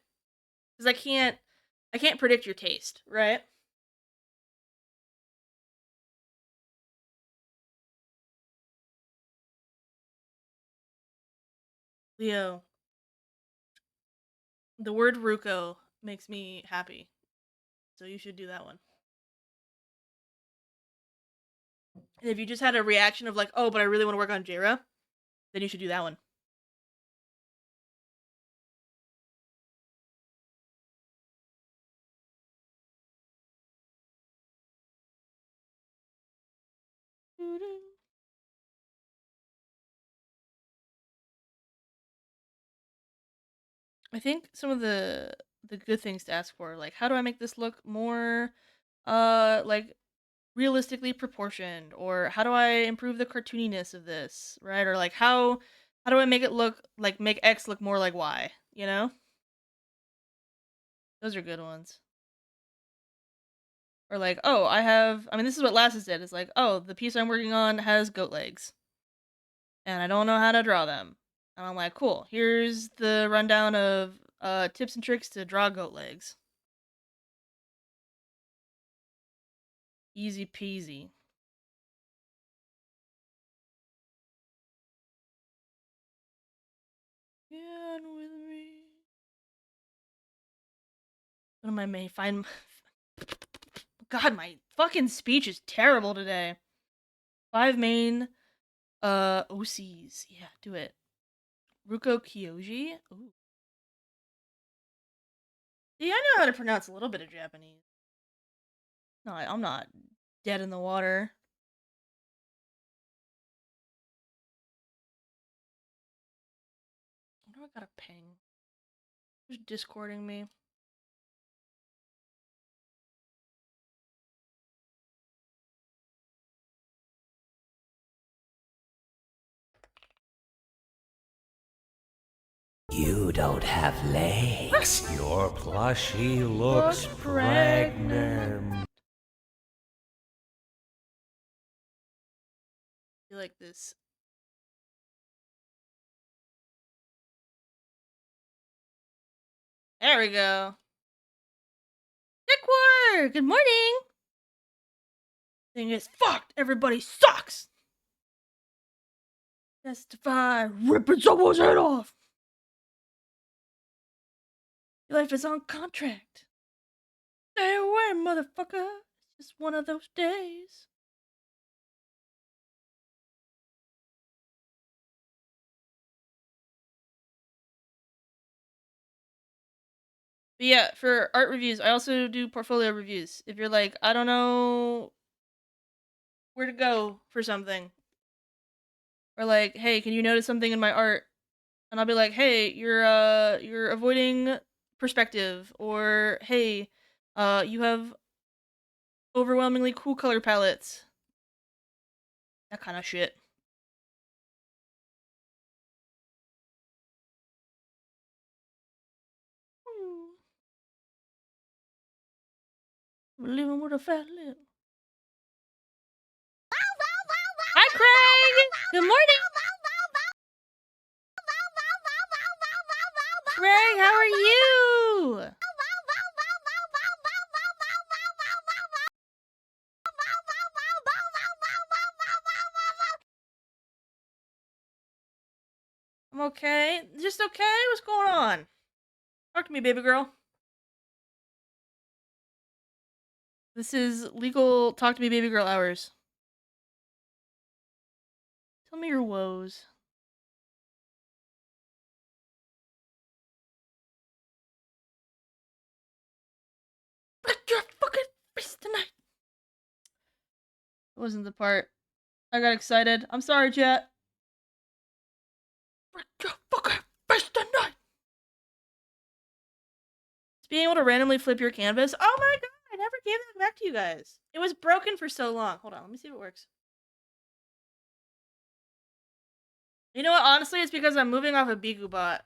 Because I can't predict your taste, right? Leo, the word Ruko makes me happy, so you should do that one. And if you just had a reaction of like, oh, but I really want to work on Jera, then you should do that one. I think some of the good things to ask for, like, how do I make this look more like realistically proportioned, or how do I improve the cartooniness of this, right? Or like, how do I make it look like, make X look more like Y, you know? Those are good ones. Or like, oh, I mean, this is what Lassus did. It's like, oh, the piece I'm working on has goat legs, and I don't know how to draw them. And I'm like, cool, here's the rundown of tips and tricks to draw goat legs. Easy peasy. Get with me. What am I may find? God, my fucking speech is terrible today. 5 main OCs. Yeah, do it. Ruko Kyoji? Ooh. See, I know how to pronounce a little bit of Japanese. No, I'm not dead in the water. I wonder I got a ping. Who's discording me?
You don't have legs. Your plushie looks pregnant.
You like this? There we go. Dickwork! Good morning! Thing is fucked! Everybody sucks! Testify, ripping someone's head off! Your life is on contract. Stay away, motherfucker! It's just one of those days. But yeah, for art reviews, I also do portfolio reviews. If you're like, I don't know where to go for something, or like, hey, can you notice something in my art? And I'll be like, hey, you're avoiding perspective, or hey, you have overwhelmingly cool color palettes. That kind of shit. I'm living with a fat lip. Hi, Craig! Good morning! Craig, how are you? I'm okay. Just okay? What's going on? Talk to me, baby girl. This is legal talk to me, baby girl hours. Tell me your woes. Break your fucking fist tonight! That wasn't the part. I got excited. I'm sorry, chat. Break your fucking fist tonight! It's being able to randomly flip your canvas. Oh my god, I never gave that back to you guys. It was broken for so long. Hold on, let me see if it works. You know what? Honestly, it's because I'm moving off a Bigu bot.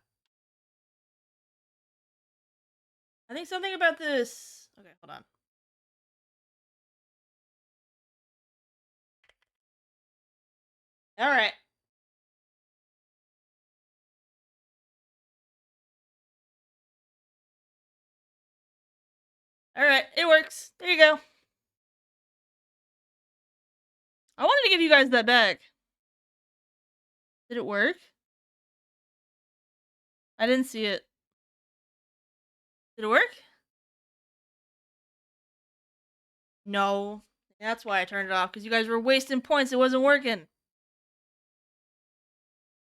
I think something about this. Okay, hold on. Alright. Alright, it works. There you go. I wanted to give you guys that back. Did it work? I didn't see it. Did it work? No. That's why I turned it off, because you guys were wasting points. It wasn't working.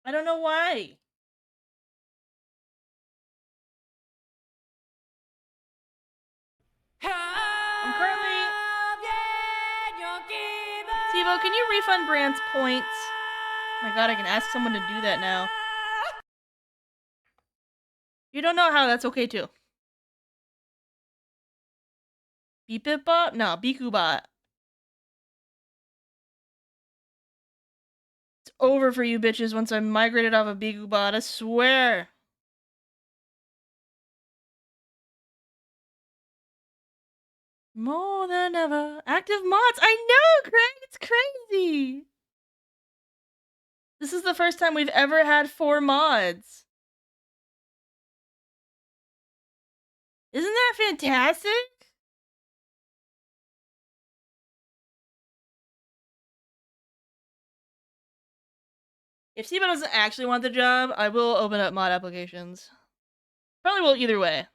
I don't know why. I'm currently... Sivo, can you refund Brand's points? Oh my god, I can ask someone to do that now. You don't know how, that's okay too. Beep it bot? No, Biku bot. It's over for you bitches once I migrated off of Biku bot, I swear. More than ever. Active mods. I know, Craig. It's crazy. This is the first time we've ever had 4 mods. Isn't that fantastic? If Siba doesn't actually want the job, I will open up mod applications. Probably will either way.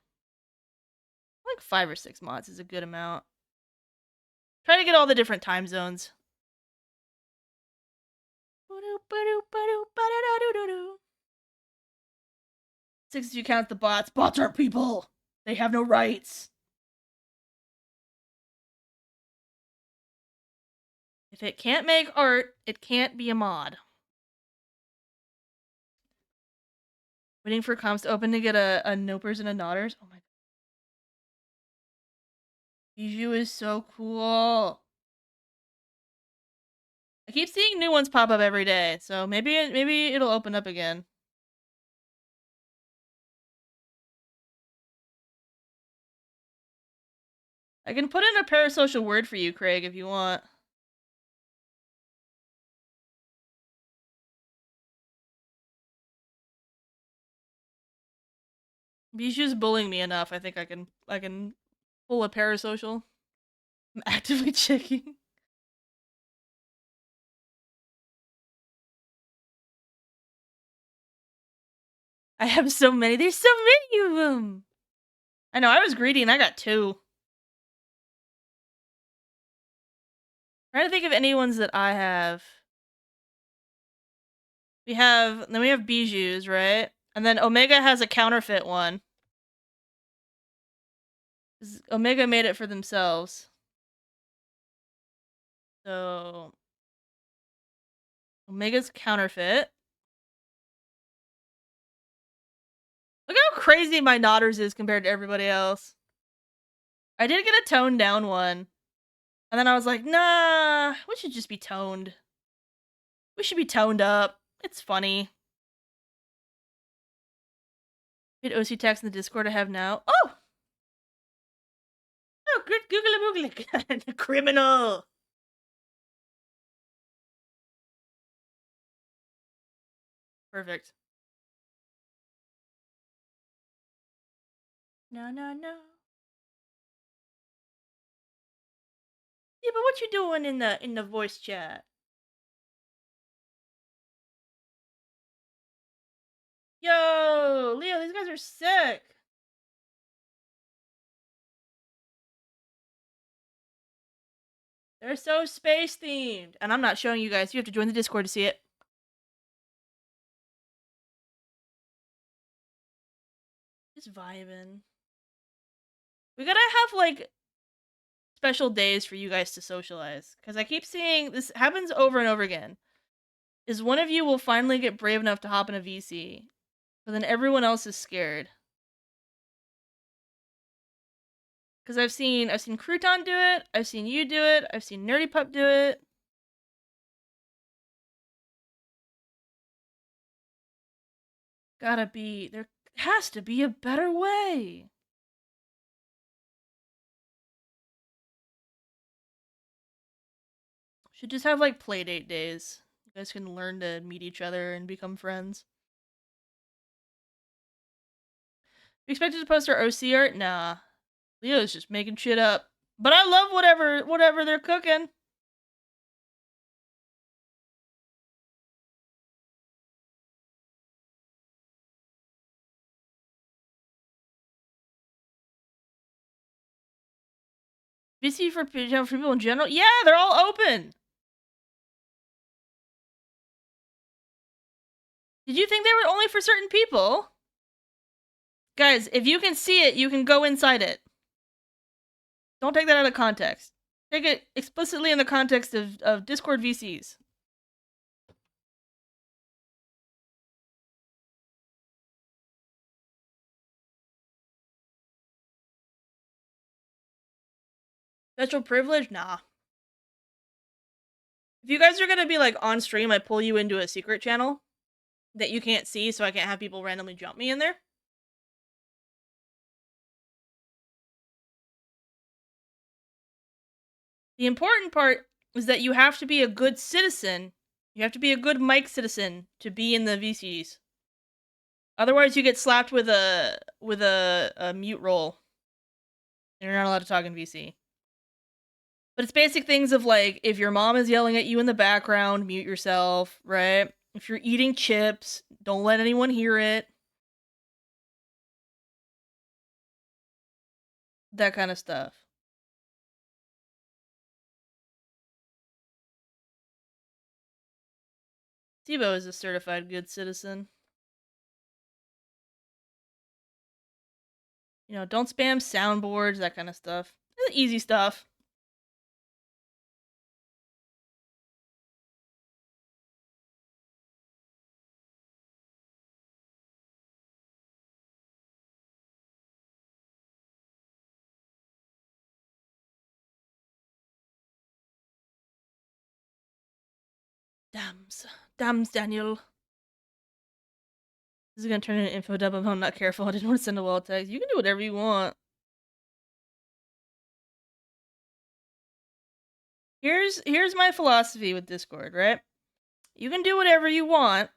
Like 5 or 6 mods is a good amount. Try to get all the different time zones. Six if you count the bots. Bots aren't people. They have no rights. If it can't make art, it can't be a mod. Waiting for comms to open to get a nopers and a nodders. Oh my god. Bijou is so cool. I keep seeing new ones pop up every day, so maybe it'll open up again. I can put in a parasocial word for you, Craig, if you want. Bijou's bullying me enough. I think I can pull a parasocial. I'm actively checking. I have so many. There's so many of them. I know, I was greedy and I got 2. Trying to think of any ones that I have. We have Bijou's, right? And then Omega has a counterfeit one. Omega made it for themselves. So Omega's counterfeit. Look how crazy my Nodders is compared to everybody else. I did get a toned down one. And then I was like, nah, we should just be toned. We should be toned up. It's funny. Hit OC text in the Discord I have now. Oh! Oh, good googly boogly. Criminal. Perfect. No. Yeah, but what you doing in the voice chat? Yo, Leo, these guys are sick. They're so space themed. And I'm not showing you guys. You have to join the Discord to see it. Just vibing. We gotta have, like, special days for you guys to socialize. Because I keep seeing this happens over and over again. Is one of you will finally get brave enough to hop in a VC. But then everyone else is scared. Because I've seen Crouton do it, I've seen you do it, I've seen Nerdy Pup do it. There has to be a better way. Should just have, like, playdate days. You guys can learn to meet each other and become friends. You expected to post our OC art? Nah. Leo's just making shit up. But I love whatever they're cooking. VC for people in general? Yeah, they're all open. Did you think they were only for certain people? Guys, if you can see it, you can go inside it. Don't take that out of context. Take it explicitly in the context of Discord VCs. Special privilege? Nah. If you guys are gonna be, like, on stream, I pull you into a secret channel that you can't see so I can't have people randomly jump me in there. The important part is that you have to be a good citizen. You have to be a good mic citizen to be in the VCs. Otherwise, you get slapped with a mute roll. You're not allowed to talk in VC. But it's basic things of, like, if your mom is yelling at you in the background, mute yourself, right? If you're eating chips, don't let anyone hear it. That kind of stuff. Sibo is a certified good citizen. You know, don't spam soundboards, that kind of stuff. Easy stuff. Dams, Daniel. This is gonna turn into an info dump if I'm not careful. I didn't want to send a wall text. You can do whatever you want. Here's my philosophy with Discord, right? You can do whatever you want,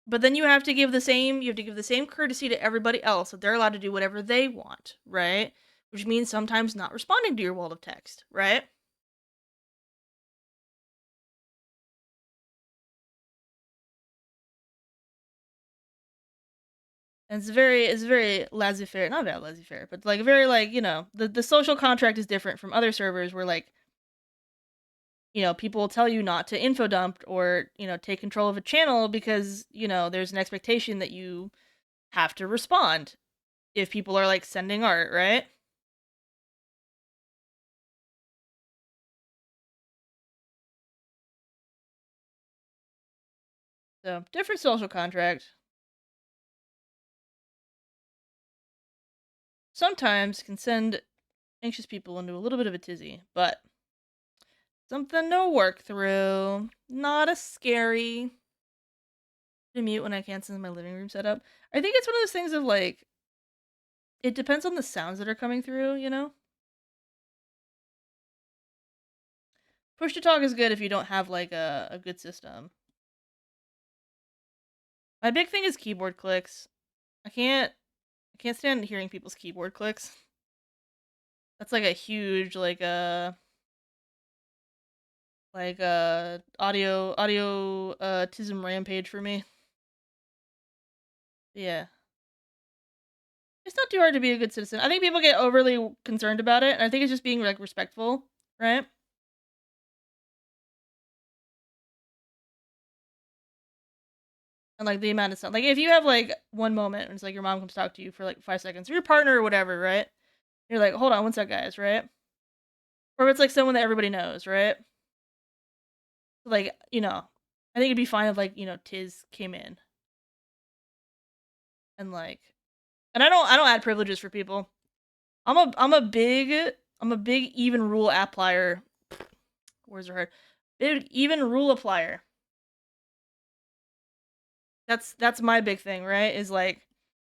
but then you have to give the same courtesy to everybody else that they're allowed to do whatever they want, right? Which means sometimes not responding to your wall of text, right? And it's very laissez-faire, not that laissez-faire, but like very like, you know, the social contract is different from other servers where like, you know, people will tell you not to info dump or, you know, take control of a channel because, you know, there's an expectation that you have to respond if people are like sending art, right? So, different social contract. Sometimes can send anxious people into a little bit of a tizzy, but something to work through. Not a scary. To mute when I can't send my living room setup. I think it's one of those things of like, it depends on the sounds that are coming through, you know? Push to talk is good if you don't have like a good system. My big thing is keyboard clicks. I can't stand hearing people's keyboard clicks. That's like a huge audio tism rampage for me. Yeah. It's not too hard to be a good citizen. I think people get overly concerned about it, and I think it's just being like respectful, right? And like the amount of stuff. Like if you have like one moment and it's like your mom comes talk to you for like 5 seconds, or your partner or whatever, right? You're like, hold on one sec, guys, right? Or if it's like someone that everybody knows, right? Like, you know, I think it'd be fine if like, you know, Tiz came in. And like, and I don't add privileges for people. I'm a big even rule applier. Words are hard. Big even rule applier. That's my big thing, right? Is like,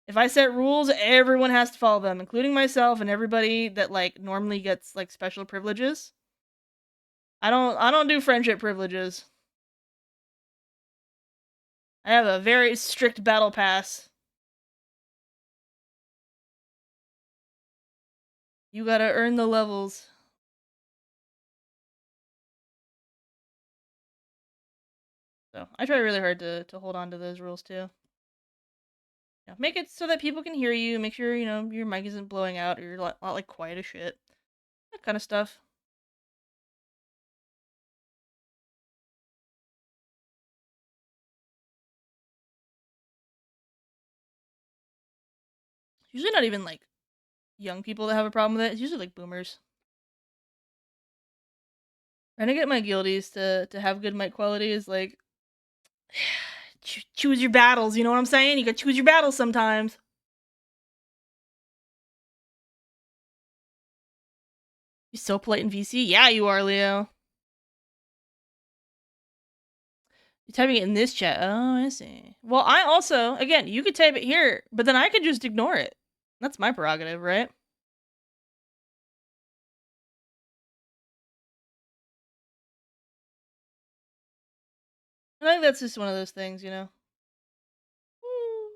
if I set rules, everyone has to follow them, including myself and everybody that like normally gets like special privileges. I don't do friendship privileges. I have a very strict battle pass. You gotta earn the levels. So I try really hard to hold on to those rules too. Yeah, make it so that people can hear you. Make sure, you know, your mic isn't blowing out or you're not like quiet as shit. That kind of stuff. Usually not even like young people that have a problem with it. It's usually like boomers. Trying to get my guildies to have good mic quality is like, choose your battles, you know what I'm saying? You gotta choose your battles sometimes. You're so polite in VC? Yeah, you are, Leo. You're typing it in this chat. Oh, I see. Well, I also, again, you could type it here, but then I could just ignore it. That's my prerogative, right? I think that's just one of those things, you know? Woo.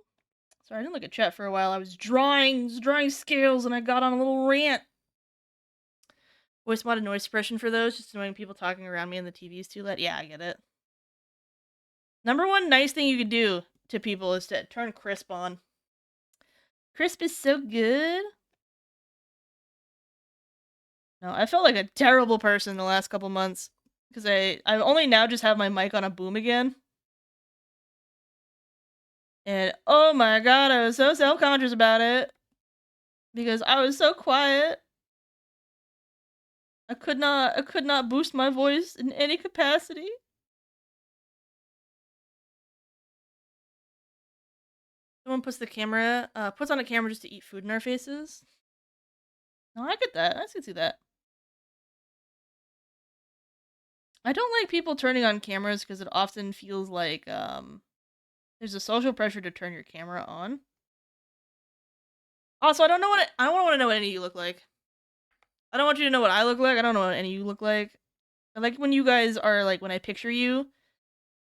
Sorry, I didn't look at chat for a while. I was drawing scales and I got on a little rant. Voice mod and noise suppression for those, just annoying people talking around me and the TV is too loud. Yeah, I get it. Number one nice thing you could do to people is to turn crisp on. Crisp is so good. No, I felt like a terrible person the last couple months because I only now just have my mic on a boom again. And oh my god, I was so self-conscious about it. Because I was so quiet. I could not boost my voice in any capacity. Someone puts on a camera just to eat food in our faces. No, I get that. I can see that. I don't like people turning on cameras because it often feels like there's a social pressure to turn your camera on. Also, I don't want to know what any of you look like. I don't want you to know what I look like. I don't know what any of you look like. I like when you guys are like, when I picture you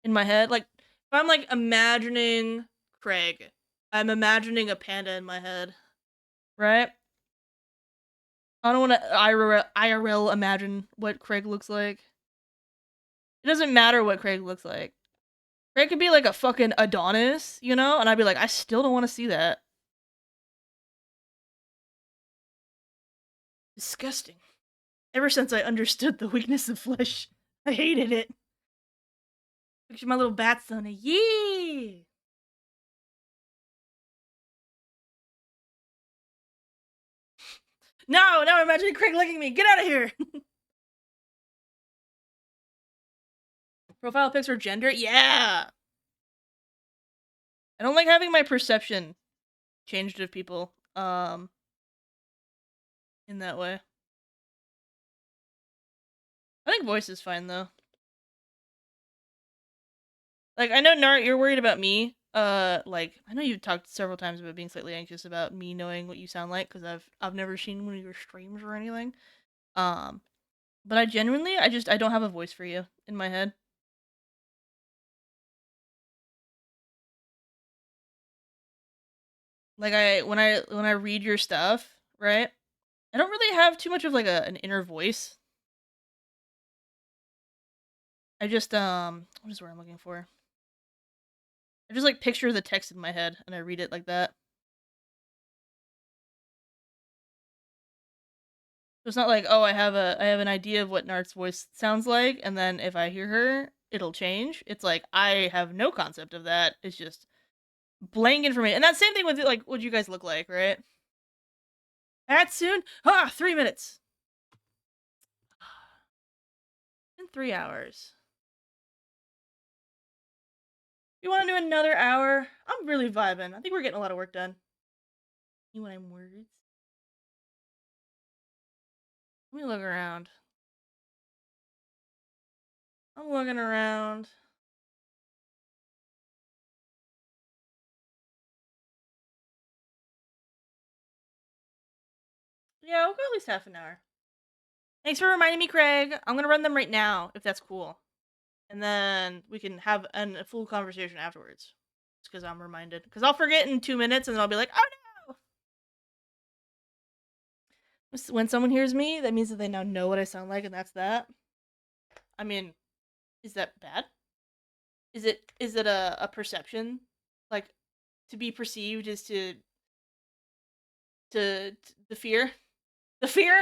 in my head, like if I'm like imagining Craig, I'm imagining a panda in my head, right? I don't want to IRL imagine what Craig looks like. It doesn't matter what Craig looks like. Craig could be like a fucking Adonis, you know? And I'd be like, I still don't want to see that. Disgusting. Ever since I understood the weakness of flesh, I hated it. Picture my little bat son. Yee! No, now I'm imagining Craig licking me. Get out of here! Profile pics or gender? Yeah! I don't like having my perception changed of people, in that way. I think voice is fine, though. Like, I know, Nart, you're worried about me. Like, I know you've talked several times about being slightly anxious about me knowing what you sound like, because I've never seen one of your streams or anything. But I genuinely, I don't have a voice for you in my head. Like, when I read your stuff, right? I don't really have too much of, like, an inner voice. I just, what is the word I'm looking for? I just, like, picture the text in my head, and I read it like that. So it's not like, oh, I have an idea of what Nart's voice sounds like, and then if I hear her, it'll change. It's like, I have no concept of that. It's just blank information. And that same thing with, like, what you guys look like, right? That soon? 3 minutes. In 3 hours. You want to do another hour? I'm really vibing. I think we're getting a lot of work done. You want I'm words? Let me look around. I'm looking around. Yeah, we'll go at least half an hour. Thanks for reminding me, Craig. I'm gonna run them right now, if that's cool. And then we can have a full conversation afterwards. Just because I'm reminded. Because I'll forget in 2 minutes, and then I'll be like, oh no! When someone hears me, that means that they now know what I sound like, and that's that. I mean, is that bad? Is it a perception? Like, to be perceived is to the fear? The fear?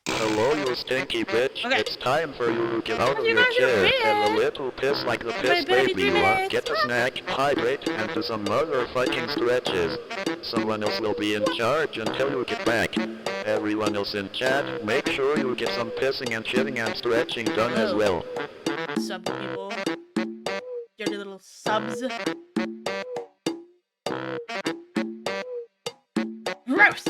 Hello, you stinky bitch.
Okay.
It's time for you to get out of
You
your
guys are
chair.
weird.
Have a little piss like the piss baby you are. Get a snack, hydrate, and do some motherfucking stretches. Someone else will be in charge until you get back. Everyone else in chat, make sure you get some pissing and shitting and stretching done as well.
Sub people. Dirty little subs. Gross!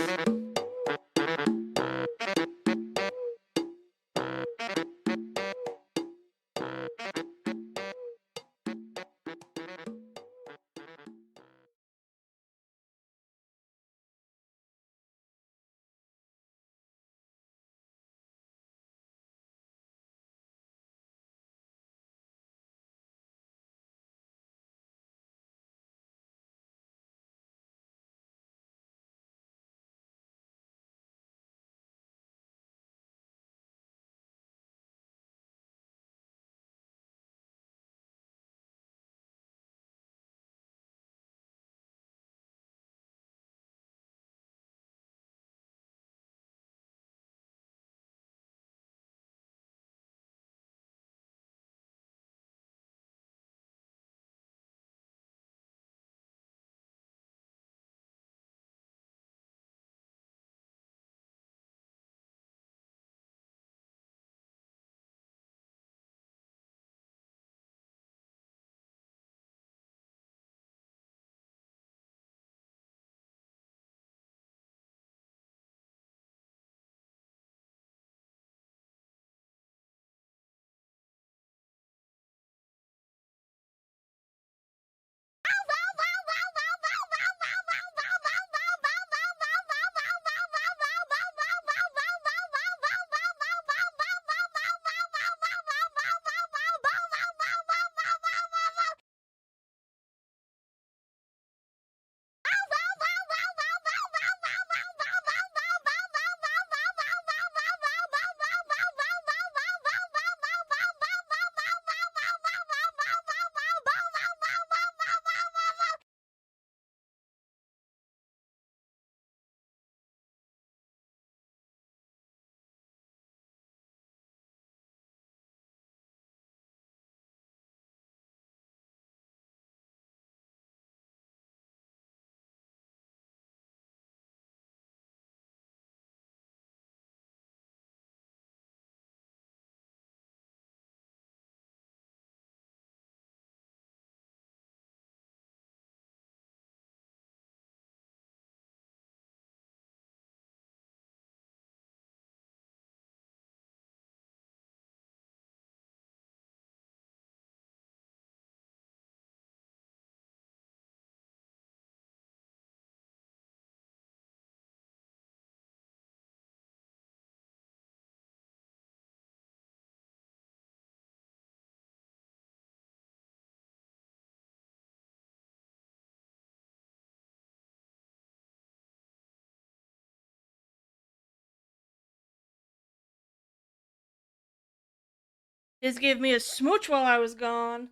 His gave me a smooch while I was gone.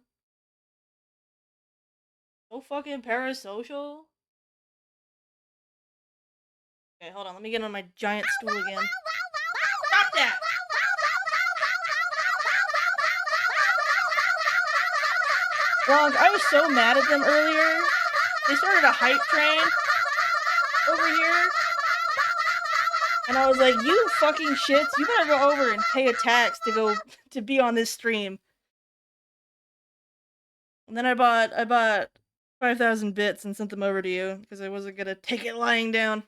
So fucking parasocial. Okay, hold on. Let me get on my giant stool again. Stop that! Long, I was so mad at them earlier. They started a hype train over here. And I was like, you fucking shits, you better go over and pay a tax to be on this stream. And then I bought 5,000 bits and sent them over to you because I wasn't gonna take it lying down.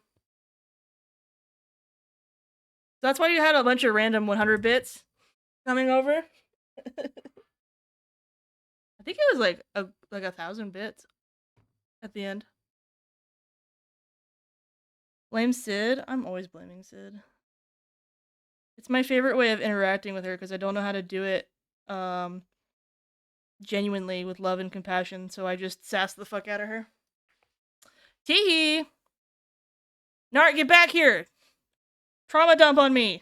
That's why you had a bunch of random 100 bits coming over. I think it was like 1,000 bits at the end. Blame Sid? I'm always blaming Sid. It's my favorite way of interacting with her because I don't know how to do it genuinely with love and compassion, so I just sass the fuck out of her. Teehee! Nart, get back here! Trauma dump on me!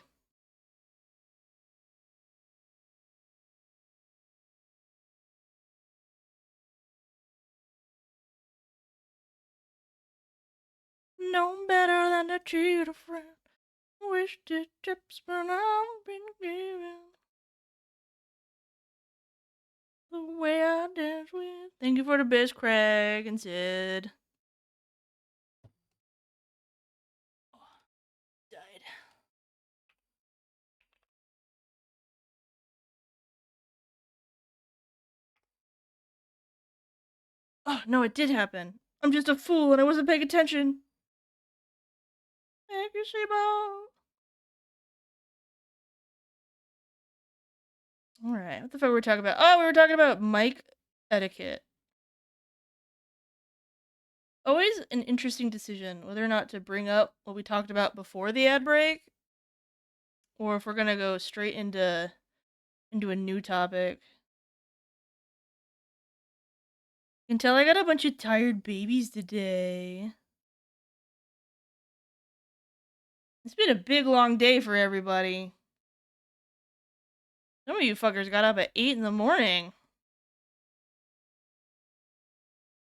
No better than to treat a friend. Wish the tips but I've been given. The way I dance with. Thank you for the bits, Craig and Sid. Oh, died. Oh, no, it did happen. I'm just a fool and I wasn't paying attention. Thank you, Shebo. Alright, what the fuck were we talking about? Oh, we were talking about mic etiquette. Always an interesting decision whether or not to bring up what we talked about before the ad break, or if we're gonna go straight into a new topic. You can tell I got a bunch of tired babies today. It's been a big long day for everybody. Some of you fuckers got up at 8 in the morning.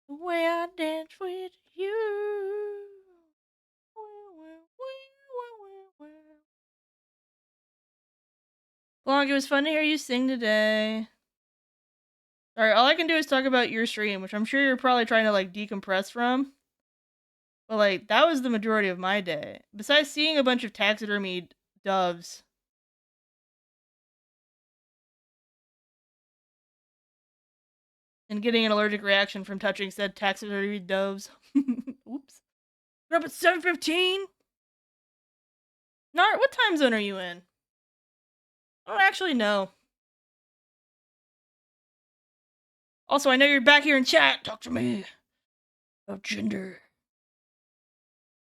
The way I dance with you. Long, it was fun to hear you sing today. Alright, all I can do is talk about your stream, which I'm sure you're probably trying to, like, decompress from. But, like, that was the majority of my day. Besides seeing a bunch of taxidermied doves. And getting an allergic reaction from touching said taxidermied doves. Oops. We're up at 7:15? Nart, what time zone are you in? I don't actually know. Also, I know you're back here in chat. Talk to me about gender.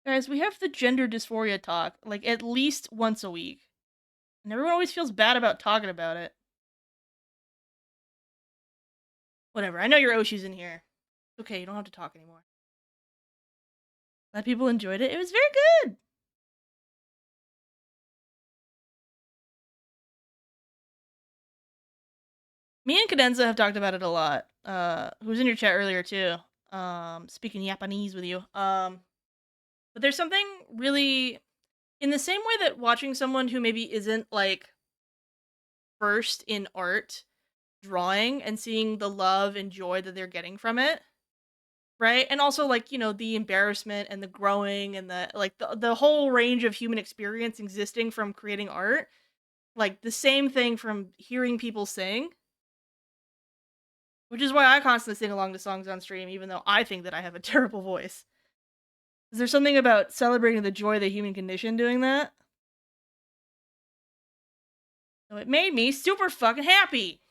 Guys, we have the gender dysphoria talk, like, at least once a week. And everyone always feels bad about talking about it. Whatever, I know your Oshi's in here. It's okay, you don't have to talk anymore. Glad people enjoyed it. It was very good! Me and Cadenza have talked about it a lot. Who was in your chat earlier, too. Speaking Japanese with you. But there's something really... In the same way that watching someone who maybe isn't, like, versed in art, drawing, and seeing the love and joy that they're getting from it, right? And also, like, you know, the embarrassment and the growing and the, like, the whole range of human experience existing from creating art. Like, the same thing from hearing people sing. Which is why I constantly sing along to songs on stream, even though I think that I have a terrible voice. Is there something about celebrating the joy of the human condition doing that? So it made me super fucking happy!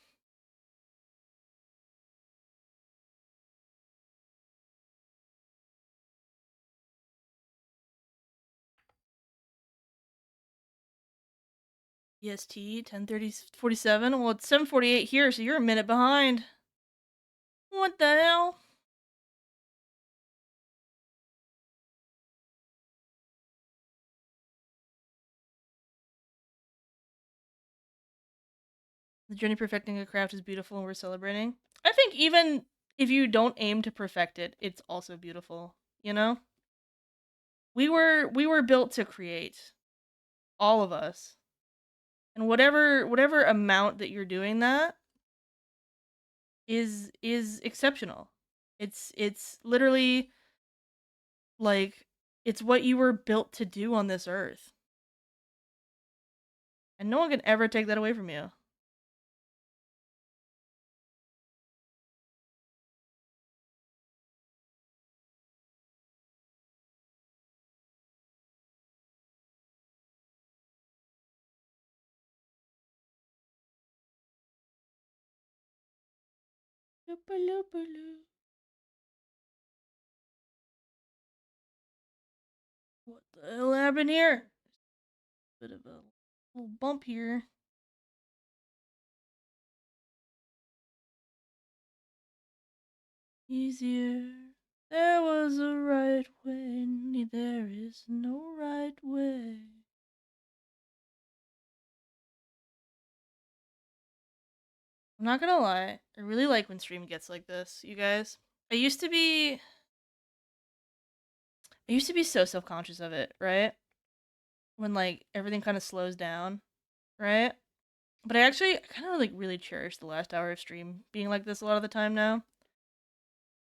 EST 10:47. Well, it's 7:48 here, so you're a minute behind. What the hell? The journey perfecting a craft is beautiful and we're celebrating. I think even if you don't aim to perfect it, it's also beautiful, you know? We were built to create. All of us. And whatever amount that you're doing that is exceptional. It's literally like it's what you were built to do on this earth. And no one can ever take that away from you. What the hell happened here? Bit of a little bump here. Easier. There was a right way, there is no right way. I'm not gonna lie, I really like when stream gets like this, you guys. I used to be so self-conscious of it, right? When like everything kind of slows down, right? But I actually kind of like really cherish the last hour of stream being like this a lot of the time now.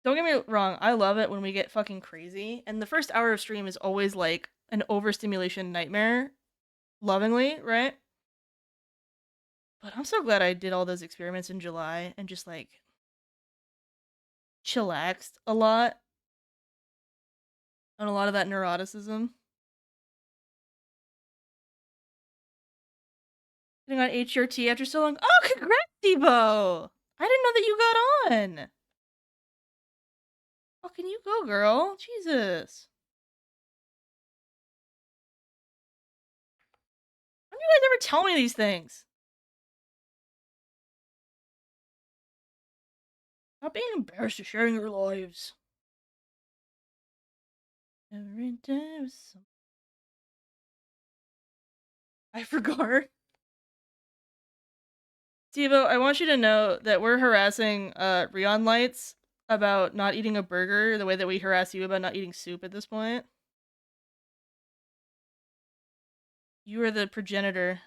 Don't get me wrong, I love it when we get fucking crazy, and the first hour of stream is always like an overstimulation nightmare, lovingly, right? But I'm so glad I did all those experiments in July and just like chillaxed a lot on a lot of that neuroticism. Getting on HRT after so long. Oh, congrats, Debo! I didn't know that you got on. Oh, can you go, girl? Jesus. Why don't you guys ever tell me these things? Stop being embarrassed of sharing your lives. Every day was some... I forgot. Devo, I want you to know that we're harassing Rion Lights about not eating a burger the way that we harass you about not eating soup at this point. You are the progenitor.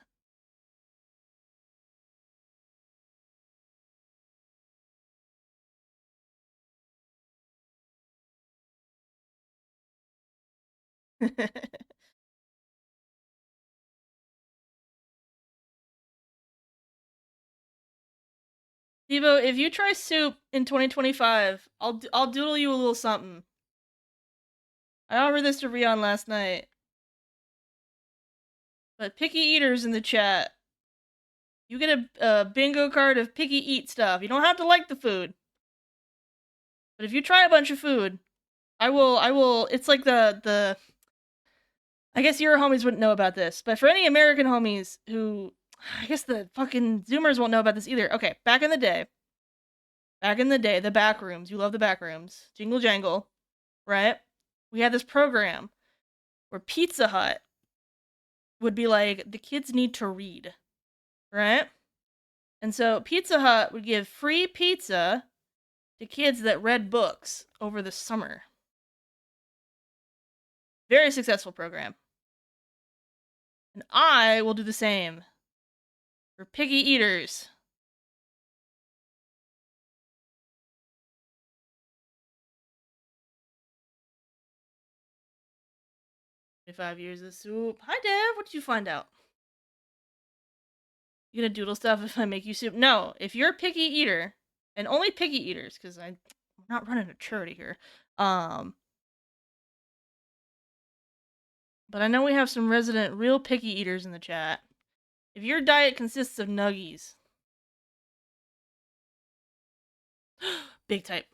Devo, if you try soup in 2025, I'll doodle you a little something. I offered this to Rion last night. But picky eaters in the chat. You get a bingo card of picky eat stuff. You don't have to like the food. But if you try a bunch of food, I will, it's like the I guess your homies wouldn't know about this, but for any American homies who, I guess the fucking Zoomers won't know about this either. Okay, back in the day, the back rooms, you love the back rooms, Jingle Jangle, right? We had this program where Pizza Hut would be like, the kids need to read, right? And so Pizza Hut would give free pizza to kids that read books over the summer. Very successful program. And I will do the same for piggy eaters. "5 years of soup." Hi, Dev. What did you find out? You gonna doodle stuff if I make you soup? No. If you're a picky eater, and only picky eaters, because I'm not running a charity here. But I know we have some resident real picky eaters in the chat. If your diet consists of nuggies, big type.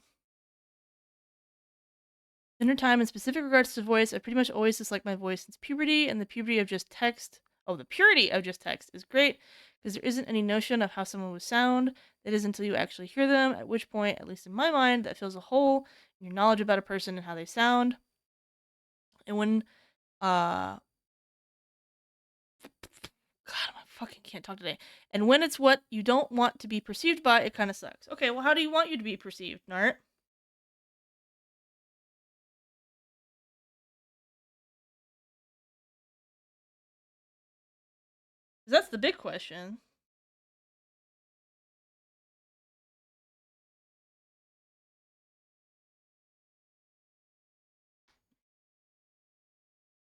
Dinner time in specific regards to voice, I pretty much always dislike my voice since puberty, and the puberty of just text. Oh, the purity of just text is great because there isn't any notion of how someone would sound. That is until you actually hear them, at which point, at least in my mind, that fills a hole in your knowledge about a person and how they sound. And when, God, my fucking can't talk today. And when it's what you don't want to be perceived by, it kind of sucks. Okay, well, how do you want you to be perceived, Nart? That's the big question.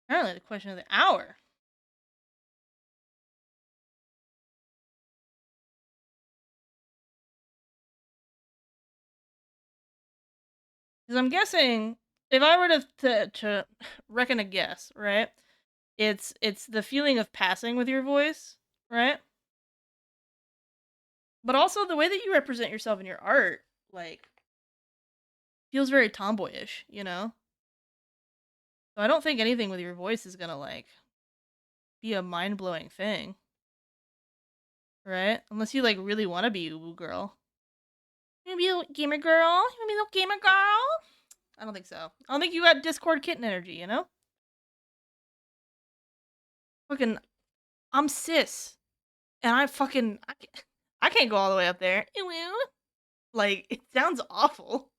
Apparently the question of the hour. Because I'm guessing, if I were to reckon a guess, right? It's the feeling of passing with your voice, right? But also the way that you represent yourself in your art, like, feels very tomboyish, you know? So I don't think anything with your voice is gonna, like, be a mind-blowing thing. Right? Unless you, like, really want to be a woo girl. You wanna be a gamer girl? You wanna be a little gamer girl? I don't think so. I don't think you got Discord kitten energy, you know? Fucking, I'm cis. And I can't go all the way up there. Like, it sounds awful.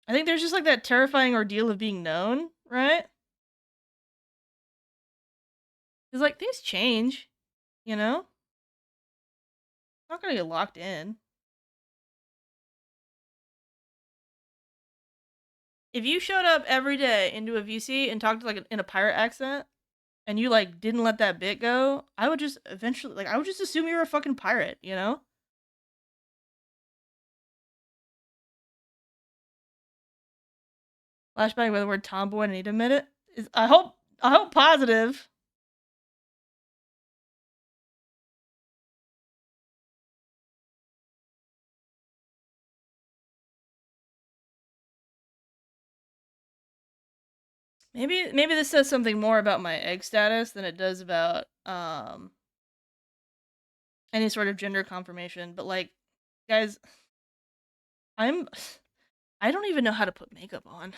I think there's just, like, that terrifying ordeal of being known, right? Because, like, things change, you know? Not gonna get locked in. If you showed up every day into a VC and talked, like, in a pirate accent, and you, like, didn't let that bit go, I would just eventually, like, I would just assume you're a fucking pirate, you know? Flashback by the word tomboy, I need to admit it. I hope positive. Maybe this says something more about my egg status than it does about any sort of gender confirmation, but, like, guys, I don't even know how to put makeup on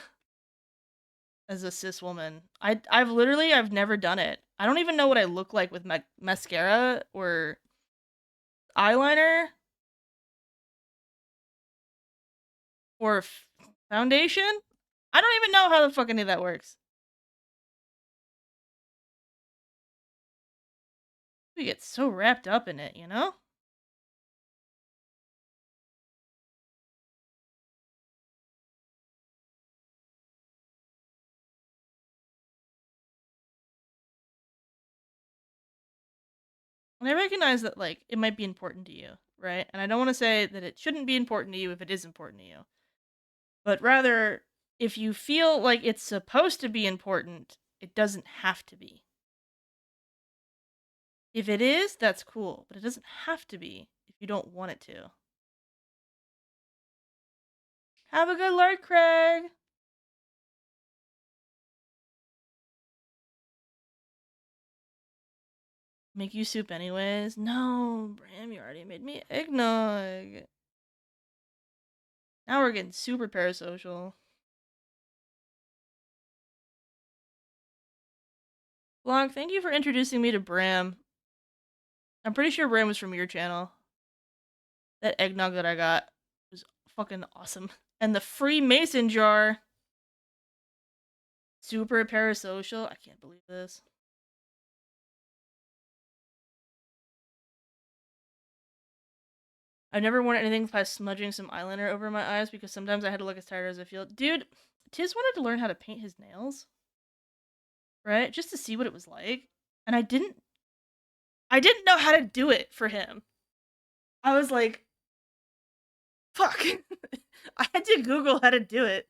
as a cis woman. I've never done it. I don't even know what I look like with mascara or eyeliner or foundation. I don't even know how the fuck any of that works. We get so wrapped up in it, you know? And I recognize that, like, it might be important to you, right? And I don't want to say that it shouldn't be important to you if it is important to you. But rather, if you feel like it's supposed to be important, it doesn't have to be. If it is, that's cool, but it doesn't have to be if you don't want it to. Have a good lark, Craig! Make you soup anyways? No, Bram, you already made me eggnog. Now we're getting super parasocial. Blanc, thank you for introducing me to Bram. I'm pretty sure Bram was from your channel. That eggnog that I got was fucking awesome. And the free mason jar. Super parasocial. I can't believe this. I've never worn anything past smudging some eyeliner over my eyes because sometimes I had to look as tired as I feel. Dude, Tiz wanted to learn how to paint his nails. Right? Just to see what it was like. And I didn't know how to do it for him. I was like, fuck. I had to Google how to do it.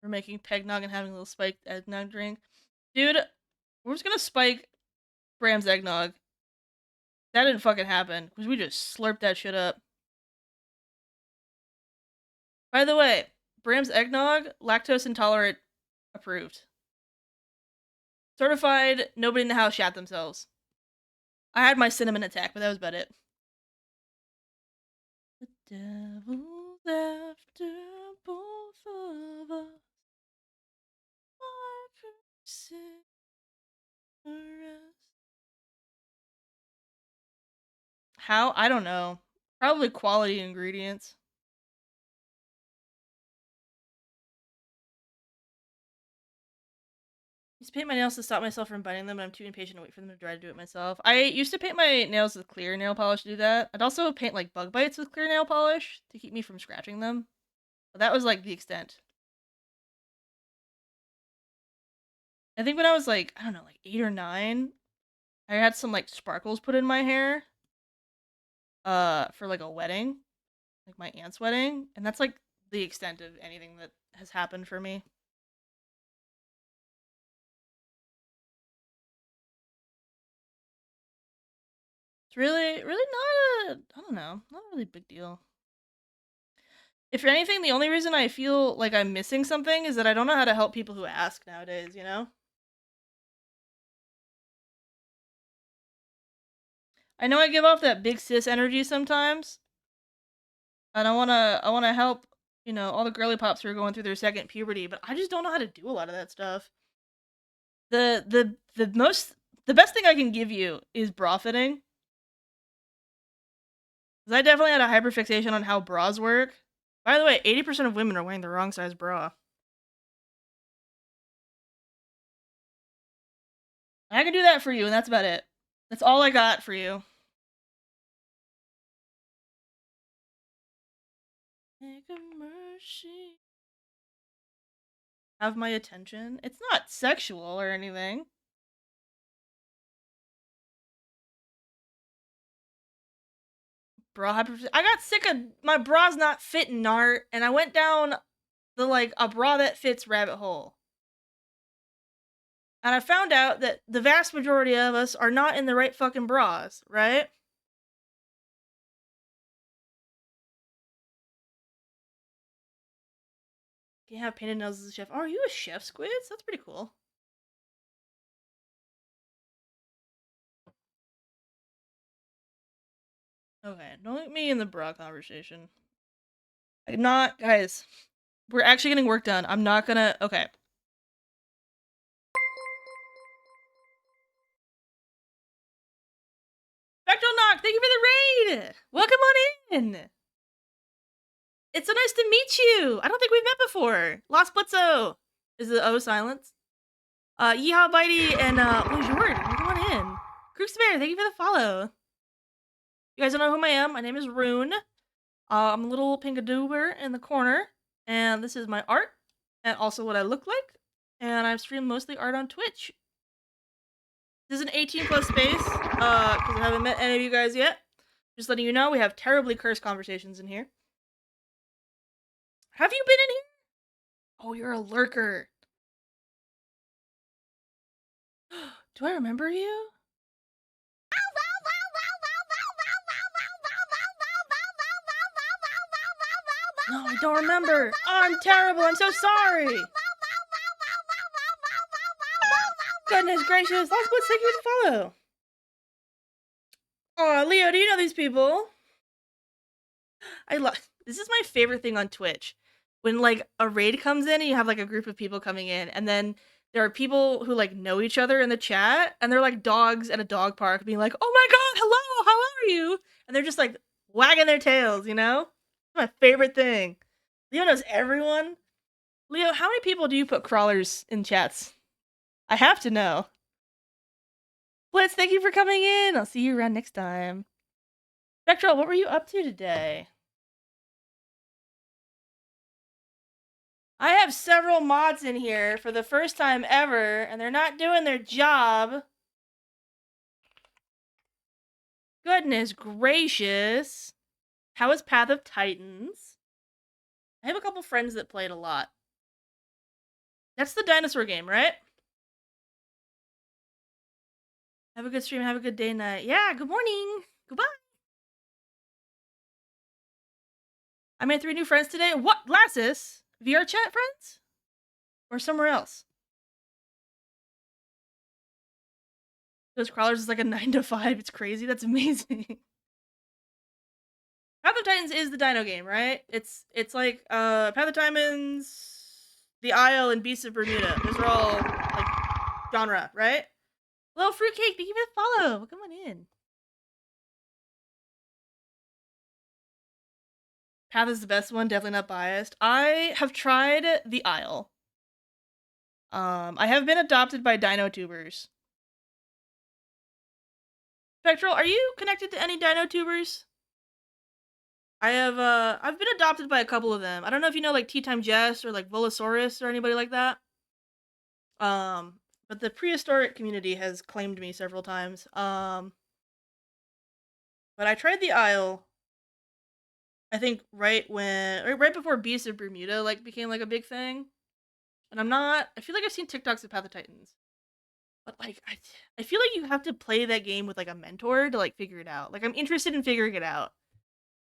We're making pegnog and having a little spiked eggnog drink. Dude, we're just gonna spike Bram's eggnog. That didn't fucking happen, because we just slurped that shit up. By the way, Bram's eggnog, lactose intolerant, approved. Certified, nobody in the house shat themselves. I had my cinnamon attack, but that was about it. The devil's after both of us. How? I don't know. Probably quality ingredients. I used to paint my nails to stop myself from biting them, but I'm too impatient to wait for them to dry to do it myself. I used to paint my nails with clear nail polish to do that. I'd also paint like bug bites with clear nail polish to keep me from scratching them. But that was like the extent. I think when I was like, I don't know, like 8 or 9, I had some like sparkles put in my hair. For like a wedding. Like my aunt's wedding. And that's like the extent of anything that has happened for me. It's really not a, I don't know, not a really big deal. If anything, the only reason I feel like I'm missing something is that I don't know how to help people who ask nowadays, you know? I know I give off that big sis energy sometimes. And I wanna help, you know, all the girly pops who are going through their second puberty, but I just don't know how to do a lot of that stuff. The best thing I can give you is bra fitting. Because I definitely had a hyperfixation on how bras work. By the way, 80% of women are wearing the wrong size bra. I can do that for you, and that's about it. That's all I got for you. Make a mercy. Have my attention. It's not sexual or anything. Bra hyperfixation. I got sick of my bras not fitting, Nart, and I went down the like a bra that fits rabbit hole. And I found out that the vast majority of us are not in the right fucking bras, right? Can't have painted nails as a chef. Oh, are you a chef, Squids? That's pretty cool. Okay, don't let me in the bra conversation. I'm not, guys. We're actually getting work done. I'm not gonna. Okay. Spectral Knock, thank you for the raid! Welcome on in! It's so nice to meet you! I don't think we've met before. Lost Blitzo! Is the O silence? Yeehaw Bitey and Bonjour, welcome on in. Crooks Bear, thank you for the follow. You guys don't know who I am. My name is Rune. I'm a little pinkadoober in the corner, and this is my art, and also what I look like, and I stream mostly art on Twitch. This is an 18 plus space, because I haven't met any of you guys yet. Just letting you know, we have terribly cursed conversations in here. Have you been in here? Oh, you're a lurker. Do I remember you? No, I don't remember. Oh, I'm terrible. I'm so sorry. Goodness gracious. Let's take you to follow. Oh, Leo, do you know these people? I love. This is my favorite thing on Twitch. When like a raid comes in and you have like a group of people coming in, and then there are people who like know each other in the chat, and they're like dogs at a dog park being like, "Oh my god, hello, how are you?" And they're just like wagging their tails, you know? My favorite thing. Leo knows everyone. Leo, how many people do you put crawlers in chats? I have to know. Blitz, thank you for coming in. I'll see you around next time. Spectral, what were you up to today? I have several mods in here for the first time ever, and they're not doing their job. Goodness gracious. How is Path of Titans? I have a couple friends that play it a lot. That's the dinosaur game, right? Have a good stream, have a good day, night. Yeah, good morning. Goodbye. I made 3 new friends today. What? Lassus? VR chat friends? Or somewhere else? Those crawlers is like a 9 to 5. It's crazy. That's amazing. Path of Titans is the Dino game, right? It's like Path of Titans, The Isle, and Beasts of Bermuda. Those are all like genre, right? Hello, Fruitcake. Thank you for the follow. Come on in. Path is the best one. Definitely not biased. I have tried The Isle. I have been adopted by Dino Tubers. Spectral, are you connected to any Dino Tubers? I've been adopted by a couple of them. I don't know if you know like Tea Time Jess or like Volosaurus or anybody like that. But the prehistoric community has claimed me several times. But I tried The Isle. I think right before Beasts of Bermuda like became like a big thing. And I feel like I've seen TikToks of Path of Titans. But like I feel like you have to play that game with like a mentor to like figure it out. Like I'm interested in figuring it out.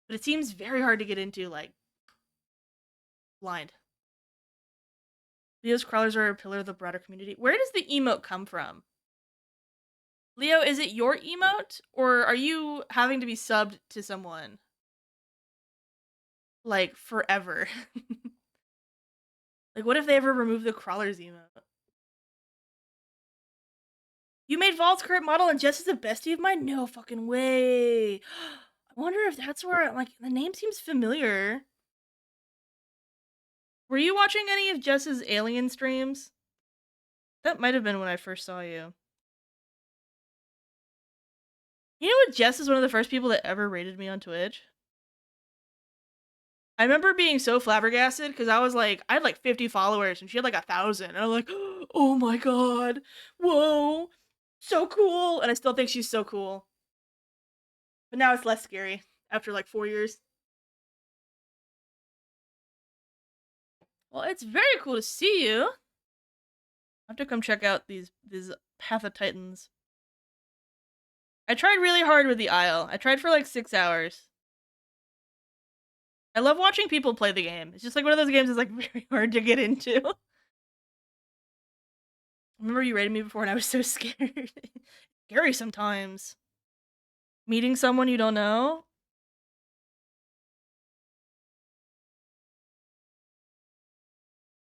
But it seems very hard to get into like blind. Leo's crawlers are a pillar of the broader community. Where does the emote come from? Leo, is it your emote? Or are you having to be subbed to someone? Like, forever. Like, what if they ever remove the crawlers emote? You made Vault's current model and Jess is a bestie of mine? No fucking way. I wonder if that's where, like, the name seems familiar. Were you watching any of Jess's Alien streams? That might have been when I first saw you. You know what? Jess is one of the first people that ever rated me on Twitch. I remember being so flabbergasted because I had like 50 followers and she had like 1,000. And I'm like, oh my god, whoa, so cool. And I still think she's so cool. But now it's less scary after like 4 years. Well, it's very cool to see you. I have to come check out these Path of Titans. I tried really hard with The Isle. I tried for like 6 hours. I love watching people play the game. It's just like one of those games that's like very hard to get into. I remember you rated me before and I was so scared. Scary sometimes. Meeting someone you don't know.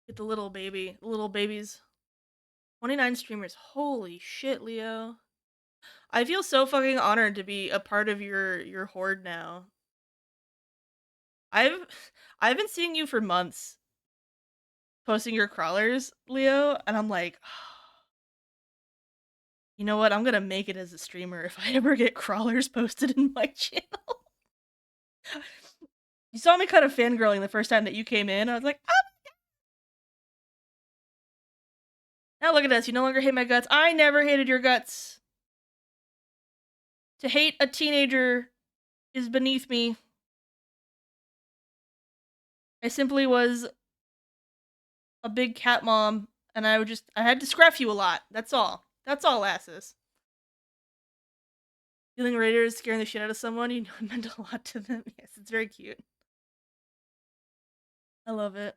Get the little babies. 29 streamers. Holy shit, Leo. I feel so fucking honored to be a part of your horde now. I've been seeing you for months posting your crawlers, Leo, and I'm like, you know what? I'm gonna make it as a streamer if I ever get crawlers posted in my channel. You saw me kind of fangirling the first time that you came in. I was like, oh my god. Now look at us. You no longer hate my guts. I never hated your guts. To hate a teenager is beneath me. I simply was a big cat mom, and I had to scruff you a lot. That's all. That's all, asses. Feeling Raiders scaring the shit out of someone, you know it meant a lot to them. Yes, it's very cute. I love it.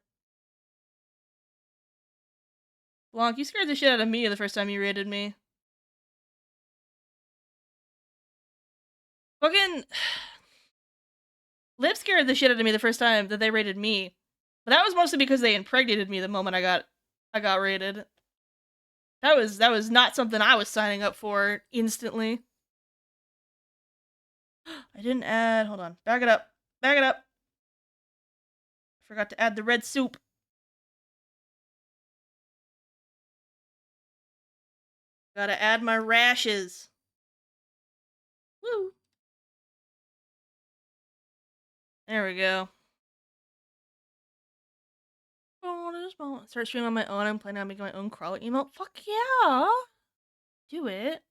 Blanc, you scared the shit out of me the first time you raided me. Fucking... Lip scared the shit out of me the first time that they raided me. But that was mostly because they impregnated me the moment I got raided. That was not something I was signing up for instantly. I didn't add... Hold on. Back it up. Back it up. Forgot to add the red soup. Gotta add my rashes. Woo. There we go. Start streaming on my own. I'm planning on making my own crawler emote. Fuck yeah! Do it.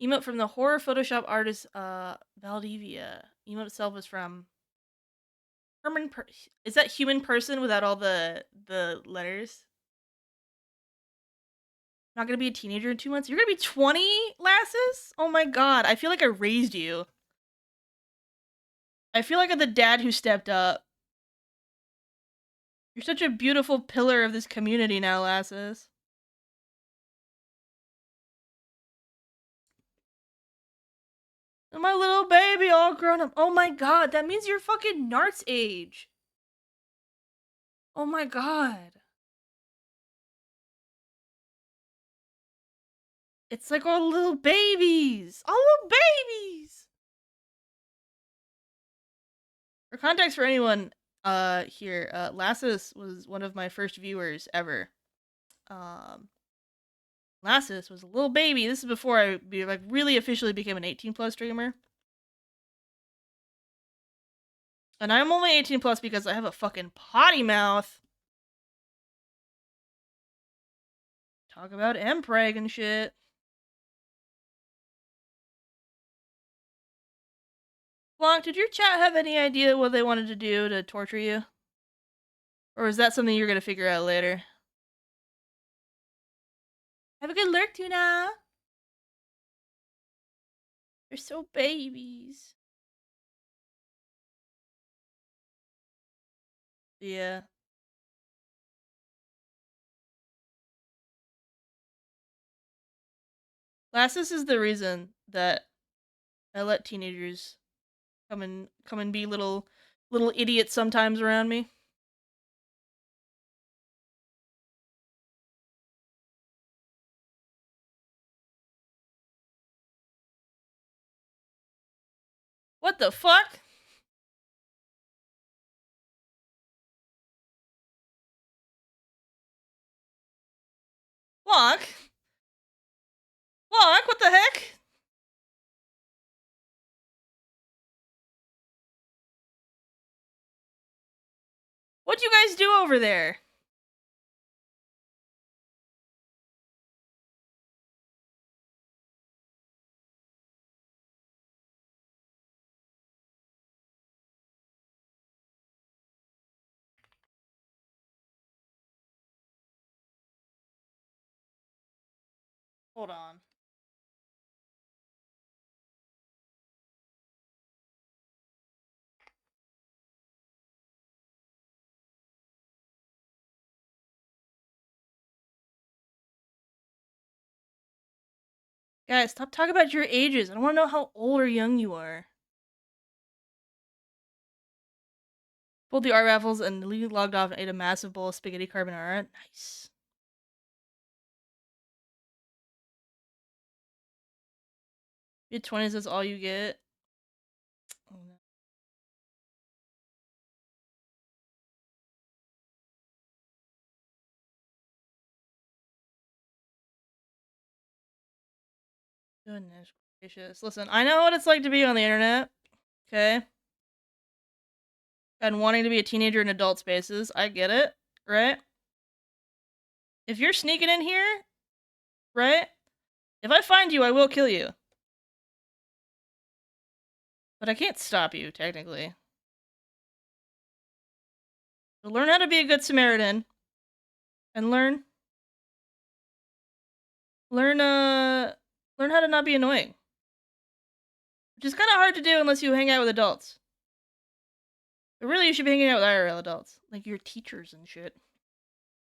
Emote from the horror Photoshop artist Valdivia. Emote itself is from is that human person without all the letters? Not gonna be a teenager in 2 months? You're gonna be 20, lasses? Oh my god, I feel like I raised you. I feel like I'm the dad who stepped up. You're such a beautiful pillar of this community now, Lassus. And my little baby all grown up. Oh my god, that means you're fucking Nart's age. Oh my god. It's like all little babies. All little babies. For context for anyone here, Lassus was one of my first viewers ever. Lassus was a little baby. This is before I really officially became an 18+ streamer. And I'm only 18+ because I have a fucking potty mouth. Talk about mpreg and shit. Blanc, did your chat have any idea what they wanted to do to torture you? Or is that something you're gonna figure out later? Have a good lurk, Tuna! They're so babies. Yeah. Lassus is the reason that I let teenagers come and be little idiots sometimes around me. What the fuck? Blanc? Blanc, what the heck? What'd you guys do over there? Hold on. Guys, stop talking about your ages. I don't want to know how old or young you are. Pulled the art raffles and logged off and ate a massive bowl of spaghetti carbonara. Nice. Mid-20s is all you get. Oh, no. Goodness gracious. Listen, I know what it's like to be on the internet. Okay? And wanting to be a teenager in adult spaces. I get it. Right? If you're sneaking in here, right? If I find you, I will kill you. But I can't stop you, technically. So learn how to be a good Samaritan. And learn how to not be annoying. Which is kind of hard to do unless you hang out with adults. But really, you should be hanging out with IRL adults. Like your teachers and shit.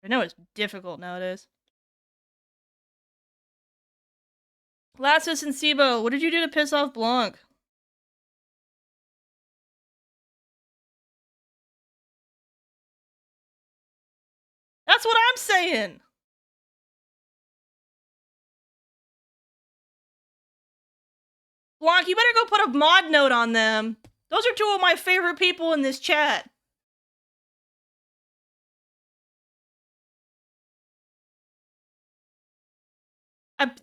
I know it's difficult nowadays. Lassus and Sibo, what did you do to piss off Blanc? That's what I'm saying! Blanc, you better go put a mod note on them. Those are two of my favorite people in this chat.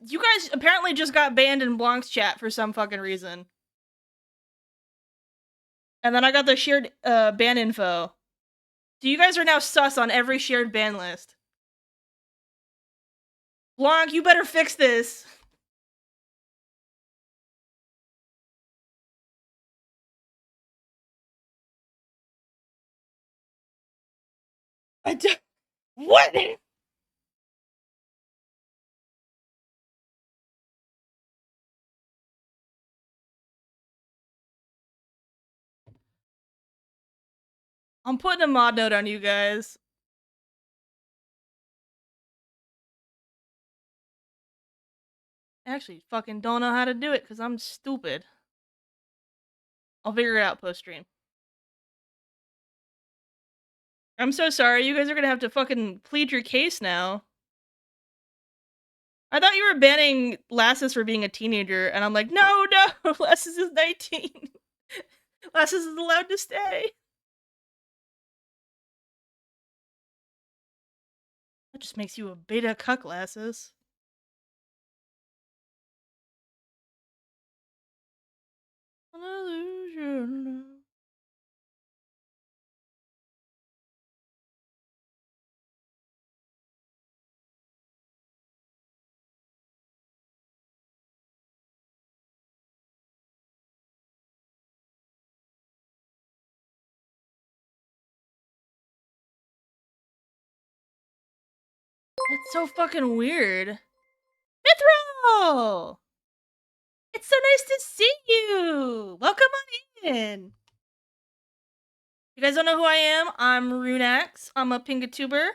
You guys apparently just got banned in Blanc's chat for some fucking reason. And then I got the shared ban info. So you guys are now sus on every shared ban list. Blanc, you better fix this. What? I'm putting a mod note on you guys. Actually, fucking don't know how to do it because I'm stupid. I'll figure it out post-stream. I'm so sorry. You guys are gonna have to fucking plead your case now. I thought you were banning Lassus for being a teenager, and I'm like, no, Lassus is 19. Lassus is allowed to stay. That just makes you a beta cuck, Lassus. Illusion. That's so fucking weird. Mithral! It's so nice to see you! Welcome on in! You guys don't know who I am? I'm Runax. I'm a Pingatuber.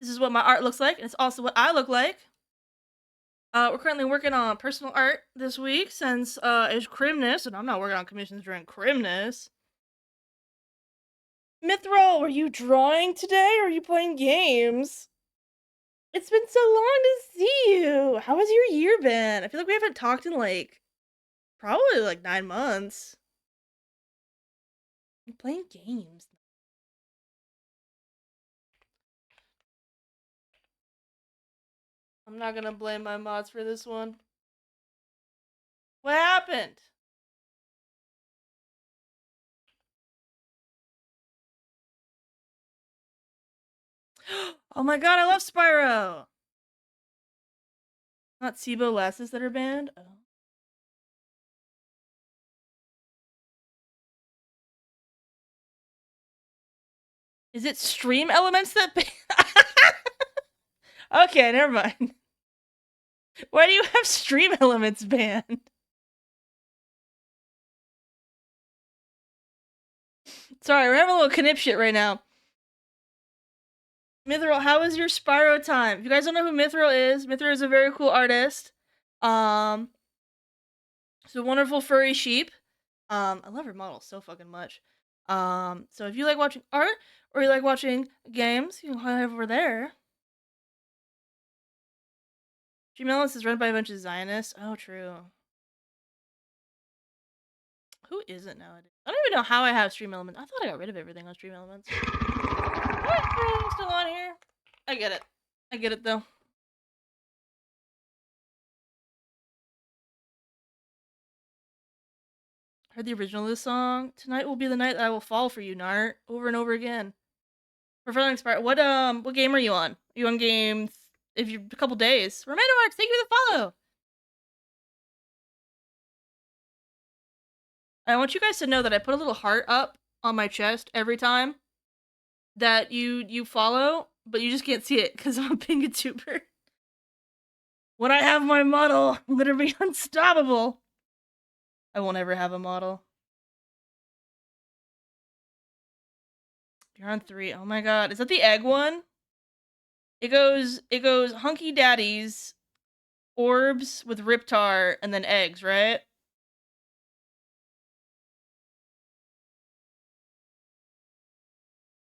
This is what my art looks like, and it's also what I look like. We're currently working on personal art this week since it's Christmas, and I'm not working on commissions during Christmas. Mithral, were you drawing today, or are you playing games? It's been so long to see you! How has your year been? I feel like we haven't talked in, like, probably, like, 9 months. I'm playing games. I'm not gonna blame my mods for this one. What happened? Oh my god, I love Spyro! Not Sibo Lasses that are banned? Oh. Is it stream elements that ban? Okay, never mind. Why do you have stream elements banned? Sorry, we're having a little knip shit right now. Mithril, how was your Spyro time? If you guys don't know who Mithril is a very cool artist. She's a wonderful furry sheep. I love her model so fucking much. So if you like watching art or you like watching games, you can head over there. Stream Elements is run by a bunch of Zionists. Oh, true. Who isn't nowadays? I don't even know how I have Stream Elements. I thought I got rid of everything on Stream Elements. What? Still on here? I get it. I get it, though. Heard the original of this song. Tonight will be the night that I will fall for you, Nart. Over and over again. Preferring Inspired. What game are you on? Are you on game if you're a couple days? Romano Arts, thank you for the follow. I want you guys to know that I put a little heart up on my chest every time that you follow, but you just can't see it because I'm a Pingatuber. When I have my model, I'm gonna be unstoppable. I won't ever have a model. You're on 3. Oh my god. Is that the egg one? It goes Hunky Daddies, Orbs with Riptar, and then eggs, right?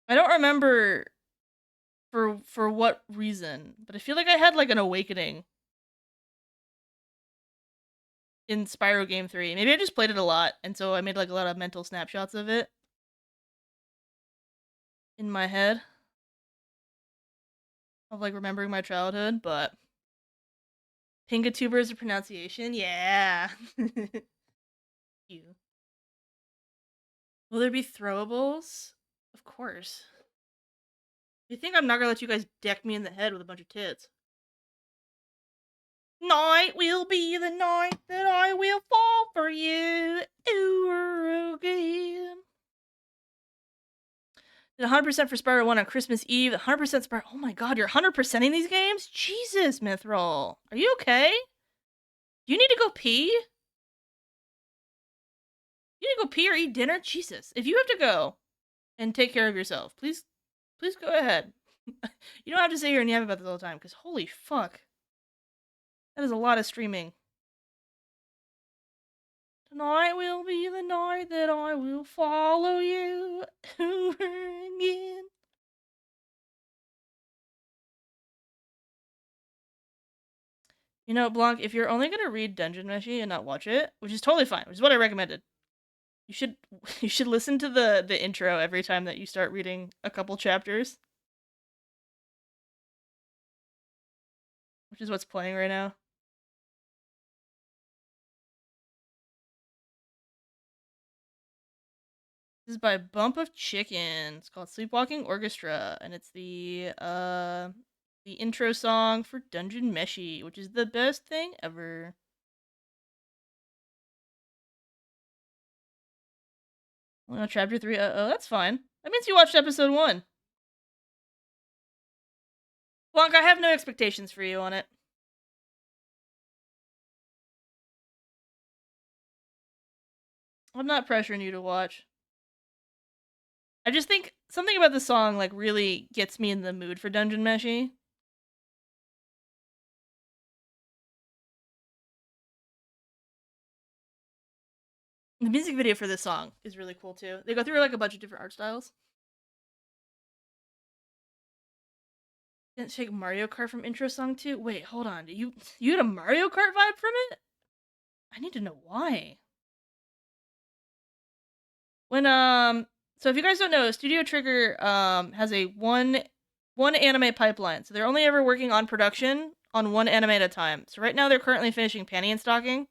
I don't remember for what reason, but I feel like I had like an awakening in Spyro Game 3. Maybe I just played it a lot, and so I made like a lot of mental snapshots of it in my head of like remembering my childhood, but Pingatuber is a pronunciation? Yeah. You. Will there be throwables? Of course. You think I'm not gonna let you guys deck me in the head with a bunch of tits? Night will be the night that I will fall for you over again. Did 100% for Spyro 1 on Christmas Eve. 100% Spyro. Oh my god, you're 100%ing these games? Jesus, Mithril. Are you okay? Do you need to go pee? You need to go pee or eat dinner? Jesus. If you have to go and take care of yourself, please go ahead. You don't have to sit here and yap about this all the time, because holy fuck. That is a lot of streaming. Tonight will be the night that I will follow you over again. You know, Blanc, if you're only gonna read Dungeon Meshi and not watch it, which is totally fine, which is what I recommended, you should listen to the intro every time that you start reading a couple chapters. Which is what's playing right now. This is by Bump of Chicken. It's called Sleepwalking Orchestra, and it's the intro song for Dungeon Meshi, which is the best thing ever. Well, chapter 3. Oh, that's fine. That means you watched episode 1. Blanc, I have no expectations for you on it. I'm not pressuring you to watch. I just think something about the song like really gets me in the mood for Dungeon Meshi. The music video for this song is really cool too. They go through like a bunch of different art styles. Didn't take Mario Kart from intro song too? Wait, hold on. You had a Mario Kart vibe from it? I need to know why. When so if you guys don't know, Studio Trigger has a one anime pipeline. So they're only ever working on production on one anime at a time. So right now they're currently finishing Panty and Stocking,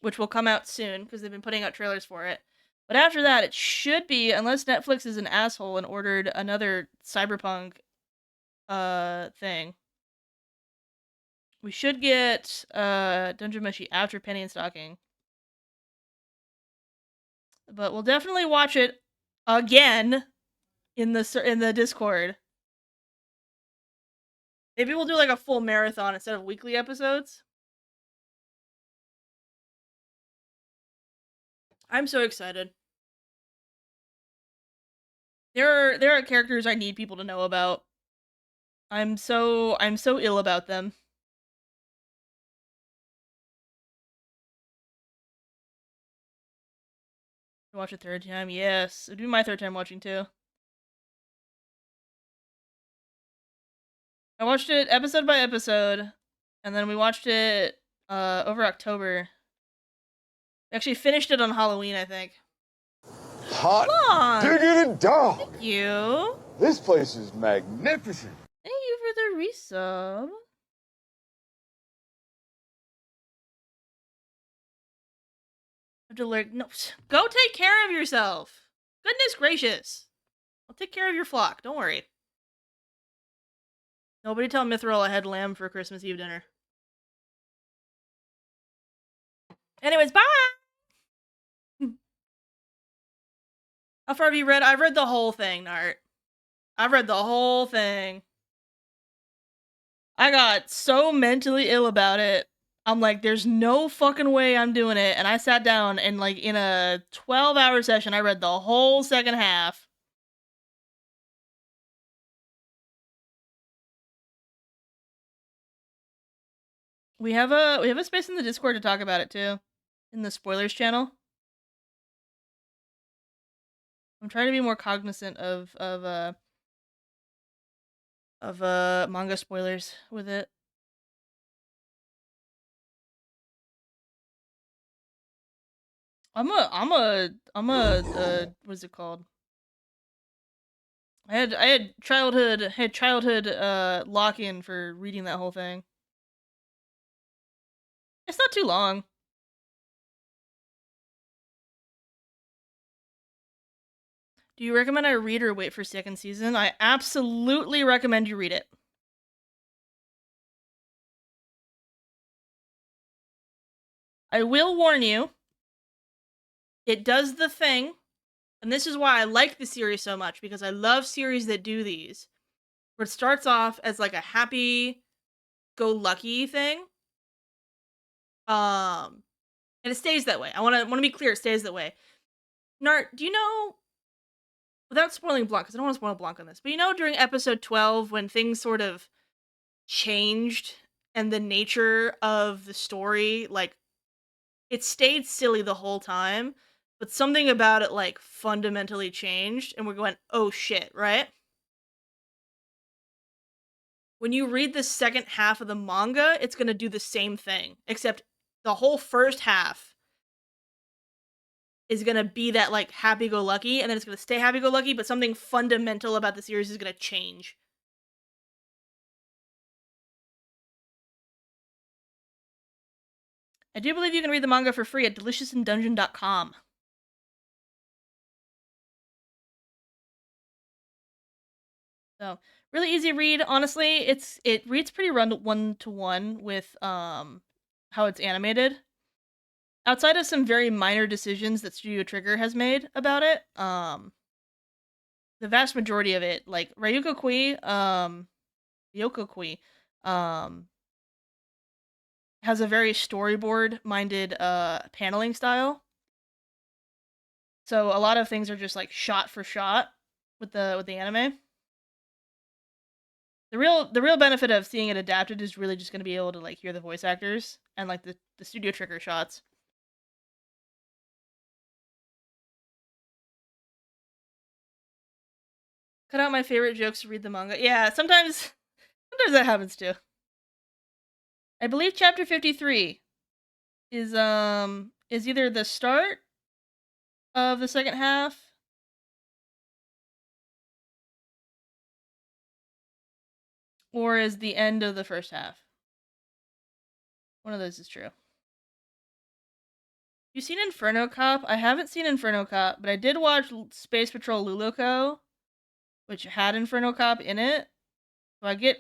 which will come out soon because they've been putting out trailers for it. But after that, it should be, unless Netflix is an asshole and ordered another Cyberpunk thing, we should get Dungeon Meshi after Penny and Stocking. But we'll definitely watch it again in the Discord. Maybe we'll do like a full marathon instead of weekly episodes. I'm so excited. There are characters I need people to know about. I'm so ill about them. Watch a third time, yes. It'd be my third time watching too. I watched it episode by episode, and then we watched it over October. We actually finished it on Halloween, I think.
Hot diggity dog.
Thank you.
This place is magnificent.
Thank you for the resub. No, go take care of yourself. Goodness gracious. I'll take care of your flock. Don't worry. Nobody tell Mithril I had lamb for Christmas Eve dinner. Anyways, bye! How far have you read? I've read the whole thing, Nart. I've read the whole thing. I got so mentally ill about it. I'm like, there's no fucking way I'm doing it. And I sat down and like in a 12-hour session, I read the whole second half. We have a space in the Discord to talk about it too. In the spoilers channel. I'm trying to be more cognizant of manga spoilers with it. I'm a what's it called? I had childhood lock-in for reading that whole thing. It's not too long. Do you recommend I read or wait for second season? I absolutely recommend you read it. I will warn you, it does the thing, and this is why I like the series so much, because I love series that do these, where it starts off as like a happy-go-lucky thing, and it stays that way. I want to be clear, it stays that way. Nart, do you know, without spoiling Blanc, because I don't want to spoil Blanc on this, but you know during episode 12 when things sort of changed and the nature of the story, like, it stayed silly the whole time, but something about it like fundamentally changed, and we're going, oh shit, right? When you read the second half of the manga, it's gonna do the same thing, except the whole first half is gonna be that like happy-go-lucky, and then it's gonna stay happy-go-lucky, but something fundamental about the series is gonna change. I do believe you can read the manga for free at deliciousinDungeon.com. So, really easy read, honestly. It reads pretty one-to-one with how it's animated. Outside of some very minor decisions that Studio Trigger has made about it, the vast majority of it, like Ryoko Kui, has a very storyboard-minded paneling style. So a lot of things are just like shot for shot with the anime. The real benefit of seeing it adapted is really just going to be able to like hear the voice actors and like the Studio Trigger shots. Cut out my favorite jokes to read the manga. Yeah, sometimes that happens too. I believe chapter 53 is either the start of the second half or is the end of the first half. One of those is true. You seen Inferno Cop? I haven't seen Inferno Cop, but I did watch Space Patrol Luluko, which had Inferno Cop in it. So I get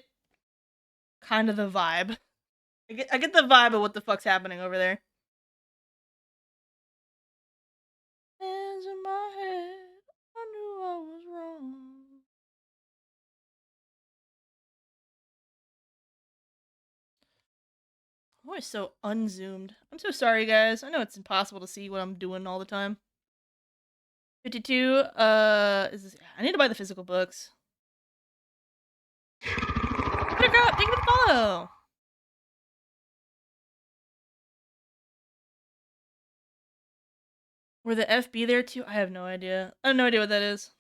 kind of the vibe. I get the vibe of what the fuck's happening over there. Hands in my head, I knew I was wrong. I'm always so unzoomed. I'm so sorry, guys. I know it's impossible to see what I'm doing all the time. 52, is this, I need to buy the physical books. Buttercup, thank you for the follow! Were the FB there too? I have no idea. I have no idea what that is.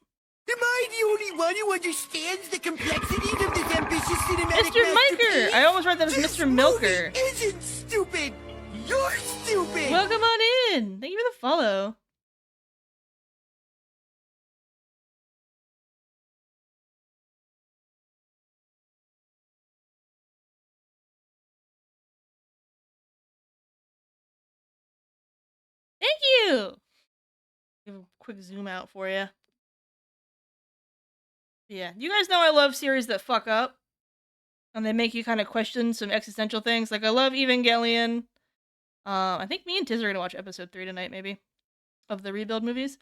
Am I the only one who understands the complexities of this ambitious cinematic
Mr. Milker! I almost read that as Mr. Milker.
This isn't stupid! You're stupid!
Welcome on in! Thank you for the follow. Thank you! Give a quick zoom out for you. Yeah, you guys know I love series that fuck up. And they make you kind of question some existential things. Like, I love Evangelion. I think me and Tiz are gonna watch episode 3 tonight, maybe. Of the Rebuild movies.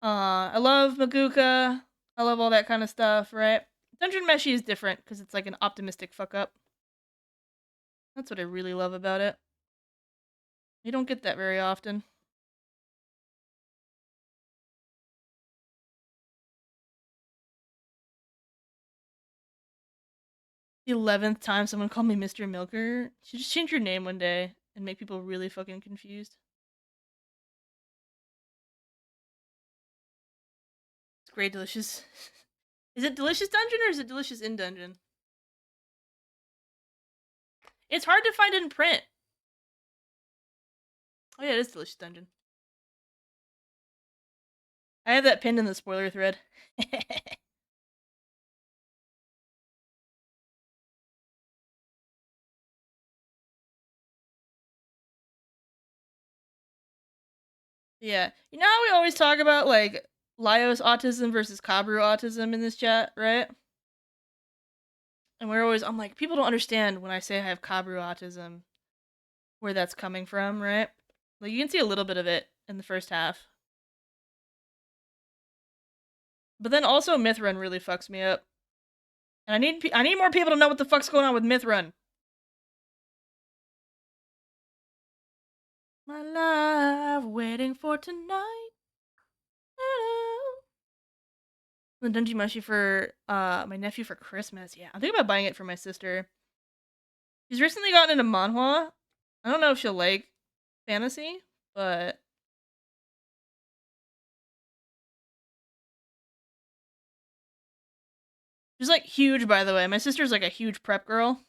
I love Maguka. I love all that kind of stuff, right? Dungeon Meshi is different, because it's like an optimistic fuck up. That's what I really love about it. You don't get that very often. The 11th time someone called me Mr. Milker. You should just change your name one day and make people really fucking confused. It's great, delicious. Is it Delicious Dungeon or is it Delicious in Dungeon? It's hard to find it in print. Oh yeah, it is Delicious Dungeon. I have that pinned in the spoiler thread. Yeah. You know how we always talk about, like, Laios autism versus Kabru autism in this chat, right? And I'm like, people don't understand when I say I have Kabru autism, where that's coming from, right? Like, you can see a little bit of it in the first half. But then also Mythrun really fucks me up. And I need more people to know what the fuck's going on with Mythrun. My life waiting for tonight. The Dungeon Meshi for my nephew for Christmas. Yeah, I'm thinking about buying it for my sister. She's recently gotten into manhwa. I don't know if she'll like fantasy, But she's like huge, by the way. My sister's like a huge prep girl.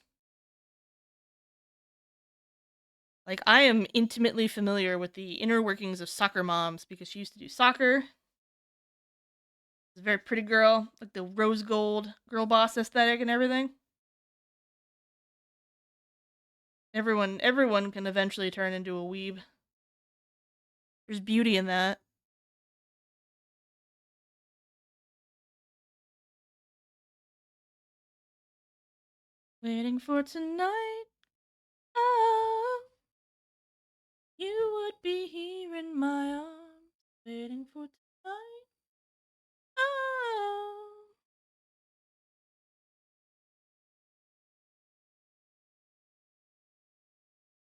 Like, I am intimately familiar with the inner workings of soccer moms because she used to do soccer. She's a very pretty girl, like the rose gold girl boss aesthetic and everything. Everyone can eventually turn into a weeb. There's beauty in that. Waiting for tonight. Oh, you would be here in my arms. Waiting for tonight. Oh.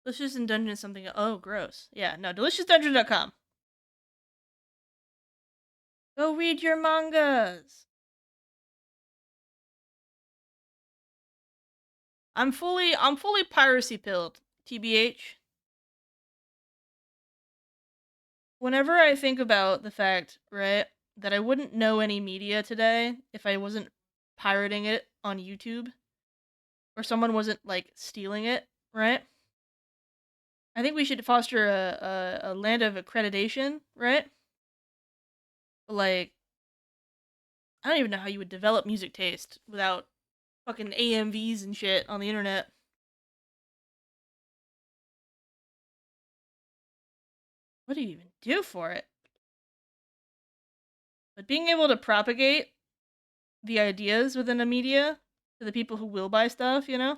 Delicious in Dungeon is something. Oh, gross. Yeah, no, deliciousdungeon.com. Go read your mangas. I'm fully piracy pilled, TBH. Whenever I think about the fact, right, that I wouldn't know any media today if I wasn't pirating it on YouTube or someone wasn't like stealing it, right? I think we should foster a land of accreditation, right? Like, I don't even know how you would develop music taste without fucking AMVs and shit on the internet. What do you even do for it? But being able to propagate the ideas within a media to the people who will buy stuff, you know?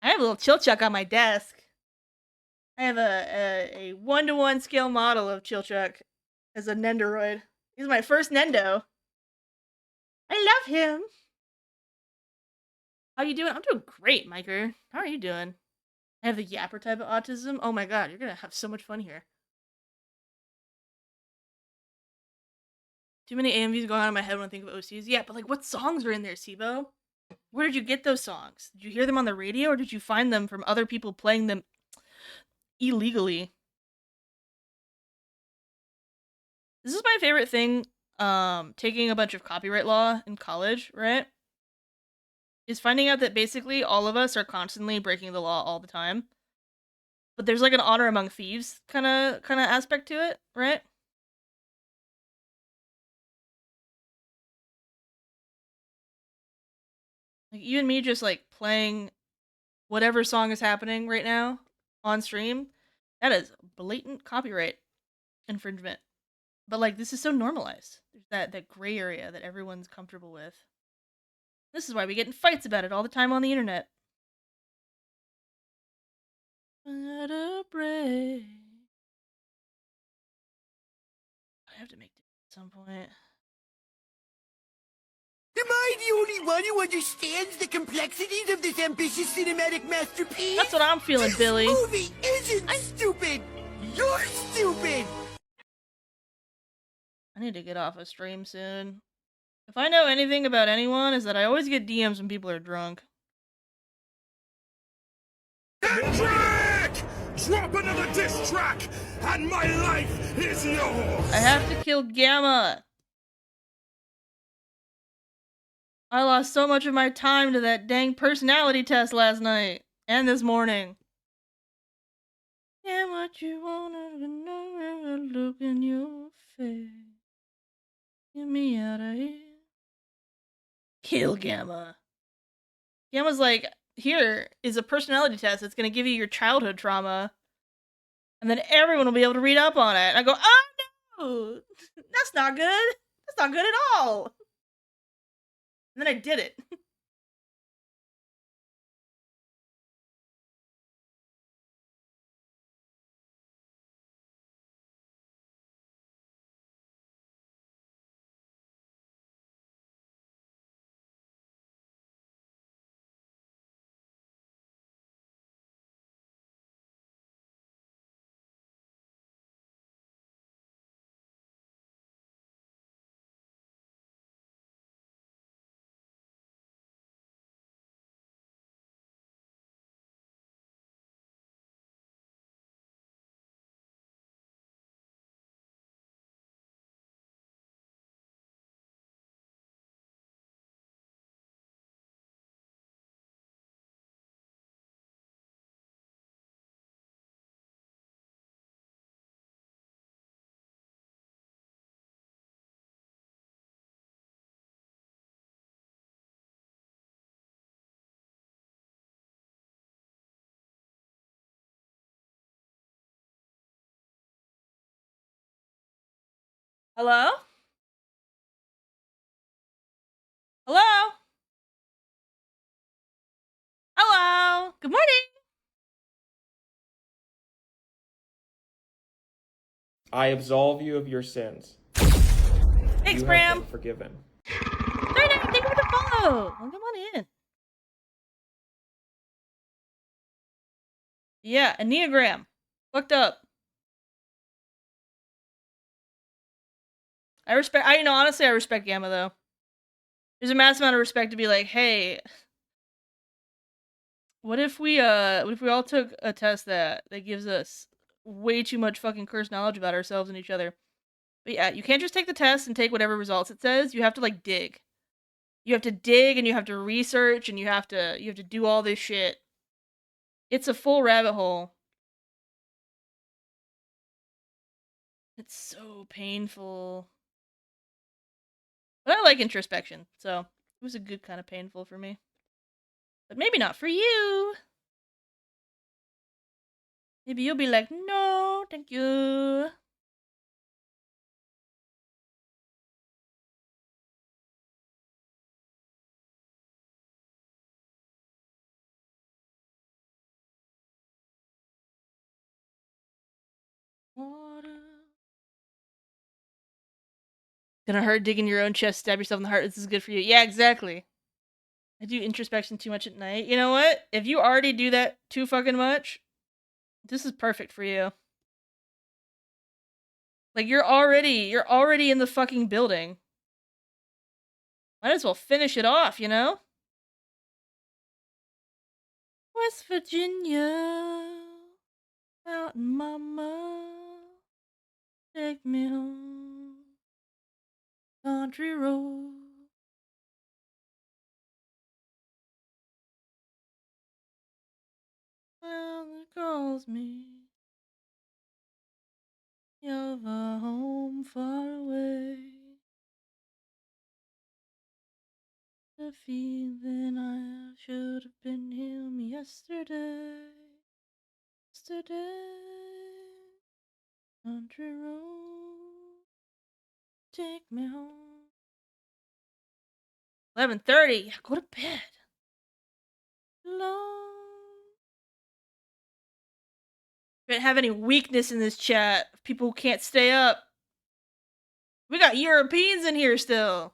I have a little chill chuck on my desk. I have a 1-to-1 scale model of chill chuck as a Nendoroid. He's my first Nendo. I love him. How you doing? I'm doing great, Miker. How are you doing? I have the yapper type of autism. Oh my god, you're gonna have so much fun here. Too many AMVs going on in my head when I think of OCs. Yeah, but like, what songs are in there, Sibo? Where did you get those songs? Did you hear them on the radio, or did you find them from other people playing them illegally? This is my favorite thing, taking a bunch of copyright law in college, right? Is finding out that basically all of us are constantly breaking the law all the time. But there's like an honor among thieves kind of aspect to it, right? Like, you and me just like playing whatever song is happening right now on stream, that is blatant copyright infringement. But like, this is so normalized. There's that gray area that everyone's comfortable with. This is why we get in fights about it all the time on the internet. At a break. I have to make this at some point.
Am I the only one who understands the complexities of this ambitious cinematic masterpiece?
That's what I'm feeling,
this
Billy.
This movie isn't stupid! You're stupid!
I need to get off a stream soon. If I know anything about anyone, is that I always get DMs when people are drunk.
Hendrik! Drop another diss track, and my life is yours!
I have to kill Gamma! I lost so much of my time to that dang personality test last night. And this morning. And what you wanna know, look in your face. Get me out of here. Kill Gamma. Gamma's like, here is a personality test that's gonna give you your childhood trauma. And then everyone will be able to read up on it. And I go, oh no! That's not good. That's not good at all. And then I did it. Hello? Hello? Hello? Good morning.
I absolve you of your sins.
Thanks,
You have
Bram.
been forgiven.
39, thank you for the follow. Well, come on in. Yeah, Enneagram. Fucked up. I honestly, I respect Gamma, though. There's a mass amount of respect to be like, hey, what if we all took a test that gives us way too much fucking cursed knowledge about ourselves and each other? But yeah, you can't just take the test and take whatever results it says. You have to, like, dig. You have to dig, and you have to research, and you have to do all this shit. It's a full rabbit hole. It's so painful. But I like introspection, so it was a good kind of painful for me. But maybe not for you. Maybe you'll be like, no, thank you. Water. Gonna hurt digging your own chest, stab yourself in the heart. This is good for you. Yeah, exactly. I do introspection too much at night. You know what? If you already do that too fucking much, this is perfect for you. Like, you're already in the fucking building. Might as well finish it off, you know? West Virginia, Mountain Mama, take me home, country road. Well, it calls me, you're a home far away. The feeling I should have been him yesterday. Country road, take me home. 11:30. Go to bed. Alone. We don't have any weakness in this chat. People who can't stay up. We got Europeans in here still.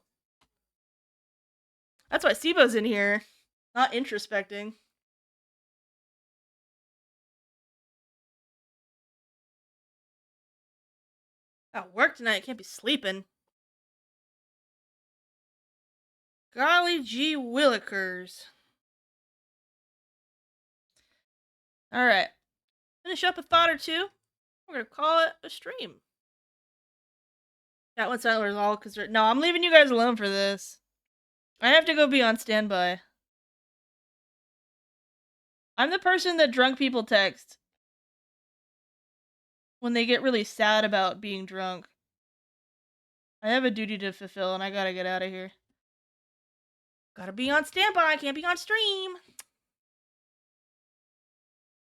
That's why Sibo's in here. Not introspecting. Got work tonight. Can't be sleeping. Golly gee willikers. Alright. Finish up a thought or two. We're gonna call it a stream. That one's not all because no, I'm leaving you guys alone for this. I have to go be on standby. I'm the person that drunk people text when they get really sad about being drunk. I have a duty to fulfill and I gotta get out of here. Gotta be on standby, can't be on stream.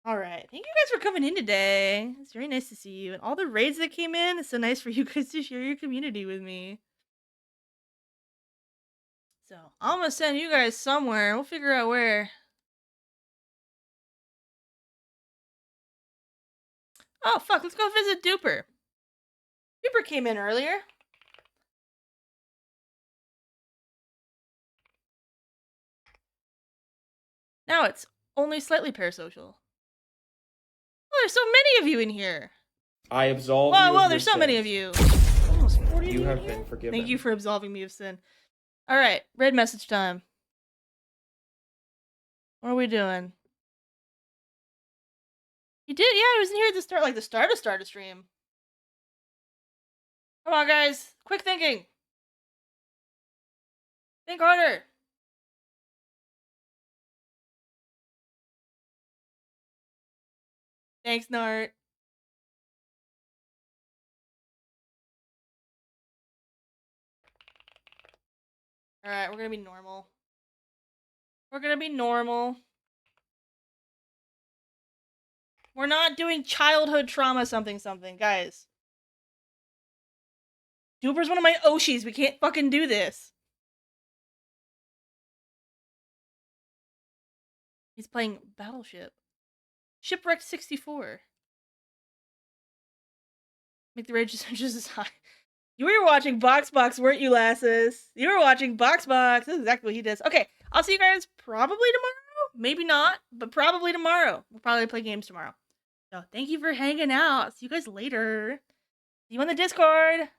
Alright, thank you guys for coming in today. It's very nice to see you. And all the raids that came in, it's so nice for you guys to share your community with me. So, I'm gonna send you guys somewhere. We'll figure out where. Oh, fuck, let's go visit Duper. Duper came in earlier. Now it's only slightly parasocial. Oh, there's so many of you in here.
I absolve you of
Well,
your
there's so
sins.
many of you. Almost 40 of
You
you
have
in
been
here?
forgiven.
Thank you for absolving me of sin. Alright, red message time. What are we doing? He did, yeah, he was in here at the start, like the start of stream. Come on, guys. Quick thinking. Think harder. Thanks, Nart. Alright, we're gonna be normal. We're gonna be normal. We're not doing childhood trauma something, guys. Duper's one of my Oshis. We can't fucking do this. He's playing Battleship. Shipwreck 64. Make the rage just as high. You were watching Box, weren't you, lasses? You were watching Box. That's exactly what he does. Okay, I'll see you guys probably tomorrow. Maybe not, but probably tomorrow. We'll probably play games tomorrow. So thank you for hanging out. See you guys later. See you on the Discord.